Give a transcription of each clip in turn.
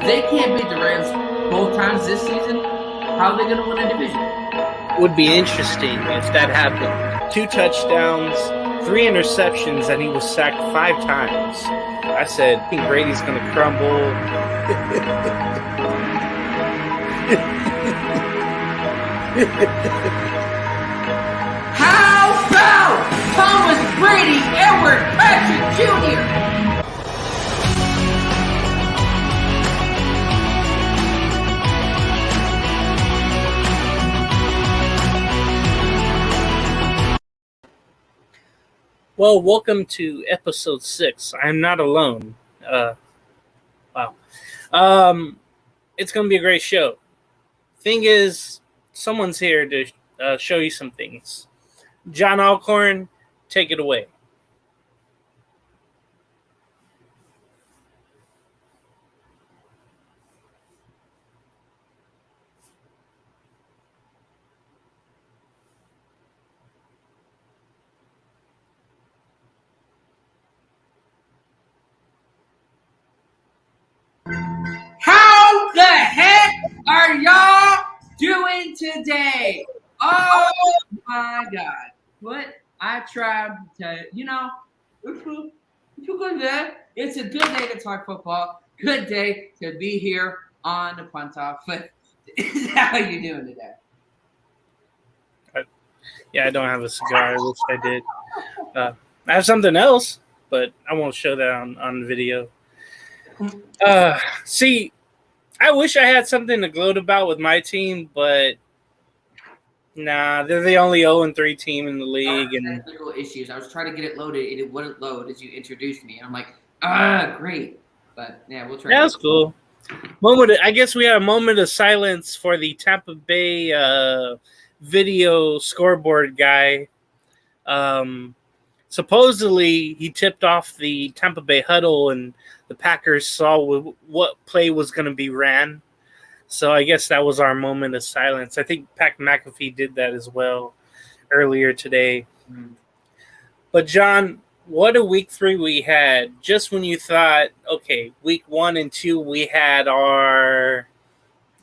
they can't beat the Rams both times this season, how are they going to win a division? Would be interesting if that happened. 2 touchdowns, 3 interceptions, and he was sacked 5 times. I said, I think Brady's going to crumble. How about Thomas Brady, Edward Patrick Jr.? Well, welcome to episode 6. I'm not alone. Wow. It's going to be a great show. Thing is, someone's here to show you some things. John Alcorn, take it away. How the heck are y'all doing today? Oh my God. What I tried to, it's a good day. It's a good day to talk football. Good day to be here on the Punt Off. But how are you doing today? Yeah, I don't have a cigar. I wish I did. I have something else, but I won't show that on video. See, I wish I had something to gloat about with my team, but nah, they're the only 0-3 team in the league. And technical issues. I was trying to get it loaded, and it wouldn't load as you introduced me. And I'm like, great. But yeah, we'll try. Yeah, that's cool. I guess we had a moment of silence for the Tampa Bay video scoreboard guy. Supposedly, he tipped off the Tampa Bay huddle, and the Packers saw what play was going to be ran. So I guess that was our moment of silence. I think Pat McAfee did that as well earlier today. Mm-hmm. But, John, what a week 3 we had. Just when you thought, okay, week 1 and 2 we had our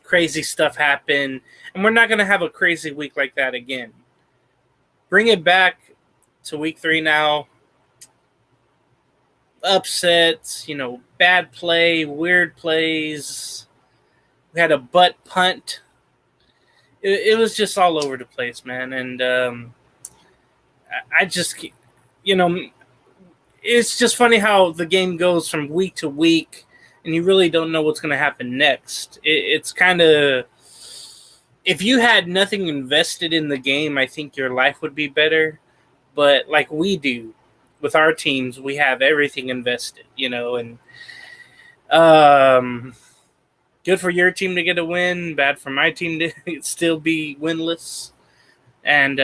crazy stuff happen, and we're not going to have a crazy week like that again. Bring it back to week 3 now. Upsets, bad play, weird plays. We had a butt punt. It was just all over the place, man. And I just, it's just funny how the game goes from week to week, and you really don't know what's going to happen next. It's kind of, if you had nothing invested in the game, I think your life would be better. But like we do with our teams, we have everything invested, and good for your team to get a win, bad for my team to still be winless. And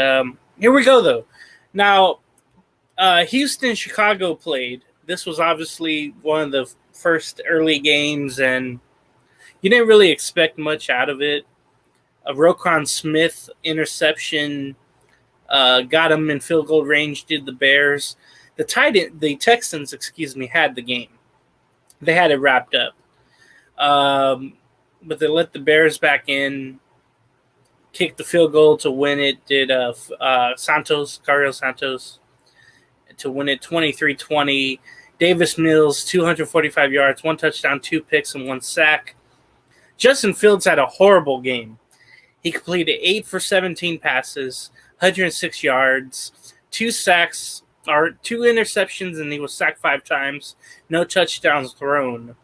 here we go, though. Now, Houston, Chicago played. This was obviously one of the first early games, and you didn't really expect much out of it. A Roquan Smith interception got him in field goal range, did the Bears. The Texans, had the game. They had it wrapped up. But they let the Bears back in, kicked the field goal to win it, did Carl Santos, to win it 23-20. Davis Mills, 245 yards, 1 touchdown, 2 picks, and 1 sack. Justin Fields had a horrible game. He completed 8 for 17 passes, 106 yards, 2 sacks, or 2 interceptions, and he was sacked 5 times. No touchdowns thrown.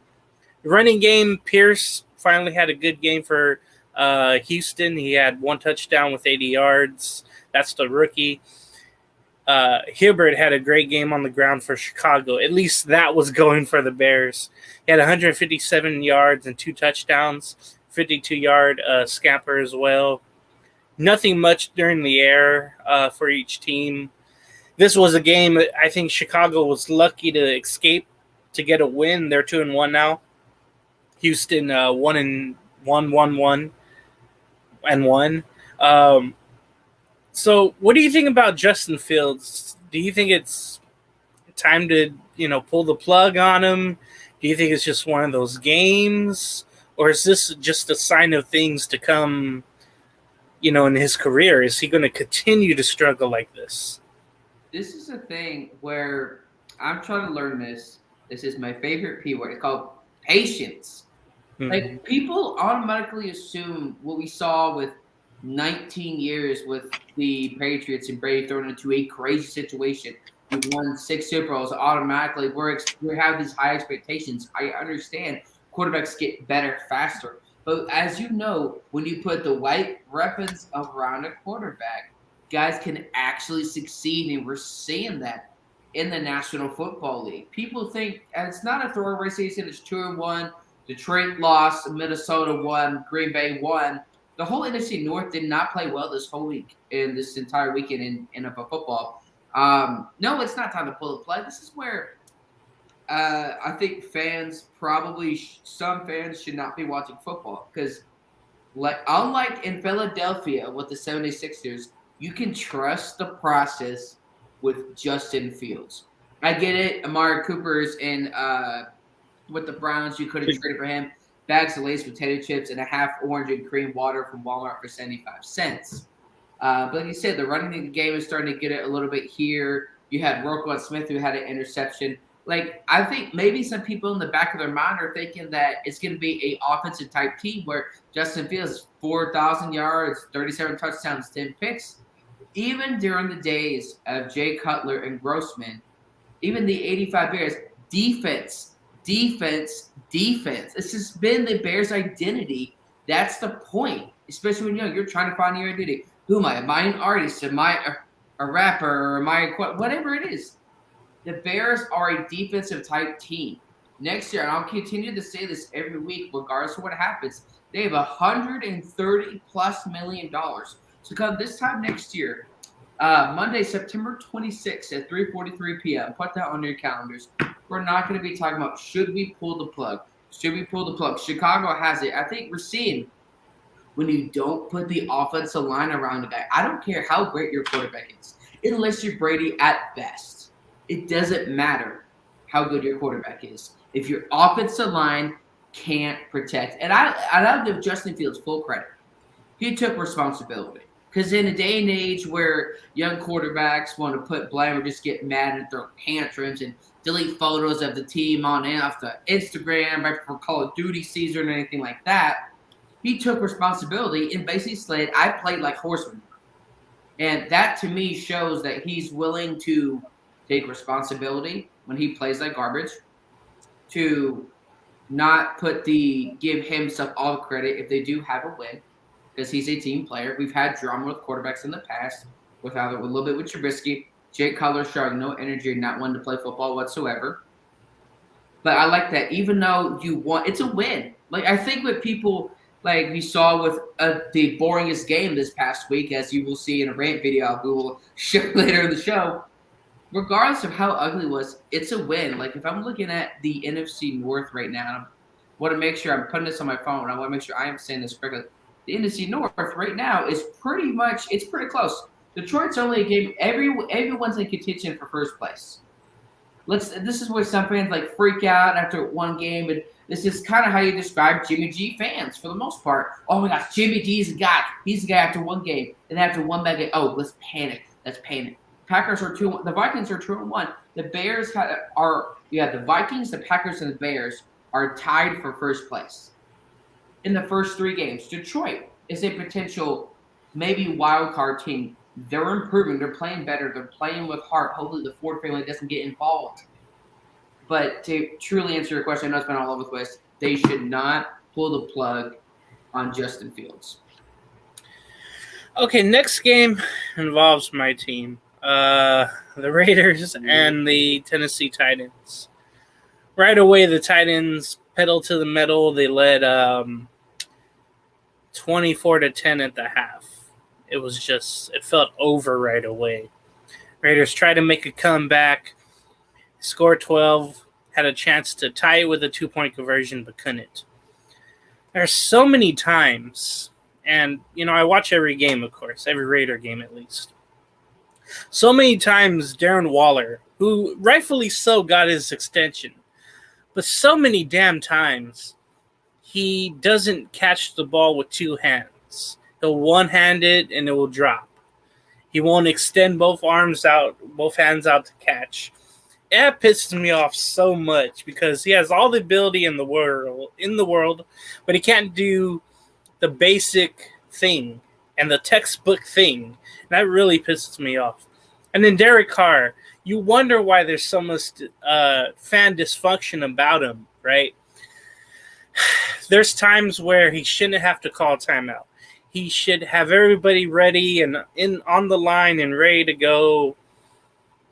The running game, Pierce finally had a good game for Houston. He had 1 touchdown with 80 yards. That's the rookie. Hibbert had a great game on the ground for Chicago. At least that was going for the Bears. He had 157 yards and 2 touchdowns, 52-yard scamper as well. Nothing much during the air for each team. This was a game I think Chicago was lucky to escape to get a win. They're 2-1 now. Houston 1-1, 1-1, and 1. So what do you think about Justin Fields? Do you think it's time to, pull the plug on him? Do you think it's just one of those games, or is this just a sign of things to come, in his career? Is he going to continue to struggle like this? This is a thing where I'm trying to learn this. This is my favorite P word. It's called patience. Mm-hmm. Like, people automatically assume what we saw with 19 years with the Patriots and Brady thrown into a crazy situation. We won 6 Super Bowls. Automatically, we have these high expectations. I understand quarterbacks get better faster. But as you know, when you put the right weapons around a quarterback, guys can actually succeed, and we're seeing that in the National Football League. People think, and it's not a throwaway season, it's 2-1. Detroit lost, Minnesota won, Green Bay won. The whole NFC North did not play well this whole week, in this entire weekend in NFL football. No, it's not time to pull the plug. This is where I think some fans should not be watching football, because unlike in Philadelphia with the 76ers, you can trust the process with Justin Fields. I get it. Amari Cooper's in with the Browns. You could have traded for him. Bags of Lay's potato chips and a half orange and cream water from Walmart for 75 cents. But like you said, the running game is starting to get it a little bit here. You had Roquan Smith, who had an interception. Like, I think maybe some people in the back of their mind are thinking that it's going to be a offensive type team where Justin Fields 4,000 yards, 37 touchdowns, 10 picks. Even during the days of Jay Cutler and Grossman, even the 85 Bears, defense. It's just been the Bears' identity. That's the point, especially when you're trying to find your identity. Who am I? Am I an artist? Am I a rapper? Or am I whatever it is? The Bears are a defensive type team. Next year, and I'll continue to say this every week, regardless of what happens, they have $130+ million. So come this time next year, Monday, September 26th at 3:43 p.m. Put that on your calendars. We're not going to be talking about should we pull the plug. Should we pull the plug? Chicago has it. I think we're seeing when you don't put the offensive line around the guy. I don't care how great your quarterback is, unless you're Brady at best. It doesn't matter how good your quarterback is if your offensive line can't protect. And I'll give Justin Fields full credit. He took responsibility. Because in a day and age where young quarterbacks want to put blame or just get mad and throw tantrums and delete photos of the team on and off the Instagram right before Call of Duty season or anything like that, he took responsibility and basically said, I played like horseman. And that to me shows that he's willing to take responsibility when he plays like garbage, to not give himself all the credit if they do have a win, because he's a team player. We've had drama with quarterbacks in the past, with a little bit with Trubisky. Jake Cutler showing no energy and not wanting to play football whatsoever. But I like that. Even though it's a win. Like, I think with people, like we saw with the boringest game this past week, as you will see in a rant video we will share later in the show, regardless of how ugly it was, it's a win. Like, if I'm looking at the NFC North right now, I want to make sure I'm putting this on my phone. I want to make sure I am saying this correctly. The NFC North right now is pretty close. Detroit's only a game. Everyone's in contention for first place. This is where some fans like freak out after one game, and this is kind of how you describe Jimmy G fans for the most part. Oh my gosh, Jimmy G's the guy. He's the guy after one game, and after one bad game, oh, let's panic. Packers are 2-1. The Vikings are 2-1. The Bears the Vikings, the Packers, and the Bears are tied for first place in the first 3 games. Detroit is a potential maybe wild card team. They're improving. They're playing better. They're playing with heart. Hopefully the Ford family doesn't get involved. But to truly answer your question, I know it's been all over the place. They should not pull the plug on Justin Fields. Okay, next game involves my team, the Raiders and the Tennessee Titans. Right away, the Titans pedal to the metal. They led 24-10 at the half. It felt over right away. Raiders tried to make a comeback, scored 12, had a chance to tie it with a 2-point conversion, but couldn't. There are so many times, and, I watch every game, of course, every Raider game at least. So many times Darren Waller, who rightfully so got his extension, But so many damn times, he doesn't catch the ball with two hands. He'll one-hand it and it will drop. He won't extend both hands out to catch. That pisses me off so much because he has all the ability in the world, but he can't do the basic thing and the textbook thing. And that really pisses me off. And then Derek Carr, you wonder why there's so much fan dysfunction about him, right? There's times where he shouldn't have to call timeout. He should have everybody ready and on the line and ready to go,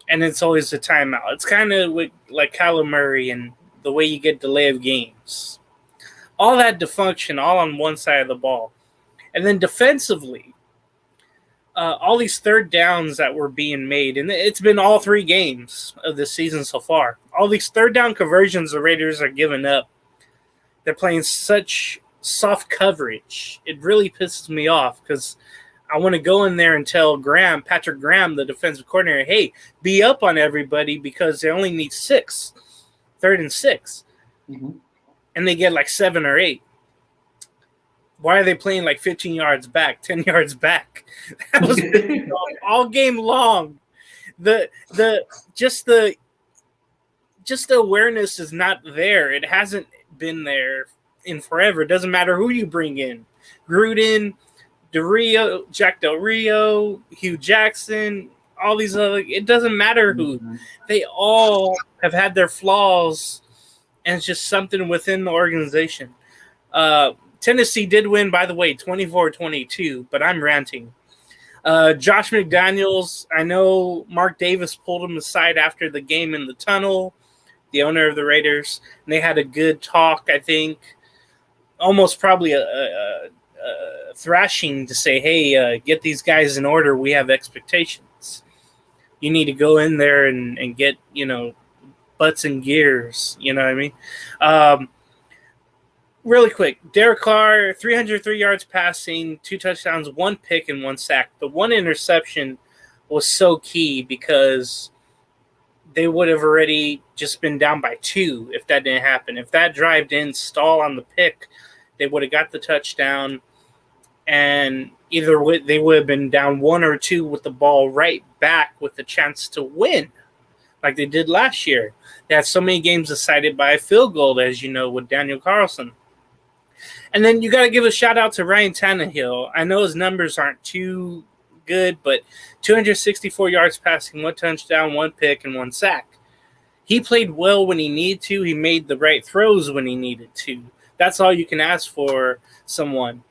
and it's always a timeout. It's kind of like Kyler Murray and the way you get delay of games. All that dysfunction, all on one side of the ball. And then defensively, all these third downs that were being made, and it's been all 3 games of this season so far. All these third down conversions the Raiders are giving up. They're playing such soft coverage. It really pisses me off because I want to go in there and tell Patrick Graham, the defensive coordinator, hey, be up on everybody because they only need 6, 3rd and 6. Mm-hmm. And they get like 7 or 8. Why are they playing like 15 yards back, 10 yards back? That was all game long. Just the awareness is not there. It hasn't been there in forever. It doesn't matter who you bring in. Gruden, Jack Del Rio, Hugh Jackson, all these other, it doesn't matter who. Mm-hmm. They all have had their flaws, and it's just something within the organization. Tennessee did win, by the way, 24-22, but I'm ranting. Josh McDaniels, I know Mark Davis pulled him aside after the game in the tunnel, the owner of the Raiders, and they had a good talk, I think. Almost probably a thrashing to say, hey, get these guys in order. We have expectations. You need to go in there and get, butts and gears. You know what I mean? Really quick, Derek Carr, 303 yards passing, 2 touchdowns, 1 pick, and 1 sack. The 1 interception was so key because they would have already just been down by 2 if that didn't happen. If that drive didn't stall on the pick, they would have got the touchdown, and either they would have been down 1 or 2 with the ball right back with the chance to win, like they did last year. They had so many games decided by a field goal, as you know, with Daniel Carlson. And then you got to give a shout-out to Ryan Tannehill. I know his numbers aren't too good, but 264 yards passing, 1 touchdown, 1 pick, and 1 sack. He played well when he needed to. He made the right throws when he needed to. That's all you can ask for someone.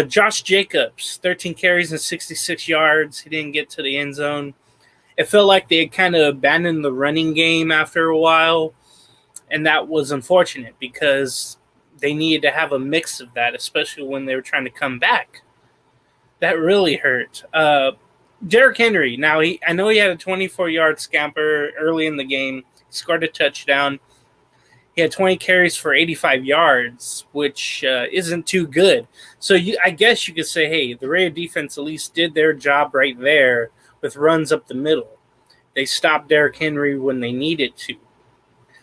Josh Jacobs, 13 carries and 66 yards. He didn't get to the end zone. It felt like they had kind of abandoned the running game after a while, and that was unfortunate because they needed to have a mix of that, especially when they were trying to come back. That really hurt. Derrick Henry, now I know he had a 24-yard scamper early in the game. He scored a touchdown. He had 20 carries for 85 yards, which isn't too good. So I guess you could say, hey, the Raider defense at least did their job right there with runs up the middle. They stopped Derrick Henry when they needed to,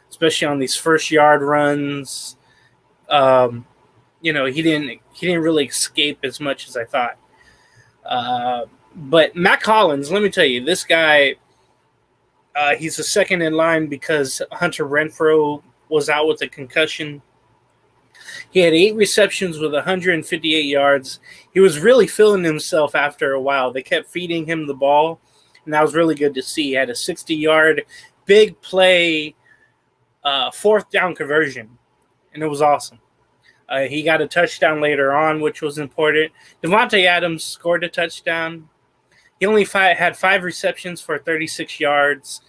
especially on these first-yard runs. He didn't really escape as much as I thought. But Matt Collins, let me tell you, this guy, he's the second in line because Hunter Renfro was out with a concussion. He had 8 receptions with 158 yards. He was really feeling himself after a while. They kept feeding him the ball, and that was really good to see. He had a 60-yard big play, 4th down conversion, and it was awesome. He got a touchdown later on, which was important. Devontae Adams scored a touchdown. He only had 5 receptions for 36 yards.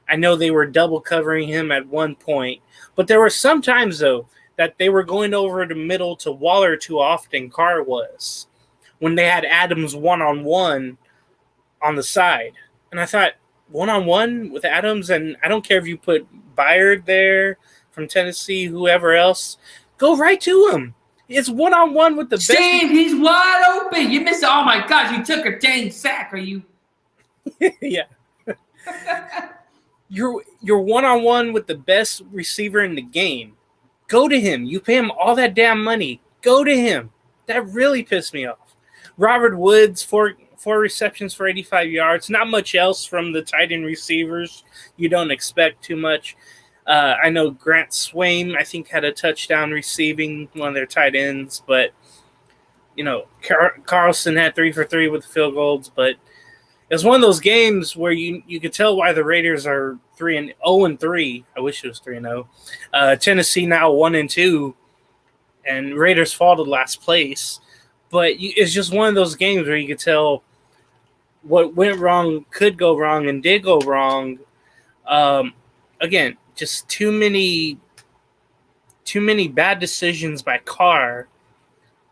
I know they were double covering him at one point, but there were some times, though, that they were going over the middle to Waller too often, Carr was, when they had Adams one-on-one on the side. And I thought, one-on-one with Adams, and I don't care if you put Byard there from Tennessee, whoever else, go right to him. It's one-on-one with the best. Steve, he's wide open. You missed it. Oh, my gosh, you took a dang sack. Are you? Yeah. you're one-on-one with the best receiver in the game. Go to him. You pay him all that damn money. Go to him. That really pissed me off. Robert Woods, four receptions for 85 yards. Not much else from the tight end receivers. You don't expect too much. I know Grant Swaim, I think, had a touchdown receiving, one of their tight ends. But, Carlson had 3 for 3 with field goals. But it was one of those games where you could tell why the Raiders are 0-3. I wish it was 3-0. Tennessee now 1-2, and Raiders fall to last place. But it's just one of those games where you could tell what went wrong, could go wrong, and did go wrong. Again, just too many bad decisions by Carr.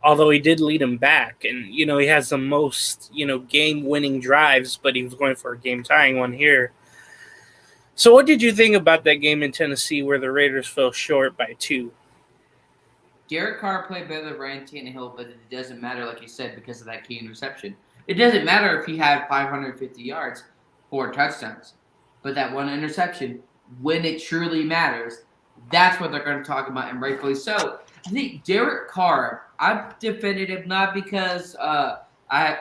Although he did lead him back, and he has the most game-winning drives, but he was going for a game-tying one here. So, what did you think about that game in Tennessee where the Raiders fell short by 2? Derek Carr played better than Ryan Tannehill, but it doesn't matter, like you said, because of that key interception. It doesn't matter if he had 550 yards, 4 touchdowns, but that one interception, when it truly matters, that's what they're going to talk about, and rightfully so. I think Derek Carr, I've defended him not because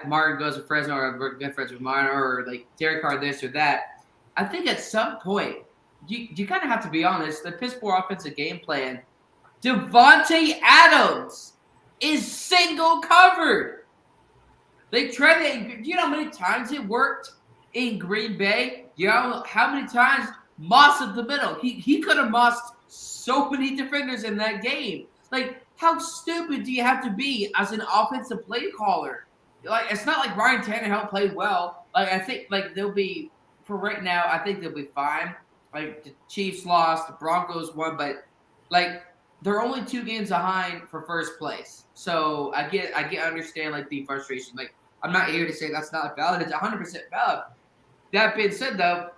Martin goes to Fresno or we're good friends with Martin or like Derek Carr this or that. I think at some point, you kind of have to be honest, the Pittsburgh offensive game plan, Devontae Adams is single covered. They tried to, how many times it worked in Green Bay? You know how many times Moss at the middle? He could have mossed so many defenders in that game. Like, how stupid do you have to be as an offensive play caller? Like, it's not like Ryan Tannehill played well. Like, I think, they'll be, for right now, I think they'll be fine. Like, the Chiefs lost, the Broncos won, but, they're only 2 games behind for first place. So, I understand, the frustration. I'm not here to say that's not valid. It's 100% valid. That being said, though,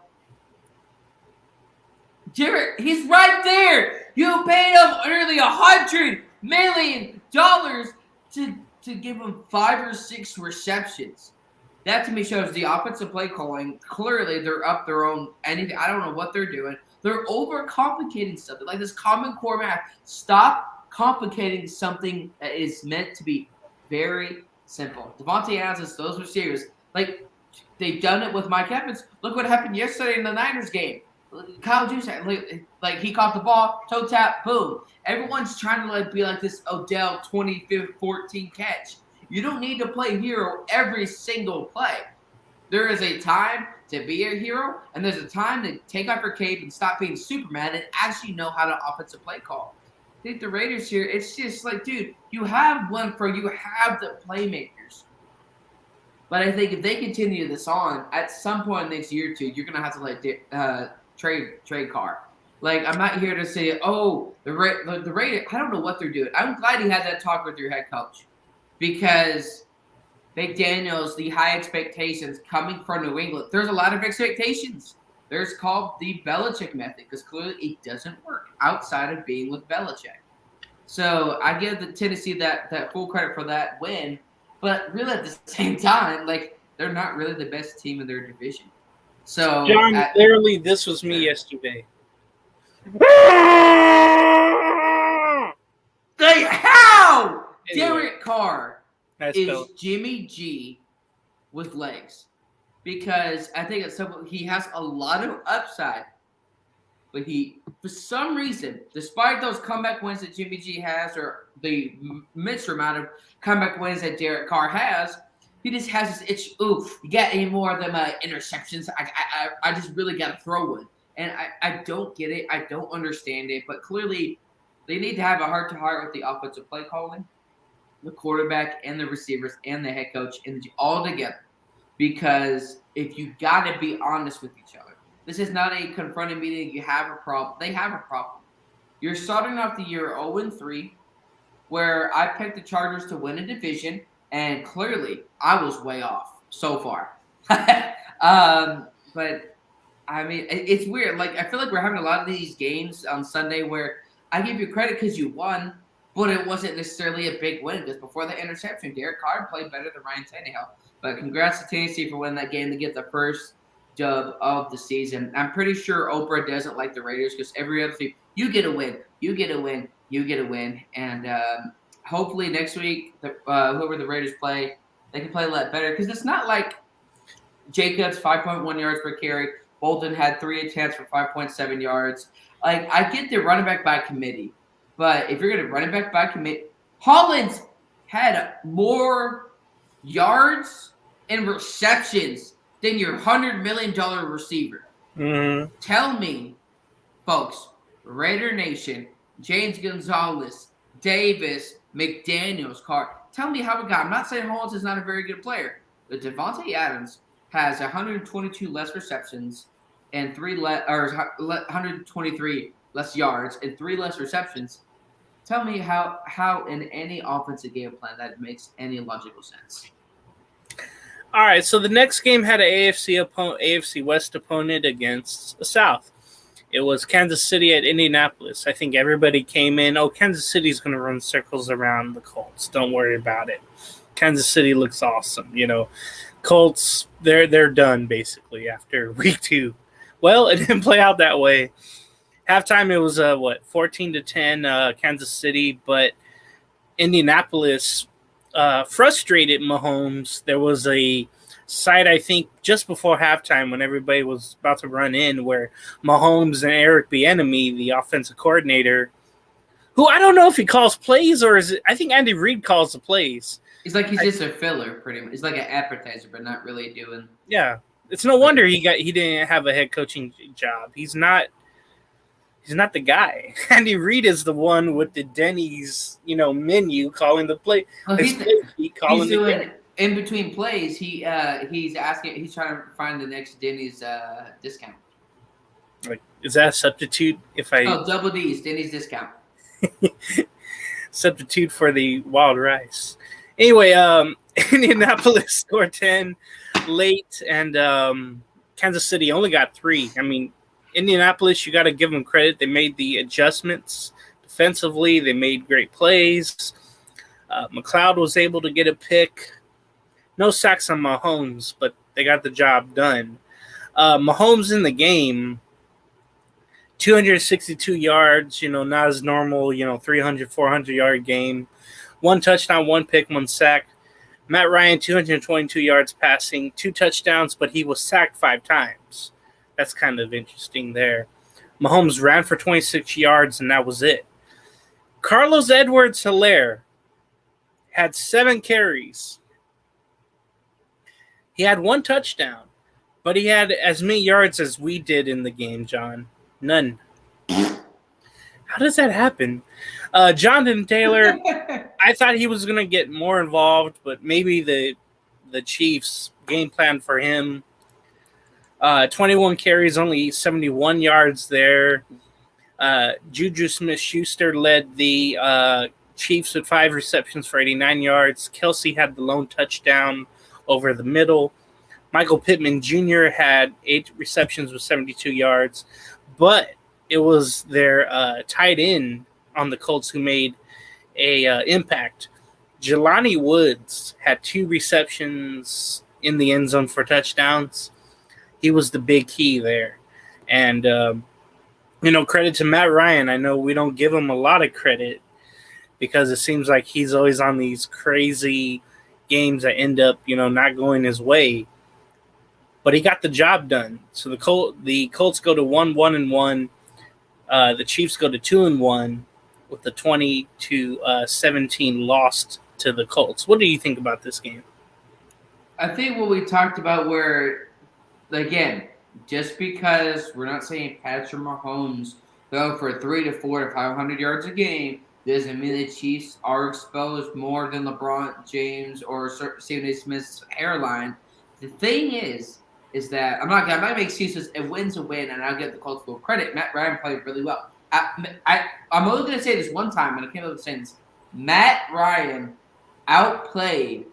Jared, he's right there. You paid him nearly $100 million to give him 5 or 6 receptions. That to me shows the offensive play calling. Clearly, they're up their own anything. I don't know what they're doing. They're overcomplicating something. Like this common core math. Stop complicating something that is meant to be very simple. Devontae Adams, those receivers, they've done it with Mike Evans. Look what happened yesterday in the Niners game. Kyle Juice, he caught the ball, toe tap, boom. Everyone's trying to be like this Odell 2014 catch. You don't need to play hero every single play. There is a time to be a hero, and there's a time to take off your cape and stop being Superman and actually know how to offensive play call. I think the Raiders here, it's just dude, you have Renfro, you have the playmakers. But I think if they continue this on, at some point next year or two, you're gonna have to trade Carr. I'm not here to say, the Raiders. I don't know what they're doing. I'm glad he had that talk with your head coach, because McDaniels, the high expectations coming from New England. There's a lot of expectations. There's called the Belichick method, because clearly it doesn't work outside of being with Belichick. So I give the Tennessee that full credit for that win, but really at the same time, they're not really the best team in their division. So, John, literally, this was me yesterday. How? Anyway, Derek Carr is spelled Jimmy G with legs, because I think he has a lot of upside, but he, for some reason, despite those comeback wins that Jimmy G has, or the mixed amount of comeback wins that Derek Carr has, he just has this itch. Ooh, you got any more of them interceptions? I just really got to throw one. And I don't get it. I don't understand it. But clearly, they need to have a heart-to-heart with the offensive play calling, the quarterback, and the receivers, and the head coach, and all together. Because if you got to be honest with each other, this is not a confronting meeting. You have a problem. They have a problem. You're starting off the year 0-3, where I picked the Chargers to win a division. And clearly, I was way off so far. But, I mean, it's weird. I feel like we're having a lot of these games on Sunday where I give you credit because you won, but it wasn't necessarily a big win, because before the interception, Derek Carr played better than Ryan Tannehill. But congrats to Tennessee for winning that game to get the first dub of the season. I'm pretty sure Oprah doesn't like the Raiders because every other team, you get a win, you get a win, you get a win. And hopefully next week, whoever the Raiders play, they can play a lot better because it's not like Jacobs 5.1 yards per carry. Bolton had 3 attempts for 5.7 yards. Like, I get the running back by committee, but if you're going to run it back by committee, Hollins had more yards and receptions than your $100 million receiver. Mm-hmm. Tell me, folks, Raider Nation, James Gonzalez, Davis, McDaniels, Carr, tell me how it got. I'm not saying Hollins is not a very good player, but Devontae Adams has 122 less receptions and 123 less yards and 3 less receptions. Tell me how in any offensive game plan that makes any logical sense. All right, so the next game had an AFC West opponent against the South. It was Kansas City at Indianapolis. I think everybody came in, Kansas City's going to run circles around the Colts. Don't worry about it. Kansas City looks awesome. Colts, they're done basically after week 2. Well, it didn't play out that way. Halftime, it was 14-10 Kansas City, but Indianapolis frustrated Mahomes. There was a sight, I think, just before halftime when everybody was about to run in where Mahomes and Eric Bieniemy, the offensive coordinator, who I don't know if he calls plays or I think Andy Reid calls the plays. He's just a filler, pretty much. He's like an appetizer, but not really doing. Yeah, it's no wonder he didn't have a head coaching job. He's not the guy. Andy Reid is the one with the Denny's, menu calling the play. Well, he's doing in between plays. He's trying to find the next Denny's discount. Like, is that a substitute? Double D's Denny's discount. Substitute for the wild rice. Anyway, Indianapolis scored 10 late, and Kansas City only got 3. I mean, Indianapolis, you got to give them credit. They made the adjustments defensively. They made great plays. McLeod was able to get a pick. No sacks on Mahomes, but they got the job done. Mahomes in the game, 262 yards, not as normal, 300, 400-yard game. 1 touchdown, 1 pick, 1 sack. Matt Ryan, 222 yards passing, 2 touchdowns, but he was sacked 5 times. That's kind of interesting there. Mahomes ran for 26 yards, and that was it. Carlos Edwards-Helaire had 7 carries. He had 1 touchdown, but he had as many yards as we did in the game, John. None. How does that happen? Jonathan Taylor, I thought he was going to get more involved, but maybe the Chiefs game plan for him. 21 carries, only 71 yards there. Juju Smith-Schuster led the Chiefs with 5 receptions for 89 yards. Kelsey had the lone touchdown over the middle. Michael Pittman Jr. had 8 receptions with 72 yards. But it was their tight end on the Colts who made a impact. Jelani Woods had 2 receptions in the end zone for touchdowns. He was the big key there. And, credit to Matt Ryan. I know we don't give him a lot of credit because it seems like he's always on these crazy games that end up, not going his way. But he got the job done. So the Colts go to 1-1-1. The Chiefs go to 2-1 with the 20-17 loss to the Colts. What do you think about this game? I think what we talked about where, again, just because we're not saying Patrick Mahomes go for 300 to 400 to 500 yards a game doesn't mean the Chiefs are exposed more than LeBron James or Stephen A. Smith's hairline. The thing is that I'm not gonna make excuses. A win's a win, and I'll give the Colts full credit. Matt Ryan played really well. I'm only gonna say this one time, and I can't believe saying this. Matt Ryan outplayed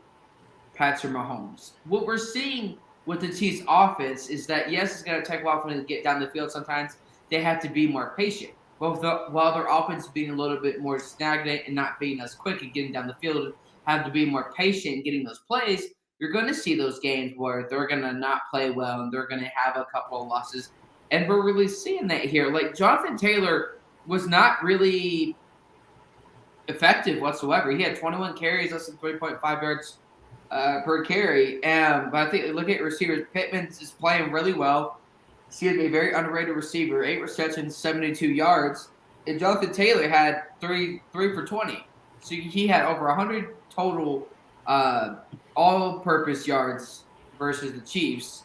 Patrick Mahomes. What we're seeing with the Chiefs' offense is that yes, it's gonna take a while for them to get down the field. Sometimes they have to be more patient. While their offense being a little bit more stagnant and not being as quick at getting down the field, have to be more patient in getting those plays. you're going to see those games where they're going to not play well and they're going to have a couple of losses. And we're really seeing that here. Like, Jonathan Taylor was not really effective whatsoever. He had 21 carries, less than 3.5 yards per carry. But I think, look at receivers. Pittman is playing really well. He's a very underrated receiver. 8 receptions, 72 yards. And Jonathan Taylor had 3 for 20. So he had over 100 total all-purpose yards versus the Chiefs.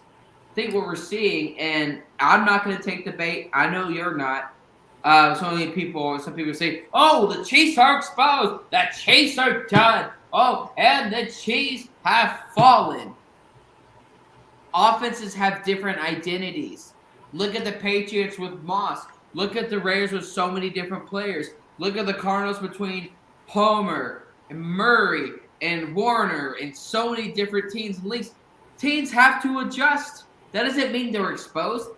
I think what we're seeing, and I'm not going to take the bait. I know you're not. Some people say, "Oh, the Chiefs are exposed. The Chiefs are done. Oh, and the Chiefs have fallen." Offenses have different identities. Look at the Patriots with Moss. Look at the Raiders with so many different players. Look at the Cardinals between Palmer and Murray and Warner and so many different teams and leagues. Teams have to adjust. That doesn't mean they're exposed.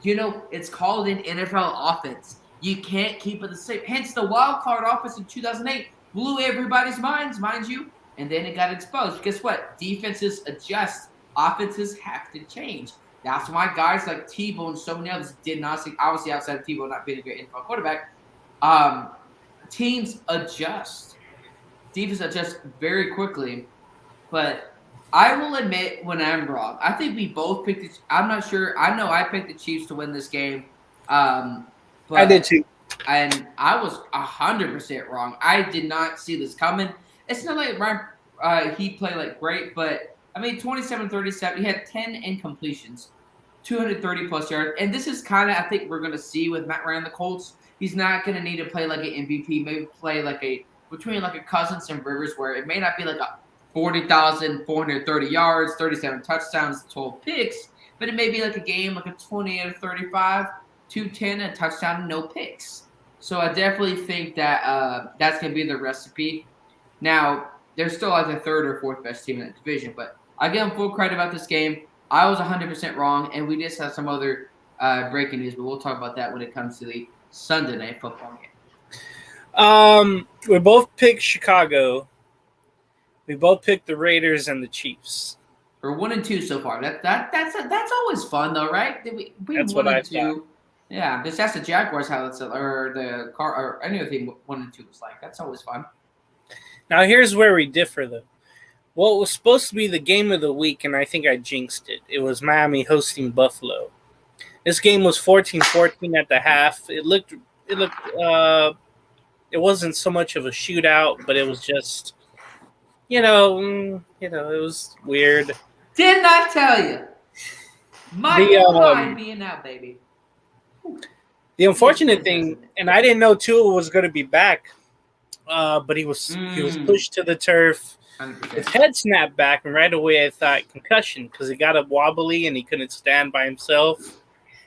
It's called an NFL offense. You can't keep it the same. Hence, the wild card offense in 2008 blew everybody's minds, mind you, and then it got exposed. Guess what? Defenses adjust. Offenses have to change. That's why guys like Tebow and so many others did not see, obviously outside of Tebow not being a great NFL quarterback, teams adjust. Defense adjusts very quickly. But I will admit when I'm wrong. I think we both picked I'm not sure. I know I picked the Chiefs to win this game. But I did too. And I was 100% wrong. I did not see this coming. It's not like Ryan, he played like great, but 27-37. He had 10 incompletions, 230 plus yards. And this is kind of, I think we're going to see with Matt Ryan, the Colts. He's not going to need to play like an MVP. Maybe play between a Cousins and Rivers, where it may not be like a 40,430 yards, 37 touchdowns, 12 picks, but it may be like a game like a 28-35, 210, a touchdown, no picks. So I definitely think that that's going to be the recipe. Now, they're still like the third or fourth best team in that division, but I give them full credit about this game. I was 100% wrong, and we just have some other breaking news, but we'll talk about that when it comes to the Sunday night football game. We both picked Chicago. We both picked the Raiders and the Chiefs. We're 1-2 so far. That's always fun though, right? We that's what I thought. Yeah, just ask the Jaguars how that's, or the Carr or any other team 1-2 was like. That's always fun. Now here's where we differ though. What was supposed to be the game of the week, and I think I jinxed it. It was Miami hosting Buffalo. This game was 14-14 at the half. It wasn't so much of a shootout, but it was just, it was weird. Did not tell you. My being out, baby. The unfortunate thing, and I didn't know Tua was going to be back, but he was pushed to the turf. 100%. His head snapped back, and right away I thought concussion because he got up wobbly and he couldn't stand by himself.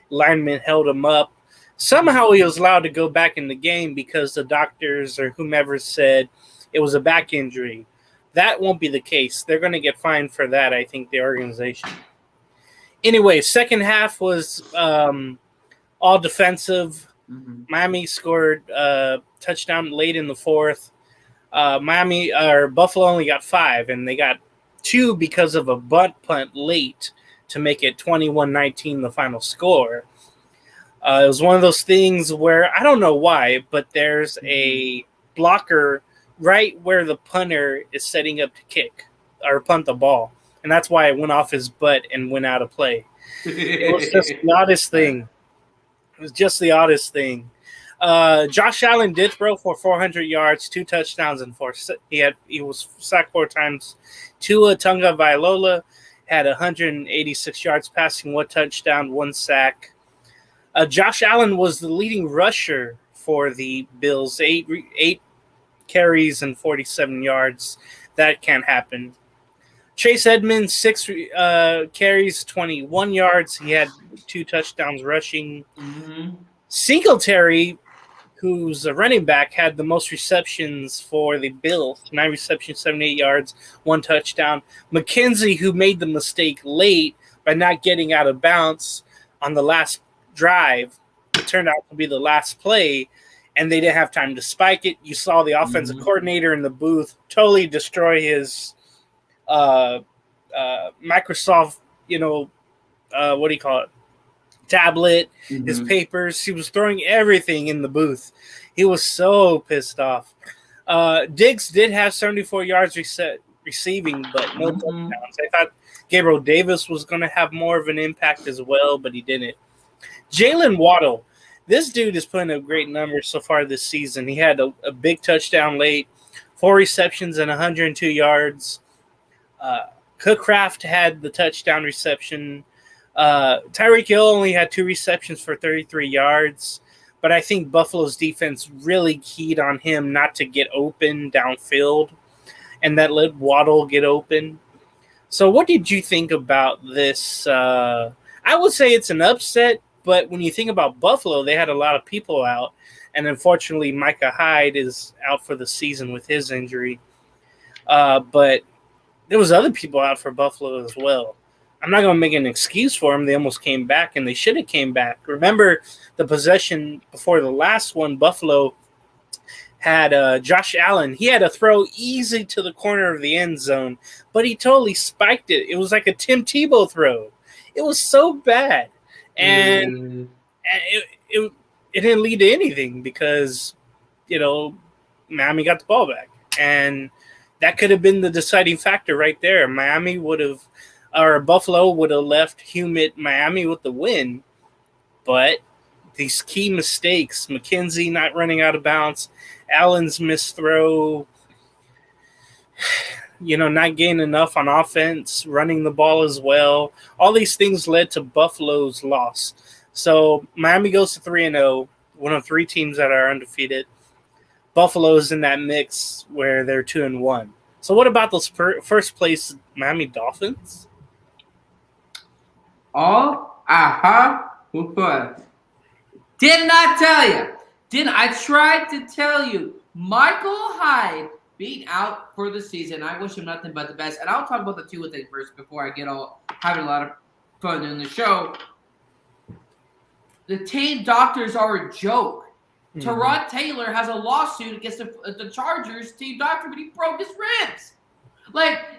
Lineman held him up. Somehow he was allowed to go back in the game because the doctors or whomever said it was a back injury. That won't be the case. They're going to get fined for that, I think, the organization. Anyway, second half was all defensive. Mm-hmm. Miami scored a touchdown late in the fourth. Buffalo only got 5, and they got 2 because of a butt punt late to make it 21-19 the final score. It was one of those things where I don't know why, but there's a blocker right where the punter is setting up to kick or punt the ball, and that's why it went off his butt and went out of play. It was just the oddest thing. It was just the oddest thing. Josh Allen did throw for 400 yards, 2 touchdowns, and 4. He was sacked 4 times. Tua Tagovailoa had 186 yards passing, 1 touchdown, 1 sack. Josh Allen was the leading rusher for the Bills, 8 carries and 47 yards. That can't happen. Chase Edmonds, 6 carries, 21 yards. He had 2 touchdowns rushing. Mm-hmm. Singletary, who's a running back, had the most receptions for the Bills. 9 receptions, 78 yards, 1 touchdown. McKenzie, who made the mistake late by not getting out of bounds on the last drive, it turned out to be the last play, and they didn't have time to spike it. You saw the offensive coordinator in the booth totally destroy his Microsoft, what do you call it? Tablet, his papers. He was throwing everything in the booth. He was so pissed off. Diggs did have 74 yards receiving, but no touchdowns. I thought Gabriel Davis was going to have more of an impact as well, but he didn't. Jalen Waddle, this dude is putting up great numbers so far this season. He had a big touchdown late, 4 receptions and 102 yards. Cookcraft had the touchdown reception. Tyreek Hill only had 2 receptions for 33 yards, but I think Buffalo's defense really keyed on him not to get open downfield, and that let Waddle get open. So what did you think about this? I would say it's an upset, but when you think about Buffalo, they had a lot of people out, and unfortunately Micah Hyde is out for the season with his injury. But there was other people out for Buffalo as well. I'm not going to make an excuse for them. They almost came back, and they should have came back. Remember the possession before the last one, Buffalo had Josh Allen. He had a throw easy to the corner of the end zone, but he totally spiked it. It was like a Tim Tebow throw. It was so bad. And it didn't lead to anything because, Miami got the ball back. And that could have been the deciding factor right there. Buffalo would have left humid Miami with the win. But these key mistakes, McKenzie not running out of bounds, Allen's missed throw, not getting enough on offense, running the ball as well. All these things led to Buffalo's loss. So Miami goes to 3-0, one of 3 teams that are undefeated. Buffalo's in that mix where they're 2-1. So what about those first place Miami Dolphins? Did not tell you. I tried to tell you. Michael Hyde being out for the season. I wish him nothing but the best. And I'll talk about the Tua thing first before I get all having a lot of fun in the show. The team doctors are a joke. Tyrod Taylor has a lawsuit against the Chargers team doctor, but he broke his ribs.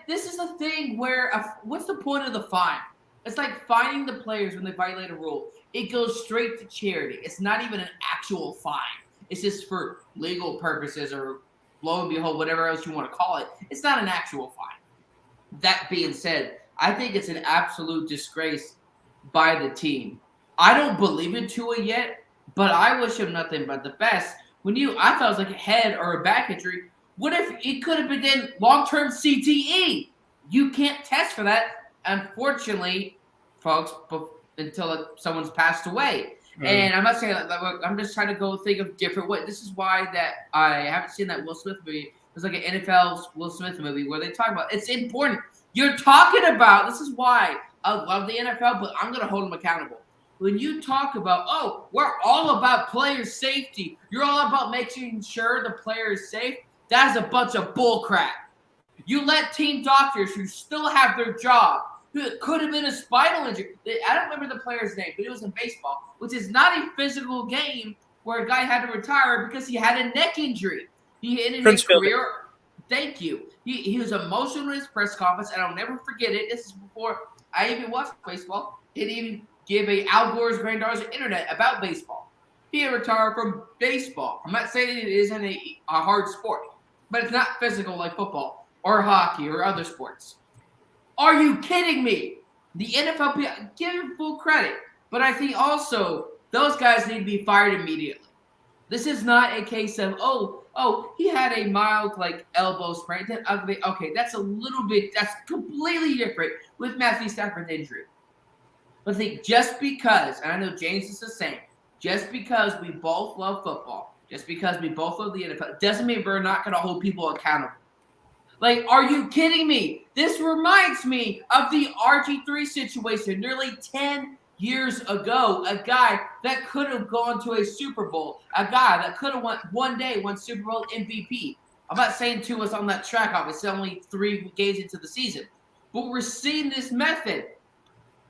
This is a thing where what's the point of the fine? It's like fining the players when they violate a rule. It goes straight to charity. It's not even an actual fine. It's just for legal purposes or, lo and behold, whatever else you want to call it. It's not an actual fine. That being said, I think it's an absolute disgrace by the team. I don't believe in Tua yet, but I wish him nothing but the best. I thought it was like a head or a back injury. What if it could have been long-term CTE? You can't test for that, unfortunately, folks, until someone's passed away. And I'm not saying that. I'm just trying to think of different ways. This is why that I haven't seen that Will Smith movie. There's like an NFL Will Smith movie where they talk about it's important. You're talking about this is why I love the NFL, but I'm going to hold them accountable. When you talk about, we're all about player safety. You're all about making sure the player is safe. That is a bunch of bull crap. You let team doctors who still have their job, who could have been a spinal injury. I don't remember the player's name, but it was in baseball, which is not a physical game where a guy had to retire because he had a neck injury. He ended his career. Thank you. He was emotional in his press conference, and I'll never forget it. This is before I even watched baseball. He didn't even give Al Gore's granddaughter's internet about baseball. He retired from baseball. I'm not saying it isn't a hard sport, but it's not physical like football or hockey or other sports. Are you kidding me? The NFL, give him full credit. But I think also those guys need to be fired immediately. This is not a case of, he had a mild elbow sprain. Okay, that's that's completely different with Matthew Stafford's injury. But I think just because, and I know James is the same, just because we both love football, just because we both love the NFL, doesn't mean we're not going to hold people accountable. Are you kidding me? This reminds me of the RG3 situation nearly 10 years ago. A guy that could have gone to a Super Bowl. A guy that could have won Super Bowl MVP. I'm not saying Tua was on that track, obviously, only 3 games into the season. But we're seeing this method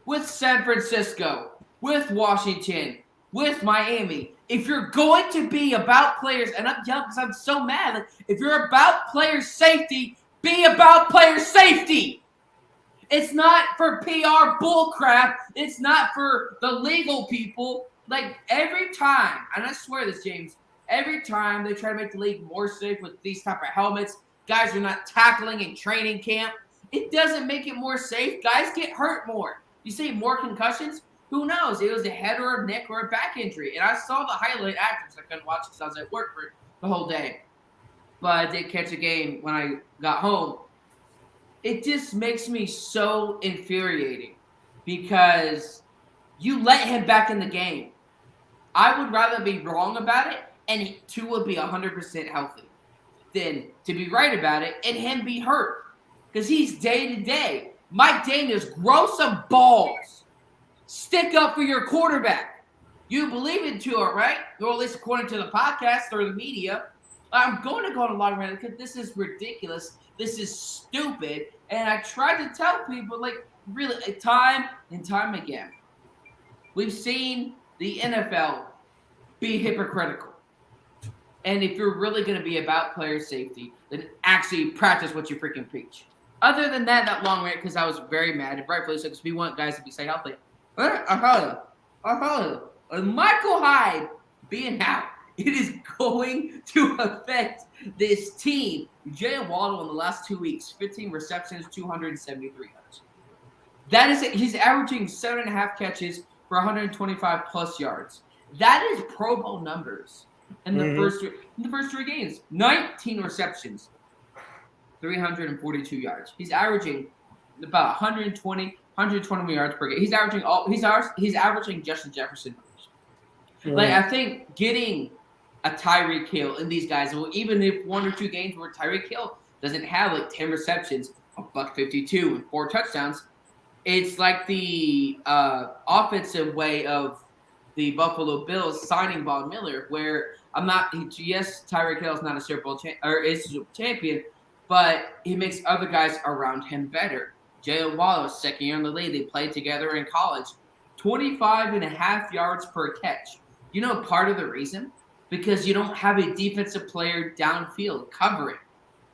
with San Francisco, with Washington, with Miami. If you're going to be about players, and I'm yelling because I'm so mad. If you're about player safety, be about player safety. It's not for PR bullcrap. It's not for the legal people. Like, every time, and I swear this, James, every time they try to make the league more safe with these type of helmets, guys are not tackling in training camp. It doesn't make it more safe. Guys get hurt more. You see more concussions? Who knows? It was a head or a neck or a back injury. And I saw the highlight afterwards. I couldn't watch because I was at work for the whole day. But I did catch a game when I got home. It just makes me so infuriating because you let him back in the game. I would rather be wrong about it and Tua be 100% healthy than to be right about it and him be hurt. Because he's day-to-day. Mike Daniels, grow some balls. Stick up for your quarterback. You believe in Tua, right? Or at least according to the podcast or the media. I'm going to go on a long rant because this is ridiculous. This is stupid. And I tried to tell people, like, really, time and time again. We've seen the NFL be hypocritical. And if you're really going to be about player safety, then actually practice what you freaking preach. Other than that long rant, because I was very mad, and rightfully so, because we want guys to be stay healthy. Michael Hyde being out, it is going to affect this team. Jalen Waddle in the last 2 weeks, 15 receptions, 273 yards. That is it. He's averaging 7.5 catches for 125 plus yards. That is Pro Bowl numbers in the first three games. 19 receptions. 342 yards. He's averaging about 120 yards per game. He's averaging Justin Jefferson numbers. Mm-hmm. Like, I think getting a Tyreek Hill in these guys, even if 1 or 2 games where Tyreek Hill doesn't have like 10 receptions, $152 and 4 touchdowns, it's like the offensive way of the Buffalo Bills signing Von Miller, where Tyreek Hill is not a Super Bowl champion, but he makes other guys around him better. Jalen Waddle, second year in the league. They played together in college. 25.5 yards per catch. You know part of the reason? Because you don't have a defensive player downfield covering.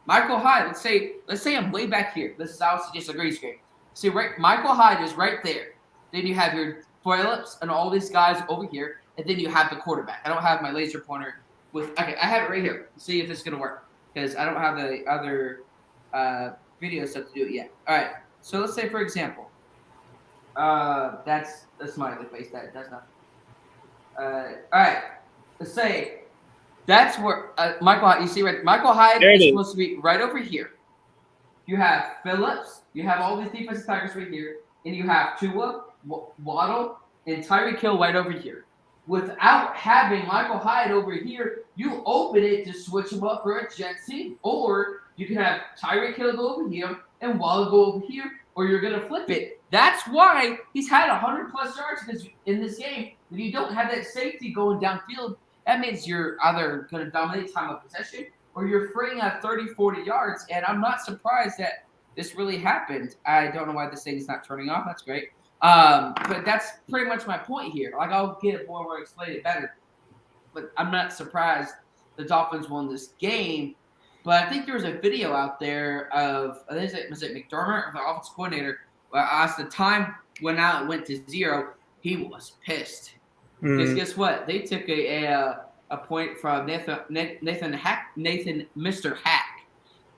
Michael Hyde, let's say I'm way back here. This is obviously just a green screen. See, right, Michael Hyde is right there. Then you have your Phillips and all these guys over here, and then you have the quarterback. I don't have my laser pointer okay, I have it right here. Let's see if this is gonna work. Because I don't have the other video stuff to do it yet. All right. So let's say, for example, that's a smiley face. That does nothing. All right. Let's say that's where Michael Hyde. You see, right? Michael Hyde is supposed to be right over here. You have Phillips. You have all these defensive tackles right here, and you have Tua, Waddle, and Tyreek Hill right over here. Without having Michael Hyde over here, you open it to switch him up for a jet seat. Or you can have Tyreek Hill go over here and Waddle go over here, or you're going to flip it. That's why he's had 100-plus yards because in this game, if you don't have that safety going downfield, that means you're either going to dominate time of possession or you're freeing out 30, 40 yards. And I'm not surprised that this really happened. I don't know why this thing is not turning off. That's great. But that's pretty much my point here. Like, I'll get it more where I explain it better. But I'm not surprised the Dolphins won this game. But I think there was a video out there of, was it McDermott or the offensive coordinator? As the time went out, it went to 0. He was pissed. Because guess what? They took a point from Nathan Mr. Hack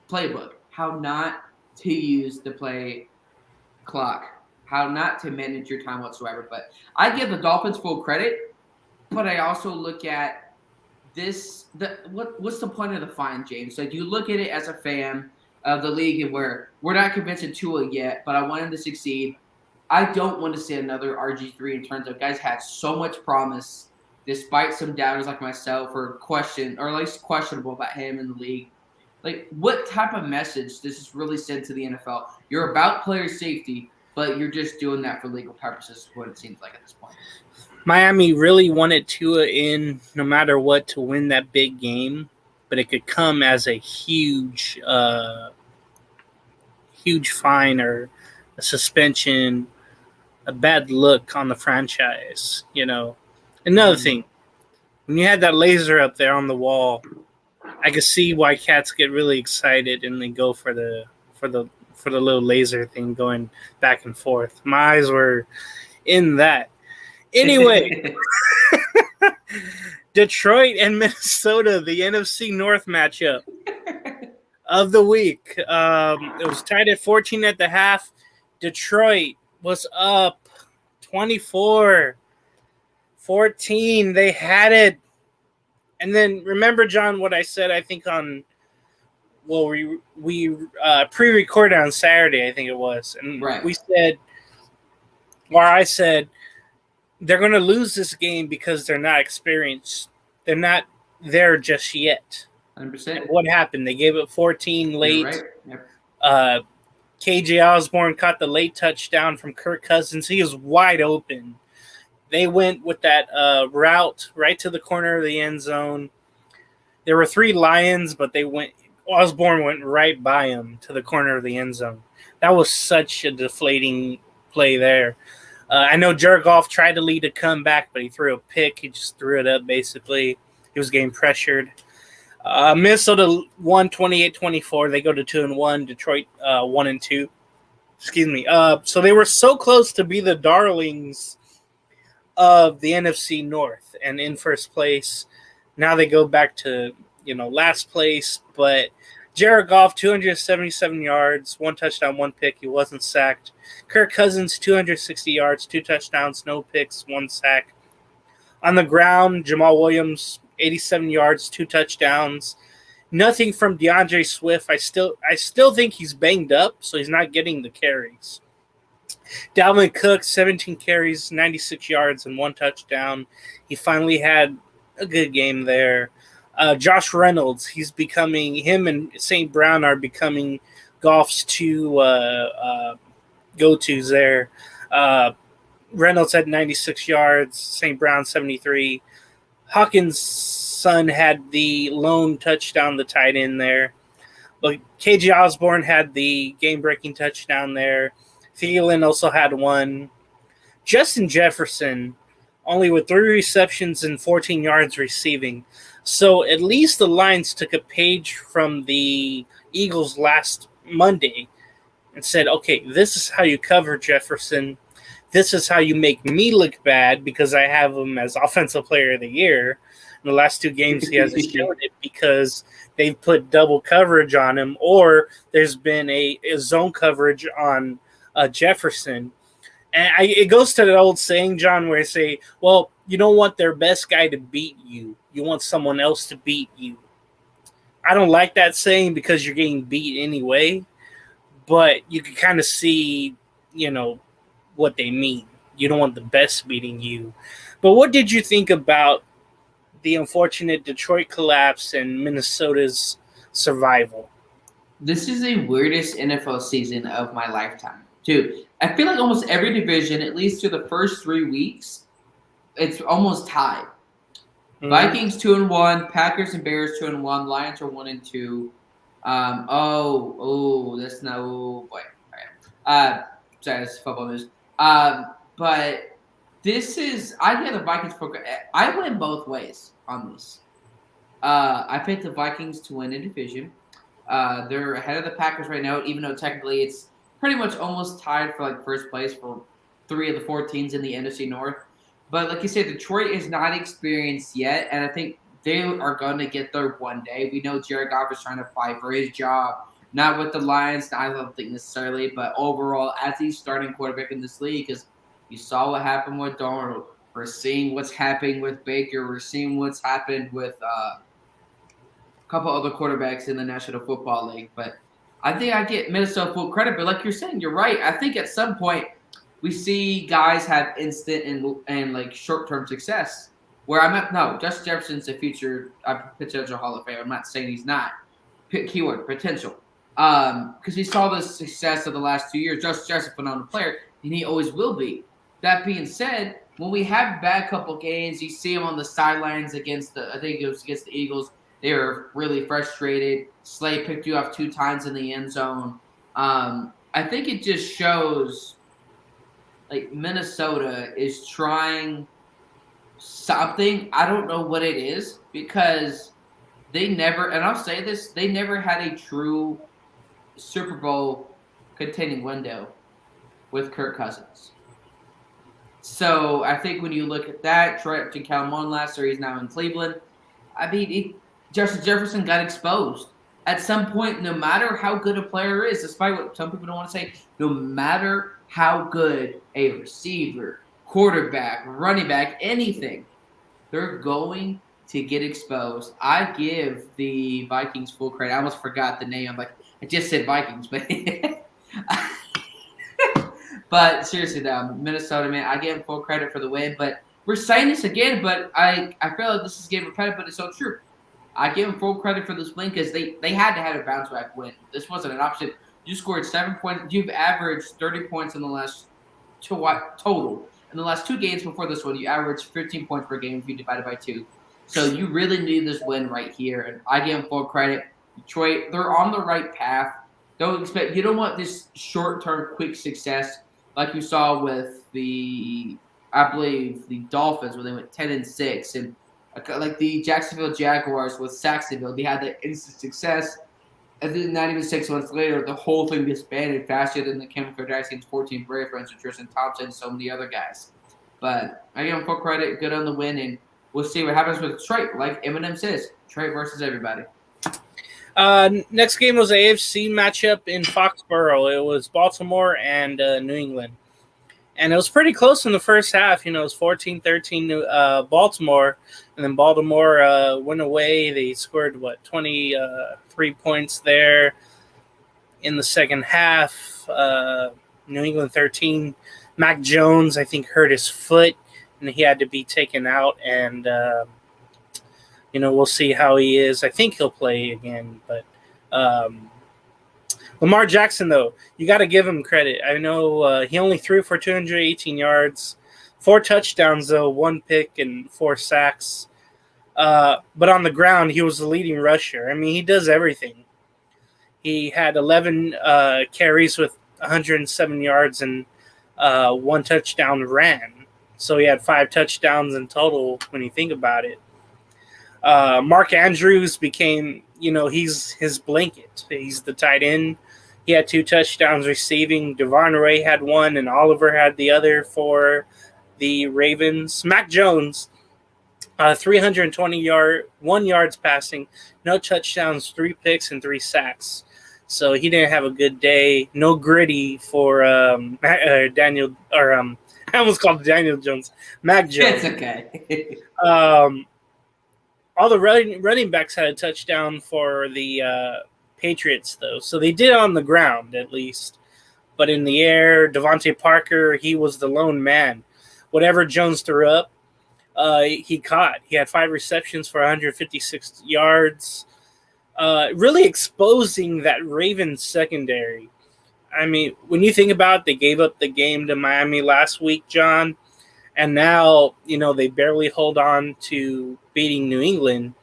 playbook. How not to use the play clock. How not to manage your time whatsoever. But I give the Dolphins full credit, but I also look at this. What's the point of the fine, James? Like, you look at it as a fan of the league and where we're not convinced of Tua yet, but I want him to succeed. I don't want to see another RG3 in terms of guys had so much promise, despite some doubters like myself or at least questionable about him in the league. Like, what type of message does this really send to the NFL? You're about player safety, but you're just doing that for legal purposes, is what it seems like at this point. Miami really wanted Tua in no matter what to win that big game, but it could come as a huge fine or a suspension, a bad look on the franchise, you know. Another thing, when you had that laser up there on the wall, I could see why cats get really excited and they go for the for the little laser thing going back and forth. My eyes were in that. Anyway, Detroit and Minnesota, the NFC North matchup of the week. It was tied at 14 at the half. Detroit was up 24-14. They had it. And then remember, John, what I said, I think we pre-recorded on Saturday, I think it was. And Right. I said, they're going to lose this game because they're not experienced. They're not there just yet. 100%. And what happened? They gave it 14 late. You're right. Yep. KJ Osborne caught the late touchdown from Kirk Cousins. He was wide open. They went with that route right to the corner of the end zone. There were 3 Lions, but Osborne went right by him to the corner of the end zone. That was such a deflating play there. I know Jared Goff tried to lead a comeback, but he threw a pick. He just threw it up, basically. He was getting pressured. Minnesota won 28-24. They go to 2-1. Detroit 1-2. Excuse me. So they were so close to be the darlings of the NFC North and in first place. Now they go back to last place. But Jared Goff, 277 yards, 1 touchdown, 1 pick. He wasn't sacked. Kirk Cousins, 260 yards, 2 touchdowns, no picks, 1 sack. On the ground, Jamal Williams, 87 yards, 2 touchdowns. Nothing from DeAndre Swift. I still think he's banged up, so he's not getting the carries. Dalvin Cook, 17 carries, 96 yards, and 1 touchdown. He finally had a good game there. Josh Reynolds, him and St. Brown are becoming Goff's 2 go-tos there. Reynolds had 96 yards, St. Brown 73. Hawkins' son had the lone touchdown, the tight end there. But KJ Osborne had the game-breaking touchdown there. Thielen also had 1. Justin Jefferson only with 3 receptions and 14 yards receiving. So at least the Lions took a page from the Eagles last Monday and said, okay, this is how you cover Jefferson. This is how you make me look bad because I have him as Offensive Player of the Year. In the last 2 games, he hasn't shown it because they've put double coverage on him or there's been a zone coverage on Jefferson. And it goes to the old saying, John, where they say, well, you don't want their best guy to beat you. You want someone else to beat you. I don't like that saying because you're getting beat anyway. But you can kind of see, what they mean. You don't want the best beating you. But what did you think about the unfortunate Detroit collapse and Minnesota's survival? This is the weirdest NFL season of my lifetime, too. I feel like almost every division, at least through the first 3 weeks, it's almost tied. Mm-hmm. Vikings 2-1, Packers and Bears 2-1, Lions are 1-2. That's no boy. All right. Sorry, that's football news. But this is I get the Vikings for. I went both ways on this. I picked the Vikings to win the division. They're ahead of the Packers right now, even though technically it's pretty much almost tied for first place for 3 of the 4 teams in the NFC North. But like you said, Detroit is not experienced yet, and I think they are going to get there one day. We know Jared Goff is trying to fight for his job, not with the Lions, I don't think necessarily, but overall as he's starting quarterback in this league, because you saw what happened with Darnold. We're seeing what's happening with Baker. We're seeing what's happened with a couple other quarterbacks in the National Football League. But I think I get Minnesota full credit. But like you're saying, you're right. I think at some point we see guys have instant and short-term success. Where Justin Jefferson's a future potential Hall of Famer. I'm not saying he's not. Keyword, potential. Because we saw the success of the last 2 years. Justin Jefferson, phenomenal player, and he always will be. That being said, when we have bad couple games, you see him on the sidelines against the Eagles. They were really frustrated. Slay picked you off 2 times in the end zone. I think it just shows Minnesota is trying something. I don't know what it is because they never, and I'll say this, they never had a true Super Bowl containing window with Kirk Cousins. So I think when you look at that, Troy Upton Calhoun last year, he's now in Cleveland. I mean, Justin Jefferson got exposed. At some point, no matter how good a player is, despite what some people don't want to say, no matter how good a receiver, quarterback, running back, anything, they're going to get exposed. I give the Vikings full credit. I almost forgot the name. I just said Vikings, but but seriously, though, Minnesota, man, I give them full credit for the win. But we're saying this again, but I feel like this is getting repetitive, but it's so true. I give them full credit for this win because they had to have a bounce back win. This wasn't an option. You scored 7 points. You've averaged 30 points in the last total. In the last 2 games before this one, you averaged 15 points per game if you divide it by 2. So you really need this win right here, and I give them full credit. Detroit, they're on the right path. You don't want this short-term quick success like you saw with the Dolphins when they went 10-6, and like the Jacksonville Jaguars with Saxonville, they had that instant success, and then not even 6 months later, the whole thing disbanded faster than the Kim Kardashian's 14 boyfriends with Tristan Thompson and so many other guys. But I give them full credit, good on the win, and we'll see what happens with Detroit. Like Eminem says, Detroit versus everybody. Next game was an AFC matchup in Foxborough. It was Baltimore and New England. And it was pretty close in the first half. It was 14-13 Baltimore. And then Baltimore went away. They scored, 23 points there in the second half. New England 13. Mac Jones, I think, hurt his foot, and he had to be taken out. And, we'll see how he is. I think he'll play again. But Lamar Jackson, though, you got to give him credit. I know he only threw for 218 yards, 4 touchdowns, though, 1 pick and 4 sacks. But on the ground, he was the leading rusher. I mean, he does everything. He had 11 carries with 107 yards and 1 touchdown ran. So he had 5 touchdowns in total when you think about it. Mark Andrews became, he's his blanket. He's the tight end. He had 2 touchdowns receiving. Devon Ray had 1, and Oliver had the other for the Ravens. Mac Jones, 321 yards passing, no touchdowns, 3 picks, and 3 sacks. So he didn't have a good day. No gritty for Daniel, or I almost called Daniel Jones. Mac Jones. It's okay. All the running backs had a touchdown for the Patriots, though. So they did on the ground, at least. But in the air, Devontae Parker, he was the lone man. Whatever Jones threw up, he caught. He had 5 receptions for 156 yards, really exposing that Ravens secondary. I mean, when you think about it, they gave up the game to Miami last week, John, and now, they barely hold on to beating New England.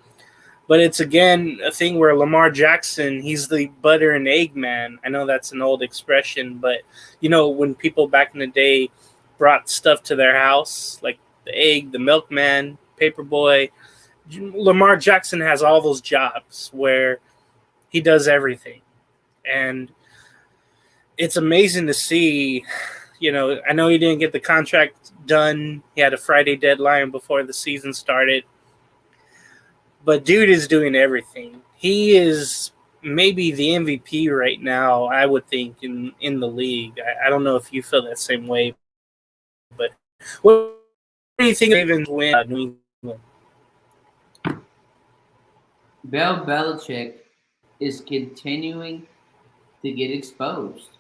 But it's, again, a thing where Lamar Jackson, he's the butter and egg man. I know that's an old expression, but, when people back in the day brought stuff to their house, like the egg, the milkman, paper boy, Lamar Jackson has all those jobs where he does everything. And it's amazing to see, I know he didn't get the contract done. He had a Friday deadline before the season started. But dude is doing everything. He is maybe the MVP right now, I would think, in the league. I don't know if you feel that same way. But what do you think of Ravens win New England? Bill Belichick is continuing to get exposed.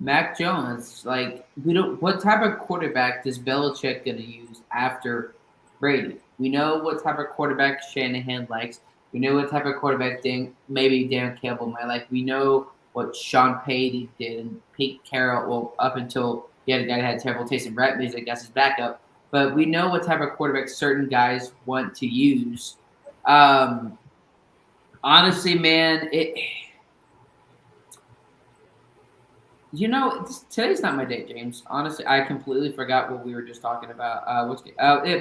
Mac Jones, what type of quarterback does Belichick going to use after Brady? We know what type of quarterback Shanahan likes. We know what type of quarterback maybe Dan Campbell might like. We know what Sean Payton did and Pete Carroll, up until he had a guy that had terrible taste in rap music, that's his backup. But we know what type of quarterback certain guys want to use. Honestly, man, today's not my day, James. Honestly, I completely forgot what we were just talking about.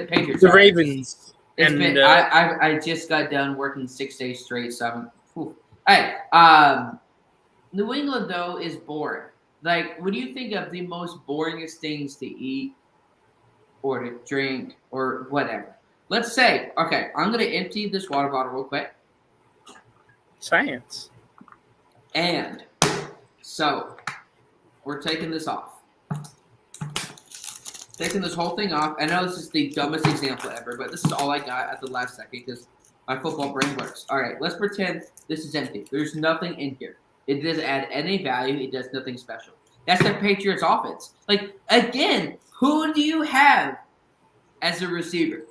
Patriots. The Ravens. I just got done working 6 days straight, so Hey, New England, though, is boring. Like, when you think of the most boringest things to eat or to drink or whatever, let's say, okay, I'm going to empty this water bottle real quick. Science. And so we're taking this off. Taking this whole thing off. I know this is the dumbest example ever, but this is all I got at the last second because my football brain works. All right, let's pretend this is empty. There's nothing in here. It doesn't add any value. It does nothing special. That's the Patriots offense. Like, again, who do you have as a receiver?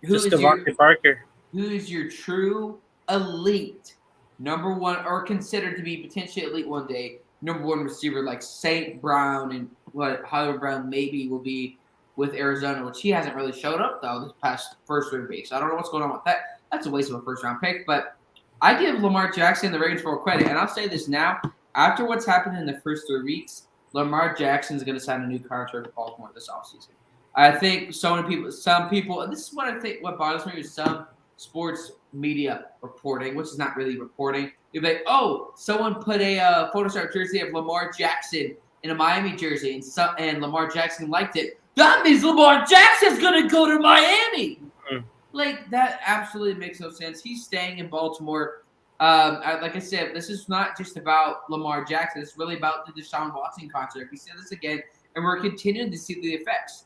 Just Devontae Parker. Who is your true elite number one, or considered to be potentially elite one day, number one receiver like St. Brown and what Hollywood Brown maybe will be with Arizona, which he hasn't really showed up though this past first 3 weeks. I don't know what's going on with that. That's a waste of a first round pick, but I give Lamar Jackson the Ravens full credit, and I'll say this now: after what's happened in the first 3 weeks, Lamar Jackson is going to sign a new contract with Baltimore this offseason. I think some people, and this is what I think what bothers me is some sports media reporting, which is not really reporting. You're like, oh, someone put a Photoshop jersey of Lamar Jackson in a Miami jersey, and Lamar Jackson liked it. That means Lamar Jackson's going to go to Miami. Mm-hmm. Like, that absolutely makes no sense. He's staying in Baltimore. Like I said, this is not just about Lamar Jackson. It's really about the Deshaun Watson contract. We said this again, and we're continuing to see the effects.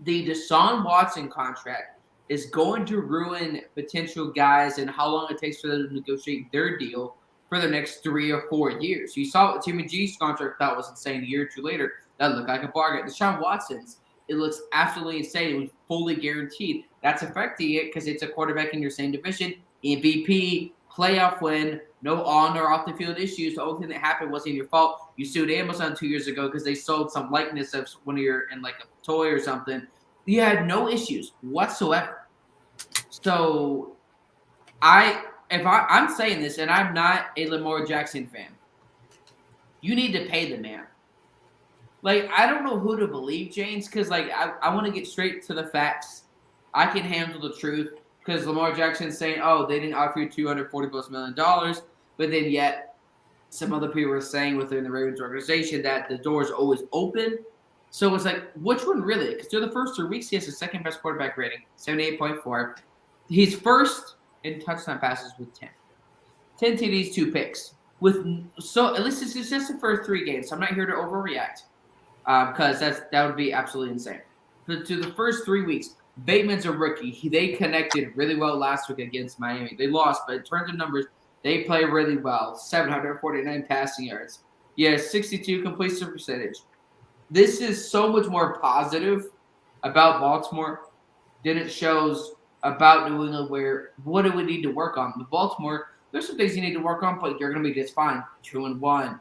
The Deshaun Watson contract is going to ruin potential guys and how long it takes for them to negotiate their deal for the next 3 or 4 years. You saw what Jimmy G's contract thought was insane a year or two later. That looked like a bargain. Deshaun Watson's, it looks absolutely insane. It was fully guaranteed. That's affecting it because it's a quarterback in your same division, MVP, playoff win, no on or off the field issues. The only thing that happened wasn't your fault. You sued Amazon 2 years ago because they sold some likeness of when you're in like a toy or something. You had no issues whatsoever. So I'm saying this, and I'm not a Lamar Jackson fan, you need to pay the man. Like, I don't know who to believe, James, because like I want to get straight to the facts. I can handle the truth. Because Lamar Jackson's saying, oh, they didn't offer you $240+ million, but then yet some other people are saying within the Ravens organization that the door is always open. So it's like, which one really? Because through the first 3 weeks, he has the second best quarterback rating, 78.4. He's first in touchdown passes with 10. 10 TDs, 2 picks. So at least it's just the first 3 games. So I'm not here to overreact because that would be absolutely insane. But to the first 3 weeks, Bateman's a rookie. They connected really well last week against Miami. They lost, but in terms of numbers, they play really well. 749 passing yards. Yeah, 62 completion percentage. This is so much more positive about Baltimore than it shows about New England, where what do we need to work on? With Baltimore, there's some things you need to work on, but you're going to be just fine. 2-1.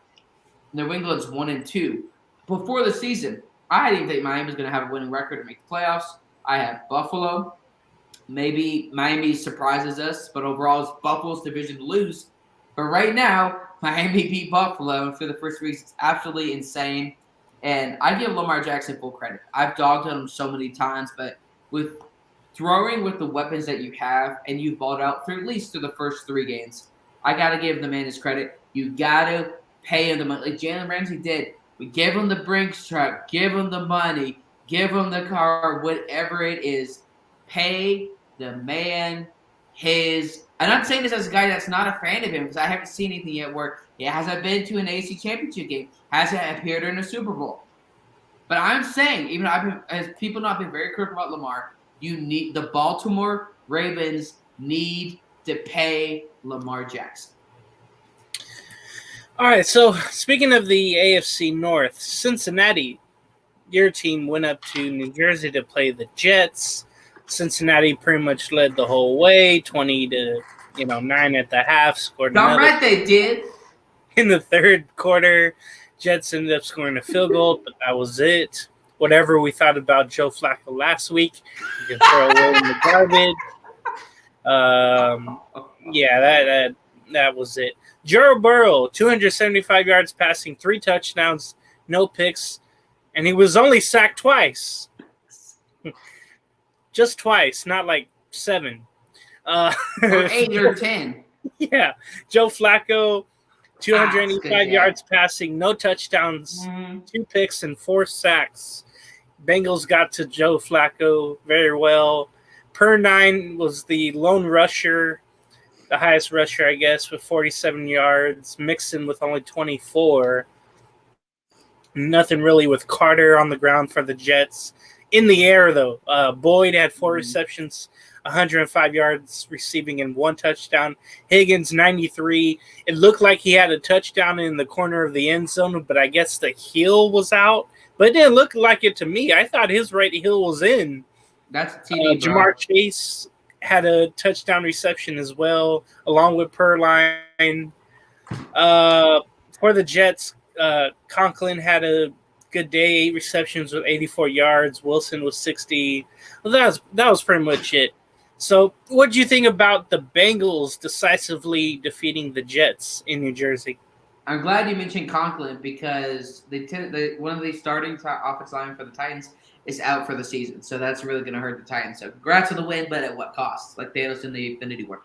New England's 1-2. Before the season, I didn't think Miami was going to have a winning record to make the playoffs. I have Buffalo. Maybe Miami surprises us, but overall it's Buffalo's division to lose. But right now, Miami beat Buffalo, and for the first week, it's absolutely insane. And I give Lamar Jackson full credit. I've dogged on him so many times, but with throwing with the weapons that you have, and you've balled out for at least through the first 3 games, I got to give the man his credit. You got to pay him the money. Like Jalen Ramsey did. We give him the Brinks truck, give him the money, give him the car, whatever it is. Pay the man his. I'm not saying this as a guy that's not a fan of him because I haven't seen anything yet where he hasn't been to an AC championship game, hasn't appeared in a Super Bowl. But I'm saying, even as people not been very critical about Lamar, the Baltimore Ravens need to pay Lamar Jackson. All right, so speaking of the AFC North, Cincinnati, your team went up to New Jersey to play the Jets. Cincinnati pretty much led the whole way, 20-9 at the half. Scored Darn right they did. In the third quarter, Jets ended up scoring a field goal, but that was it. Whatever we thought about Joe Flacco last week, you can throw away in the garbage. That was it. Joe Burrow, 275 yards passing, 3 touchdowns, no picks, and he was only sacked twice. Just twice, not like 7. Or 8 or 10. Yeah. Joe Flacco 285 yards passing, no touchdowns, 2 picks, and 4 sacks. Bengals got to Joe Flacco very well. Per 9 was the lone rusher, the highest rusher, I guess, with 47 yards. Mixon with only 24. Nothing really with Carter on the ground for the Jets. In the air, though, Boyd had 4 receptions, 105 yards receiving, and 1 touchdown. Higgins, 93. It looked like he had a touchdown in the corner of the end zone, but I guess the heel was out. But it didn't look like it to me. I thought his right heel was in. That's a TD, Jamar Chase had a touchdown reception as well, along with Perline. For the Jets, Conklin had a good day, 8 receptions with 84 yards. Wilson was 60. Well, that was pretty much it. So what do you think about the Bengals decisively defeating the Jets in New Jersey? I'm glad you mentioned Conklin because one of the starting offensive linemen for the Titans is out for the season. So that's really going to hurt the Titans. So congrats on the win, but at what cost? Like Thanos in the Infinity War.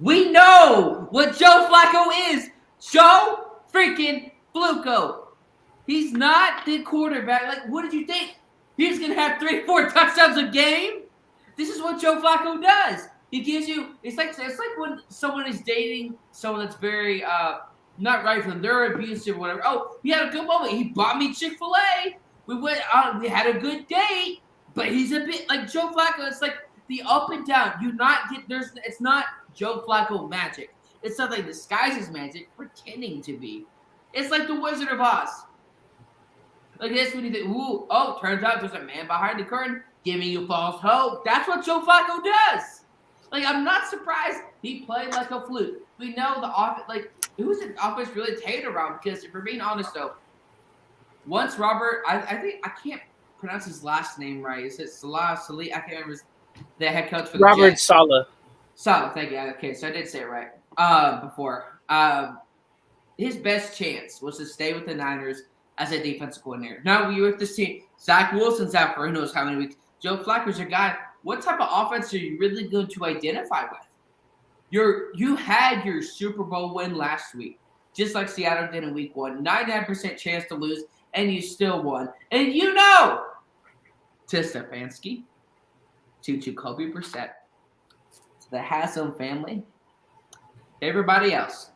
We know what Joe Flacco is. Joe freaking Flacco. He's not the quarterback. Like, what did you think? He's going to have 3-4 touchdowns a game? This is what Joe Flacco does. He gives you – it's like when someone is dating someone that's very not right for them. They're abusive or whatever. Oh, he had a good moment. He bought me Chick-fil-A. We had a good date. But he's a bit – like Joe Flacco, it's like the up and down. It's not Joe Flacco magic. It's not like disguises magic, pretending to be. It's like the Wizard of Oz. Like this when you think, turns out there's a man behind the curtain giving you false hope. That's what Joe Flacco does. Like, I'm not surprised he played like a flute. We know the offense, like, who's the offense really taken around? Because if we're being honest, though, once Robert, I think, I can't pronounce his last name right. Is it Salah? I can't remember the head coach for the Robert Jets. Saleh. Saleh, thank you. Okay, so I did say it right before. His best chance was to stay with the Niners as a defensive coordinator. Now we with this team. Zach Wilson's out for who knows how many weeks. Joe Flacco's your guy. What type of offense are you really going to identify with? You had your Super Bowl win last week, just like Seattle did in Week 1. 99% chance to lose, and you still won. And you know, to Stefanski, to Jacoby Brissett, to the Haslam family, everybody else,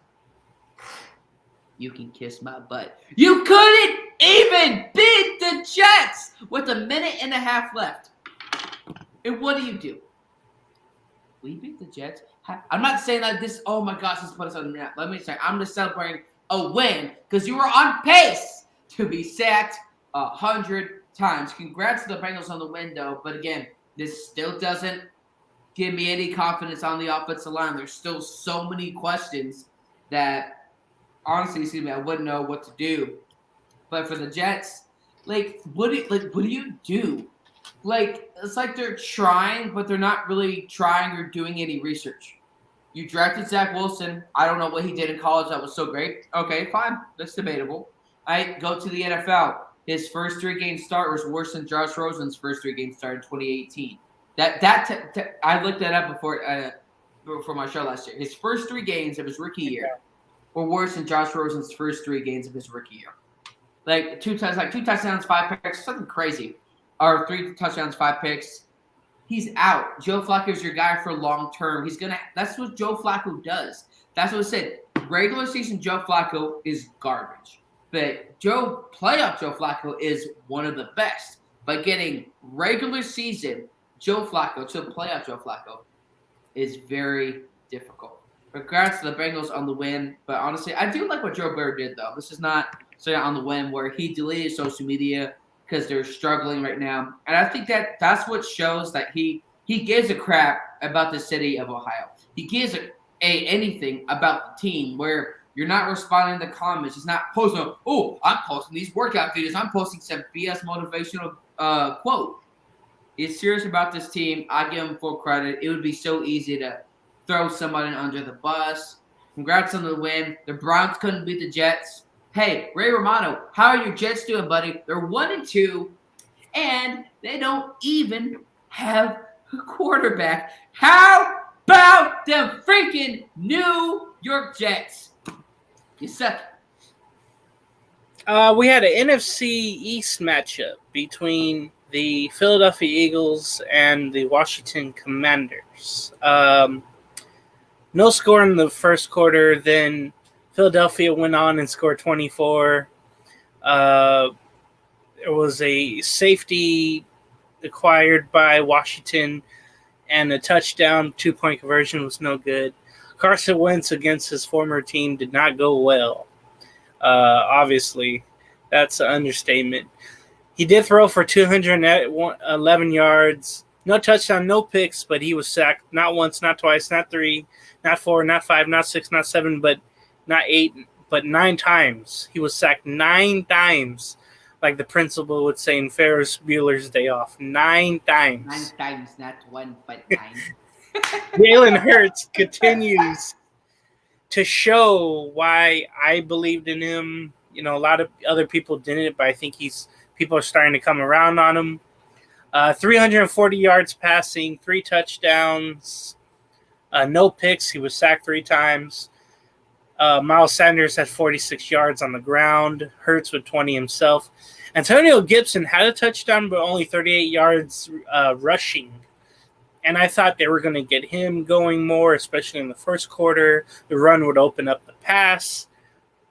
you can kiss my butt. You couldn't even beat the Jets with 1.5 minutes left. And what do? We beat the Jets. I'm not saying that this, oh my gosh, let's put us on the map. Let me say, I'm just celebrating a win because you were on pace to be sacked 100 times. Congrats to the Bengals on the win, though. But again, this still doesn't give me any confidence on the offensive line. There's still so many questions that, honestly, I wouldn't know what to do. But for the Jets, what do you do? Like, it's like they're trying, but they're not really trying or doing any research. You drafted Zach Wilson. I don't know what he did in college that was so great. Okay, fine. That's debatable. Go to the NFL. His first 3-game start was worse than Josh Rosen's first 3-game start in 2018. I looked that up before my show last year. His first 3 games of his rookie year were worse than Josh Rosen's first 3 games of his rookie year. Like 2 touchdowns, 5 picks, something crazy. Or 3 touchdowns, 5 picks. He's out. Joe Flacco's your guy for long term. That's what Joe Flacco does. That's what I said. Regular season Joe Flacco is garbage. But playoff Joe Flacco is one of the best. But getting regular season Joe Flacco to playoff Joe Flacco is very difficult. Congrats to the Bengals on the win. But honestly, I do like what Joe Burrow did, though. This is not on the win where he deleted social media because they're struggling right now. And I think that's what shows that he gives a crap about the city of Ohio. He gives anything about the team where you're not responding to comments. He's not posting, I'm posting these workout videos. I'm posting some BS motivational quote. He's serious about this team. I give him full credit. It would be so easy to throw somebody under the bus. Congrats on the win. The Browns couldn't beat the Jets. Hey, Ray Romano, how are your Jets doing, buddy? They're 1-2, and they don't even have a quarterback. How about the freaking New York Jets? You suck. We had an NFC East matchup between the Philadelphia Eagles and the Washington Commanders. No score in the first quarter. Then Philadelphia went on and scored 24. There was a safety acquired by Washington, and a touchdown. 2-point conversion was no good. Carson Wentz against his former team did not go well. Obviously, that's an understatement. He did throw for 211 yards. No touchdown, no picks, but he was sacked not once, not twice, not 3, not 4, not 5, not 6, not 7, but not 8, but 9 times. He was sacked 9 times, like the principal would say in Ferris Bueller's Day Off. 9 times. 9 times, not 1, but 9. Jalen Hurts continues to show why I believed in him. You know, a lot of other people didn't, but I think people are starting to come around on him. 340 yards passing, 3 touchdowns, no picks. He was sacked 3 times. Miles Sanders had 46 yards on the ground. Hurts with 20 himself. Antonio Gibson had a touchdown, but only 38 yards rushing. And I thought they were going to get him going more, especially in the first quarter. The run would open up the pass,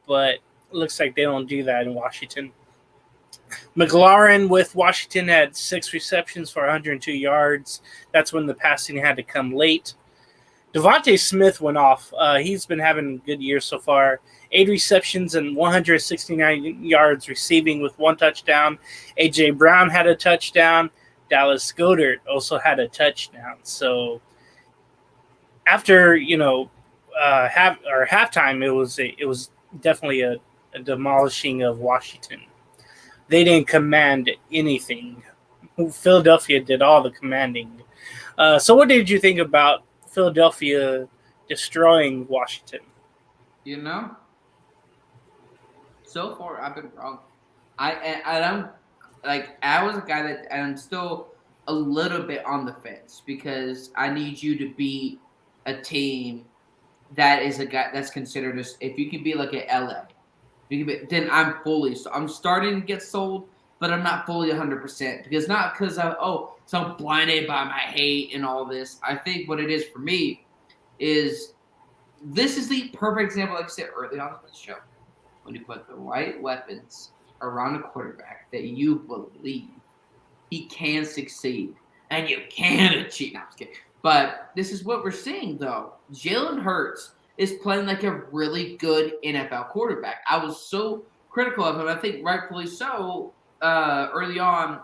but it looks like they don't do that in Washington. McLaurin with Washington had 6 receptions for 102 yards. That's when the passing had to come late. Devontae Smith went off. He's been having a good year so far. 8 receptions and 169 yards receiving with 1 touchdown. A.J. Brown had a touchdown. Dallas Goedert also had a touchdown. So after, halftime, it was definitely a demolishing of Washington. They didn't command anything. Philadelphia did all the commanding. So what did you think about Philadelphia destroying Washington? So far I've been wrong. I don't I was a guy that, and I'm still a little bit on the fence because I need you to be a team that is a guy that's considered if you can be like a LA, then I'm starting to get sold, but I'm not fully 100% because I'm blinded by my hate and all this. I think what it is for me is this is the perfect example, like I said early on in the show, when you put the right weapons around a quarterback that you believe he can succeed and you can achieve. No, I'm just kidding. But this is what we're seeing, though. Jalen Hurts is playing like a really good NFL quarterback. I was so critical of him. I think rightfully so early on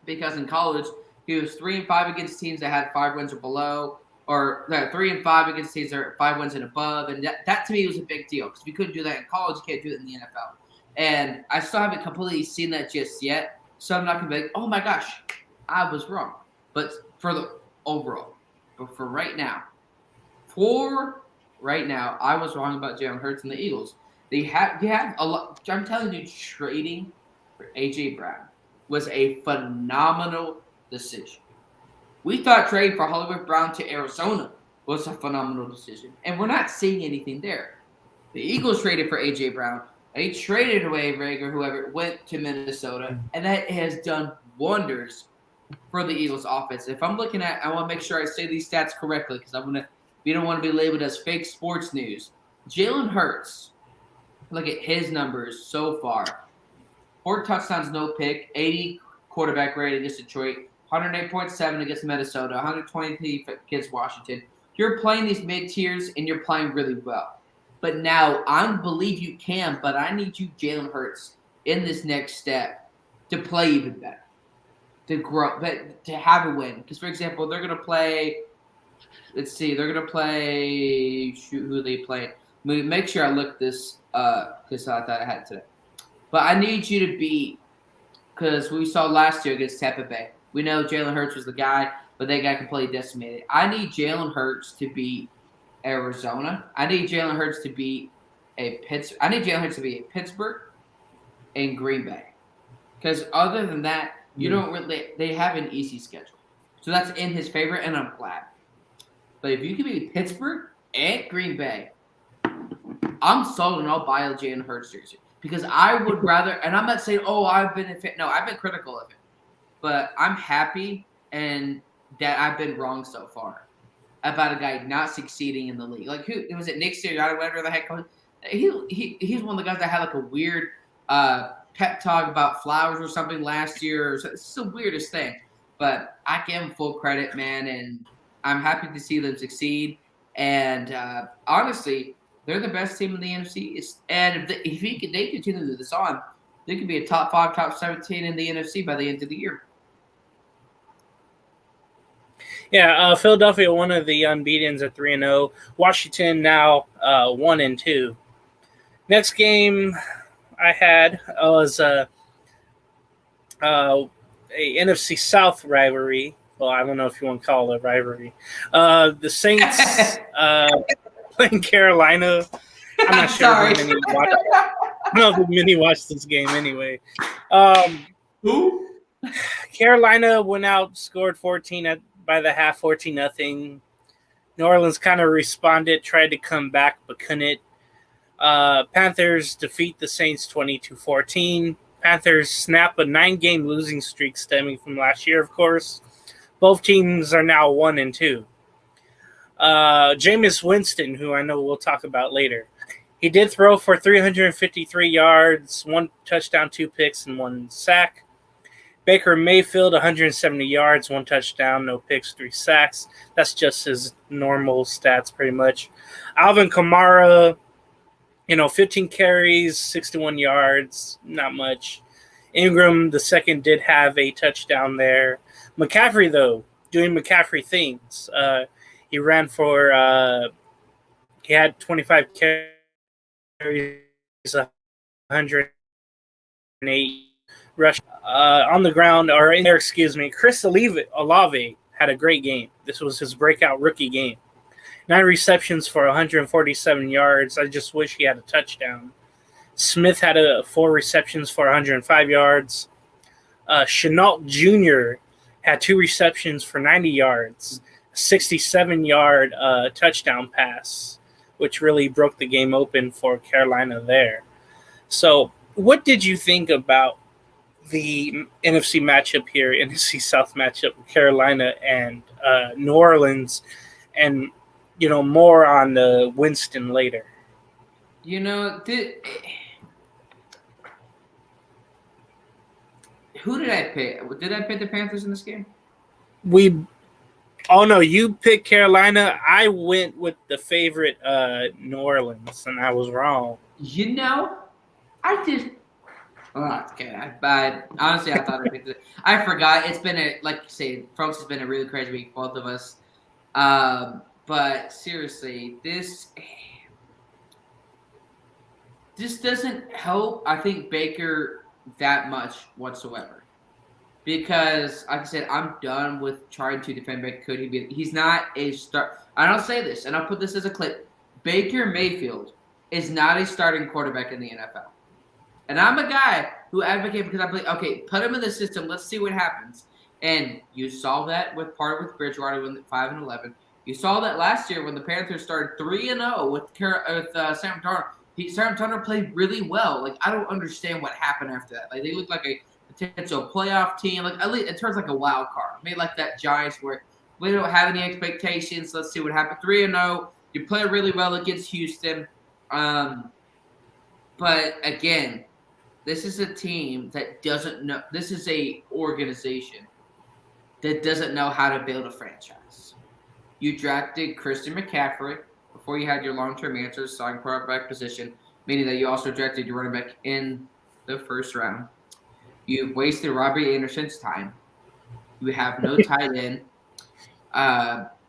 because in college he was 3-5 against teams that had 5 wins or below, or 3-5 against teams that are 5 wins and above. And that to me was a big deal because if you couldn't do that in college, you can't do it in the NFL. And I still haven't completely seen that just yet. So I'm not going to be like, oh my gosh, I was wrong. But for the overall, but for right now, I was wrong about Jalen Hurts and the Eagles. They have a lot. I'm telling you, trading for A.J. Brown was a phenomenal decision. We thought trading for Hollywood Brown to Arizona was a phenomenal decision. And we're not seeing anything there. The Eagles traded for A.J. Brown. They traded away Rager, whoever, went to Minnesota, and that has done wonders for the Eagles' offense. If I'm looking at, I want to make sure I say these stats correctly because we don't want to be labeled as fake sports news. Jalen Hurts, look at his numbers so far: 4 touchdowns, no pick, 80 quarterback rating against Detroit, 108.7 against Minnesota, 120 against Washington. You're playing these mid tiers and you're playing really well. But now I believe you can, but I need you, Jalen Hurts, in this next step to play even better, to grow, but to have a win. Because, for example, they're going to play – let's see. They're going to play – shoot, who are they playing? Make sure I look this because I thought I had it today. But I need you to beat – because we saw last year against Tampa Bay. We know Jalen Hurts was the guy, but they got completely decimated. I need Jalen Hurts to beat Arizona. I need Jalen Hurts to be a Pittsburgh and Green Bay. Because other than that, they have an easy schedule. So that's in his favor, and I'm glad. But if you can beat Pittsburgh and Green Bay, I'm sold and I'll buy a Jalen Hurts jersey. Because I would rather, and I'm not saying, I've been critical of it. But I'm happy and that I've been wrong so far about a guy not succeeding in the league. Like, who was it? Nick Sirianni, whatever the heck. He's one of the guys that had like a weird pep talk about flowers or something last year. It's the weirdest thing. But I give him full credit, man, and I'm happy to see them succeed. And honestly, they're the best team in the NFC. And if they continue to do this on, they could be a top 5, top 17 in the NFC by the end of the year. Yeah, Philadelphia, one of the unbeatens at 3-0. Washington now 1-2. Next game I had was a NFC South rivalry. Well, I don't know if you want to call it a rivalry. The Saints playing Carolina. I'm not sure if many watched. I don't know if many watched this game anyway. Who? Carolina went out, scored 14 by the half, 14-0. New Orleans kind of responded, tried to come back, but couldn't. Panthers defeat the Saints 22-14. Panthers snap a 9-game losing streak stemming from last year, of course. Both teams are now 1-2. Jameis Winston, who I know we'll talk about later, he did throw for 353 yards, 1 touchdown, 2 picks, and 1 sack. Baker Mayfield, 170 yards, 1 touchdown, no picks, 3 sacks. That's just his normal stats, pretty much. Alvin Kamara, 15 carries, 61 yards, not much. Ingram, the second, did have a touchdown there. McCaffrey, though, doing McCaffrey things. He ran for, he had 25 carries, 108 rush on the ground, or in there, Chris Olave had a great game. This was his breakout rookie game. 9 receptions for 147 yards. I just wish he had a touchdown. Smith had 4 receptions for 105 yards. Chenault Jr. had 2 receptions for 90 yards. 67-yard touchdown pass, which really broke the game open for Carolina there. So what did you think about the NFC matchup here, NFC South matchup, Carolina and New Orleans, and more on Winston later? Who did I pick? Did I pick the Panthers in this game? You picked Carolina. I went with the favorite New Orleans, and I was wrong. Honestly, I thought I picked it. I forgot. It's been like you say, folks, it's been a really crazy week, both of us. But seriously, this doesn't help, I think, Baker that much whatsoever. Because, like I said, I'm done with trying to defend Baker. He's not a start. I don't say this, and I'll put this as a clip. Baker Mayfield is not a starting quarterback in the NFL. And I'm a guy who advocates because I believe, okay, put him in the system. Let's see what happens. And you saw that with Bridgewater when 5-11. You saw that last year when the Panthers started 3-0 with Sam Darnold. Sam Darnold played really well. Like, I don't understand what happened after that. Like, they looked like a potential playoff team. Like, at least it turns like a wild card. Maybe like that Giants where we don't have any expectations. Let's see what happens. 3-0. You play really well against Houston. But again, this is a team that doesn't know. This is a organization that doesn't know how to build a franchise. You drafted Christian McCaffrey before you had your long-term answers, starting quarterback position, meaning that you also drafted your running back in the first round. You've wasted Robbie Anderson's time. You have no tight end.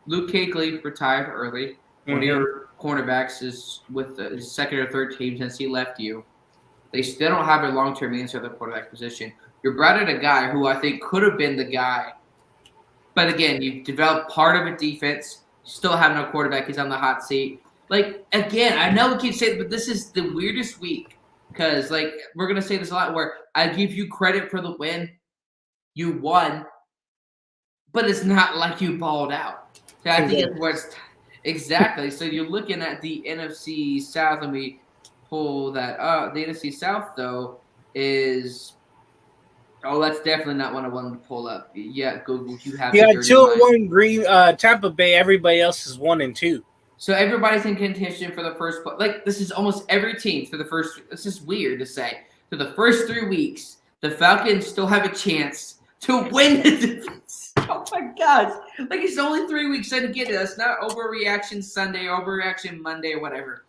Luke Kuechly retired early. Mm-hmm. One of your cornerbacks is with his second or third team since he left you. They still don't have a long-term answer at the quarterback position. You brought in a guy who I think could have been the guy. But again, you developed part of a defense. You still have no quarterback. He's on the hot seat. Like, again, I know we keep saying it, but this is the weirdest week. Because, like, we're going to say this a lot where I give you credit for the win. You won. But it's not like you balled out. I think it's what's exactly. So you're looking at the NFC South. Let me pull that up. The NFC South, though, is that's definitely not what I wanted to pull up. Yeah, Google, you have. You got 2-1 Green Tampa Bay. Everybody else is 1-2. So everybody's in contention for the first. Like this is almost every team for the first. This is weird to say. For the first 3 weeks, the Falcons still have a chance to win the defense. Oh my gosh! Like it's only 3 weeks to get it. That's not overreaction Sunday, overreaction Monday, or whatever.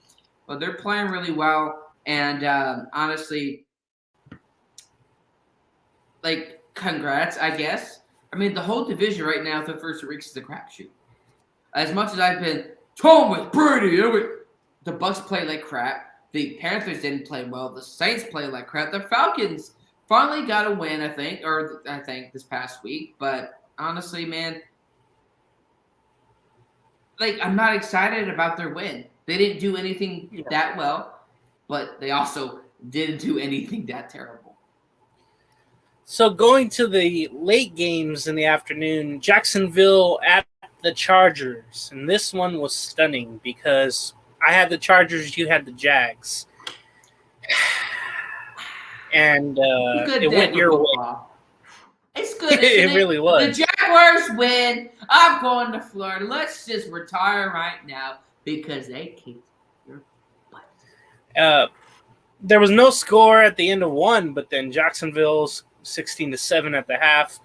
But they're playing really well, and honestly, like congrats, I guess. I mean, the whole division right now for the first 3 weeks is a crapshoot. As much as I've been told with Brady, the Bucs play like crap. The Panthers didn't play well. The Saints play like crap. The Falcons finally got a win, I think this past week. But honestly, man, like I'm not excited about their win. They didn't do anything that well, but they also didn't do anything that terrible. So going to the late games in the afternoon, Jacksonville at the Chargers. And this one was stunning because I had the Chargers, you had the Jags. And it went your way. It's good. It really was. The Jaguars win. I'm going to Florida. Let's just retire right now because they kicked your butt. There was no score at the end of one, but then Jacksonville's 16-7 at the half,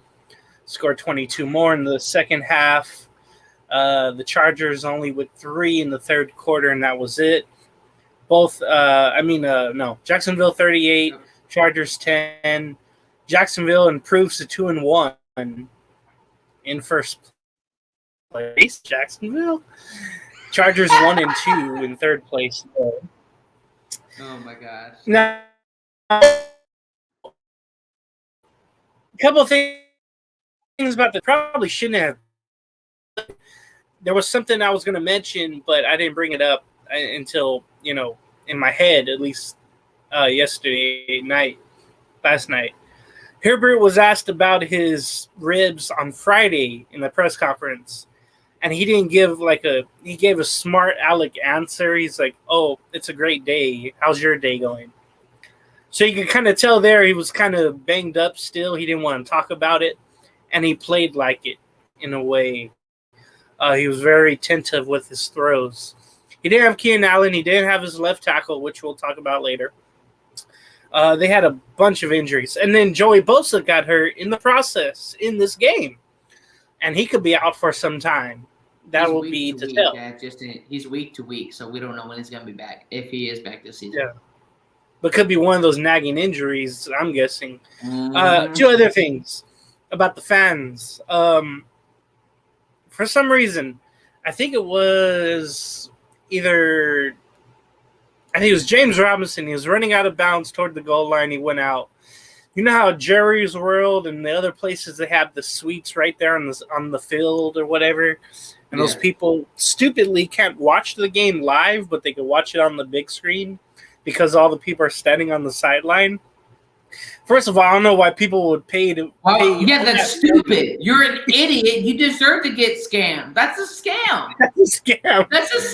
scored 22 more in the second half. The Chargers only with 3 in the third quarter, and that was it. Jacksonville 38, Chargers 10. Jacksonville improves to 2-1 in first place. Jacksonville. Chargers 1-2 in third place. Oh my gosh. Now, a couple of things about the probably shouldn't have. There was something I was going to mention, but I didn't bring it up until, in my head, at least last night. Herbert was asked about his ribs on Friday in the press conference, and he didn't give he gave a smart aleck answer. He's like, "Oh, it's a great day. How's your day going?" So you could kind of tell there he was kind of banged up still. He didn't want to talk about it, and he played like it in a way. He was very attentive with his throws. He didn't have Keenan Allen. He didn't have his left tackle, which we'll talk about later. They had a bunch of injuries. And then Joey Bosa got hurt in the process in this game. And he could be out for some time. That will be to tell. Yeah, he's week to week, so we don't know when he's going to be back, if he is back this season. Yeah. But could be one of those nagging injuries, I'm guessing. Mm-hmm. 2 other things about the fans. For some reason, I think it was James Robinson. He was running out of bounds toward the goal line. He went out. You know how Jerry's World and the other places, they have the suites right there on the field or whatever, and those people stupidly can't watch the game live, but they can watch it on the big screen because all the people are standing on the sideline. First of all, I don't know why people would pay to. Yeah, that's stupid. You're an idiot. You deserve to get scammed. That's a scam. That's a scam.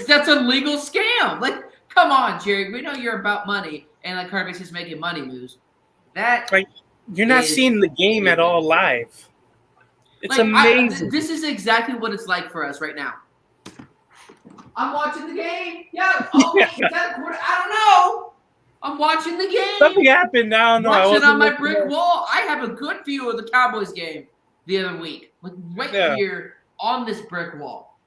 That's a legal scam. Like, come on, Jerry. We know you're about money, and like Harvey's just making money moves. You're not seeing the game at all live. It's amazing. This is exactly what it's like for us right now. I'm watching the game. Yeah. Okay. I don't know. I'm watching the game. Something happened. I don't know. Watching on my brick wall. I have a good view of the Cowboys game the other week. Like here on this brick wall.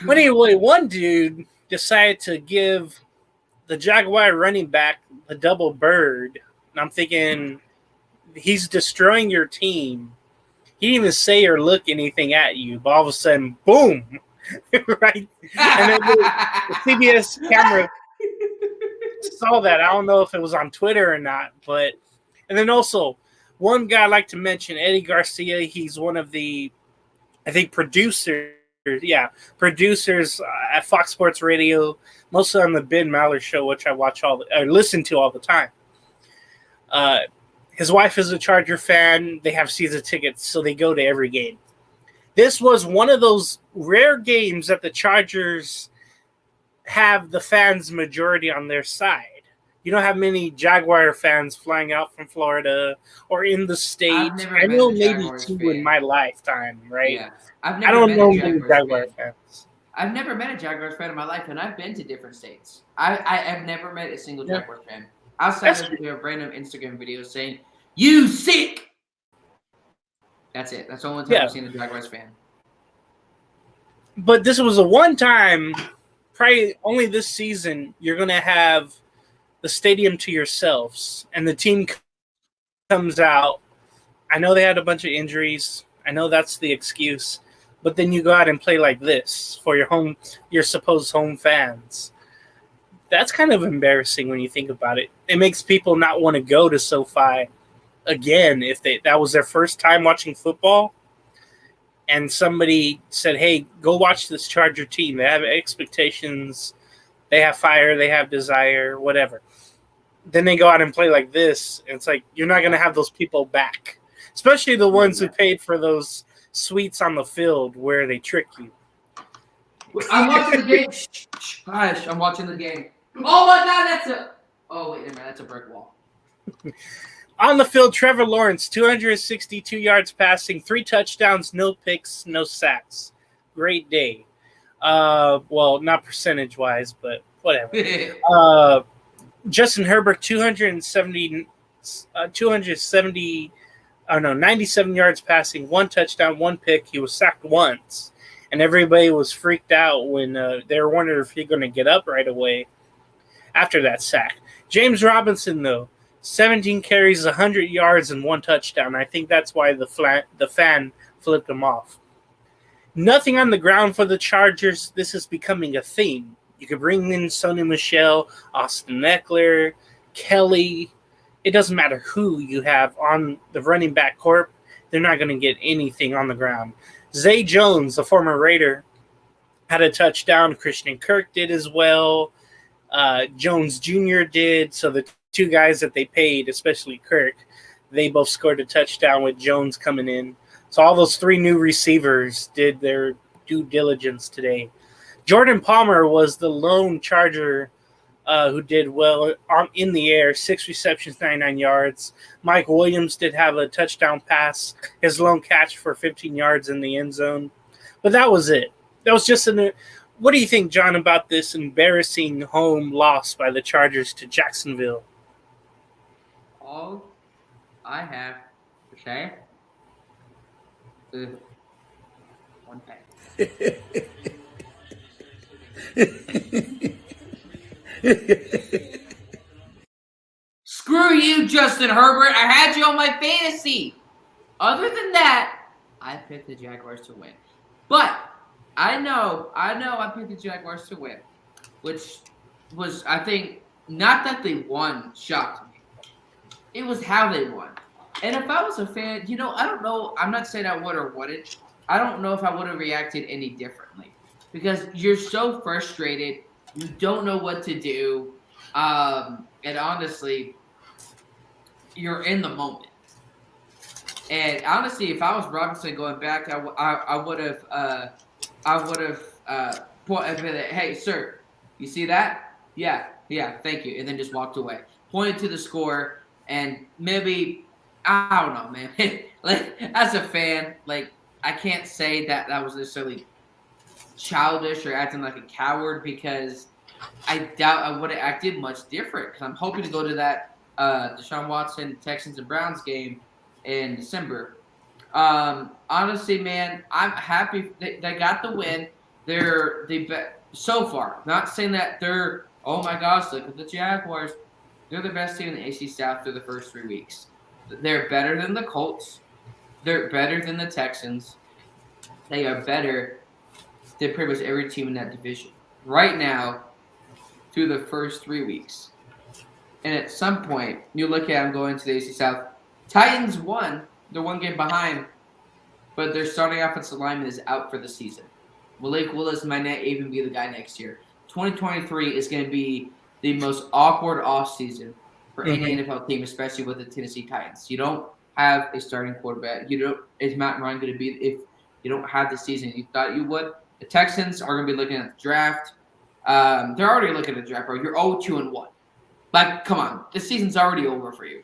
But anyway, one dude decided to give the Jaguar running back a double bird. And I'm thinking, he's destroying your team. He didn't even say or look anything at you, but all of a sudden, boom. Right? And then the CBS camera saw that. I don't know if it was on Twitter or not, but and then also one guy I'd like to mention, Eddie Garcia. He's one of the, I think, producers at Fox Sports Radio, mostly on the Ben Maller show, which I listen to all the time. His wife is a Charger fan. They have season tickets, so they go to every game. This was one of those rare games that the Chargers have the fans' majority on their side. You don't have many Jaguar fans flying out from Florida or in the state. I know maybe two in my lifetime, right? Yeah. I don't know many Jaguar fans. I've never met a Jaguars fan in my life, and I've been to different states. I've never met a single Jaguars fan. Outside of their random Instagram videos saying, "You sick." That's it. That's the only time I've seen a Jaguars fan. But this was a one-time, probably only this season, you're going to have the stadium to yourselves, and the team comes out. I know they had a bunch of injuries. I know that's the excuse. But then you go out and play like this for your supposed home fans. That's kind of embarrassing when you think about it. It makes people not want to go to SoFi again if that was their first time watching football. And somebody said, "Hey, go watch this Charger team. They have expectations. They have fire. They have desire, whatever." Then they go out and play like this. And it's like, you're not going to have those people back, especially the ones who paid for those suites on the field where they trick you. I'm watching the game. Gosh, I'm watching the game. Oh my God, wait a minute, that's a brick wall. On the field, Trevor Lawrence, 262 yards passing, 3 touchdowns, no picks, no sacks. Great day. Well, not percentage-wise, but whatever. Justin Herbert, 97 yards passing, 1 touchdown, 1 pick. He was sacked once, and everybody was freaked out when they were wondering if he's going to get up right away after that sack. James Robinson, though, 17 carries, 100 yards, and 1 touchdown. I think that's why the fan flipped him off. Nothing on the ground for the Chargers. This is becoming a theme. You could bring in Sony Michel, Austin Eckler, Kelly. It doesn't matter who you have on the running back corp. They're not going to get anything on the ground. Zay Jones, the former Raider, had a touchdown. Christian Kirk did as well. Jones Jr. did. So the 2 guys that they paid, especially Kirk, they both scored a touchdown with Jones coming in. So all those 3 new receivers did their due diligence today. Jordan Palmer was the lone Charger who did well in the air, 6 receptions, 99 yards. Mike Williams did have a touchdown pass, his lone catch for 15 yards in the end zone. But that was it. That was just what do you think, John, about this embarrassing home loss by the Chargers to Jacksonville? All I have to say is one thing. Screw you, Justin Herbert. I had you on my fantasy. Other than that, I picked the Jaguars to win. But I know I picked the Jaguars to win, which was, I think, not that they won shocked me. It was how they won. And if I was a fan, I don't know. I'm not saying I would or wouldn't. I don't know if I would have reacted any differently because you're so frustrated. You don't know what to do. And honestly, you're in the moment. And honestly, if I was Robinson going back, I would have pointed at, "Hey, sir, you see that? Yeah, thank you," and then just walked away. Pointed to the score, and maybe I don't know, man. Like as a fan, like I can't say that was necessarily childish or acting like a coward because I doubt I would have acted much different because I'm hoping to go to that Deshaun Watson Texans and Browns game in December. Honestly, man, I'm happy they got the win. So far. Not saying that they're, oh my gosh, look at the Jaguars. They're the best team in the AFC South through the first 3 weeks. They're better than the Colts. They're better than the Texans. They are better than pretty much every team in that division. Right now, through the first 3 weeks. And at some point, you look at them going to the AFC South. Titans won. They're 1 game behind. But their starting offensive lineman is out for the season. Malik Willis might not even be the guy next year. 2023 is going to be the most awkward offseason for any NFL team, especially with the Tennessee Titans. You don't have a starting quarterback. Is Matt Ryan going to be – if You don't have the season you thought you would. The Texans are going to be looking at the draft. They're already looking at the draft, bro. You're 0-2-1. Like, come on. The season's already over for you.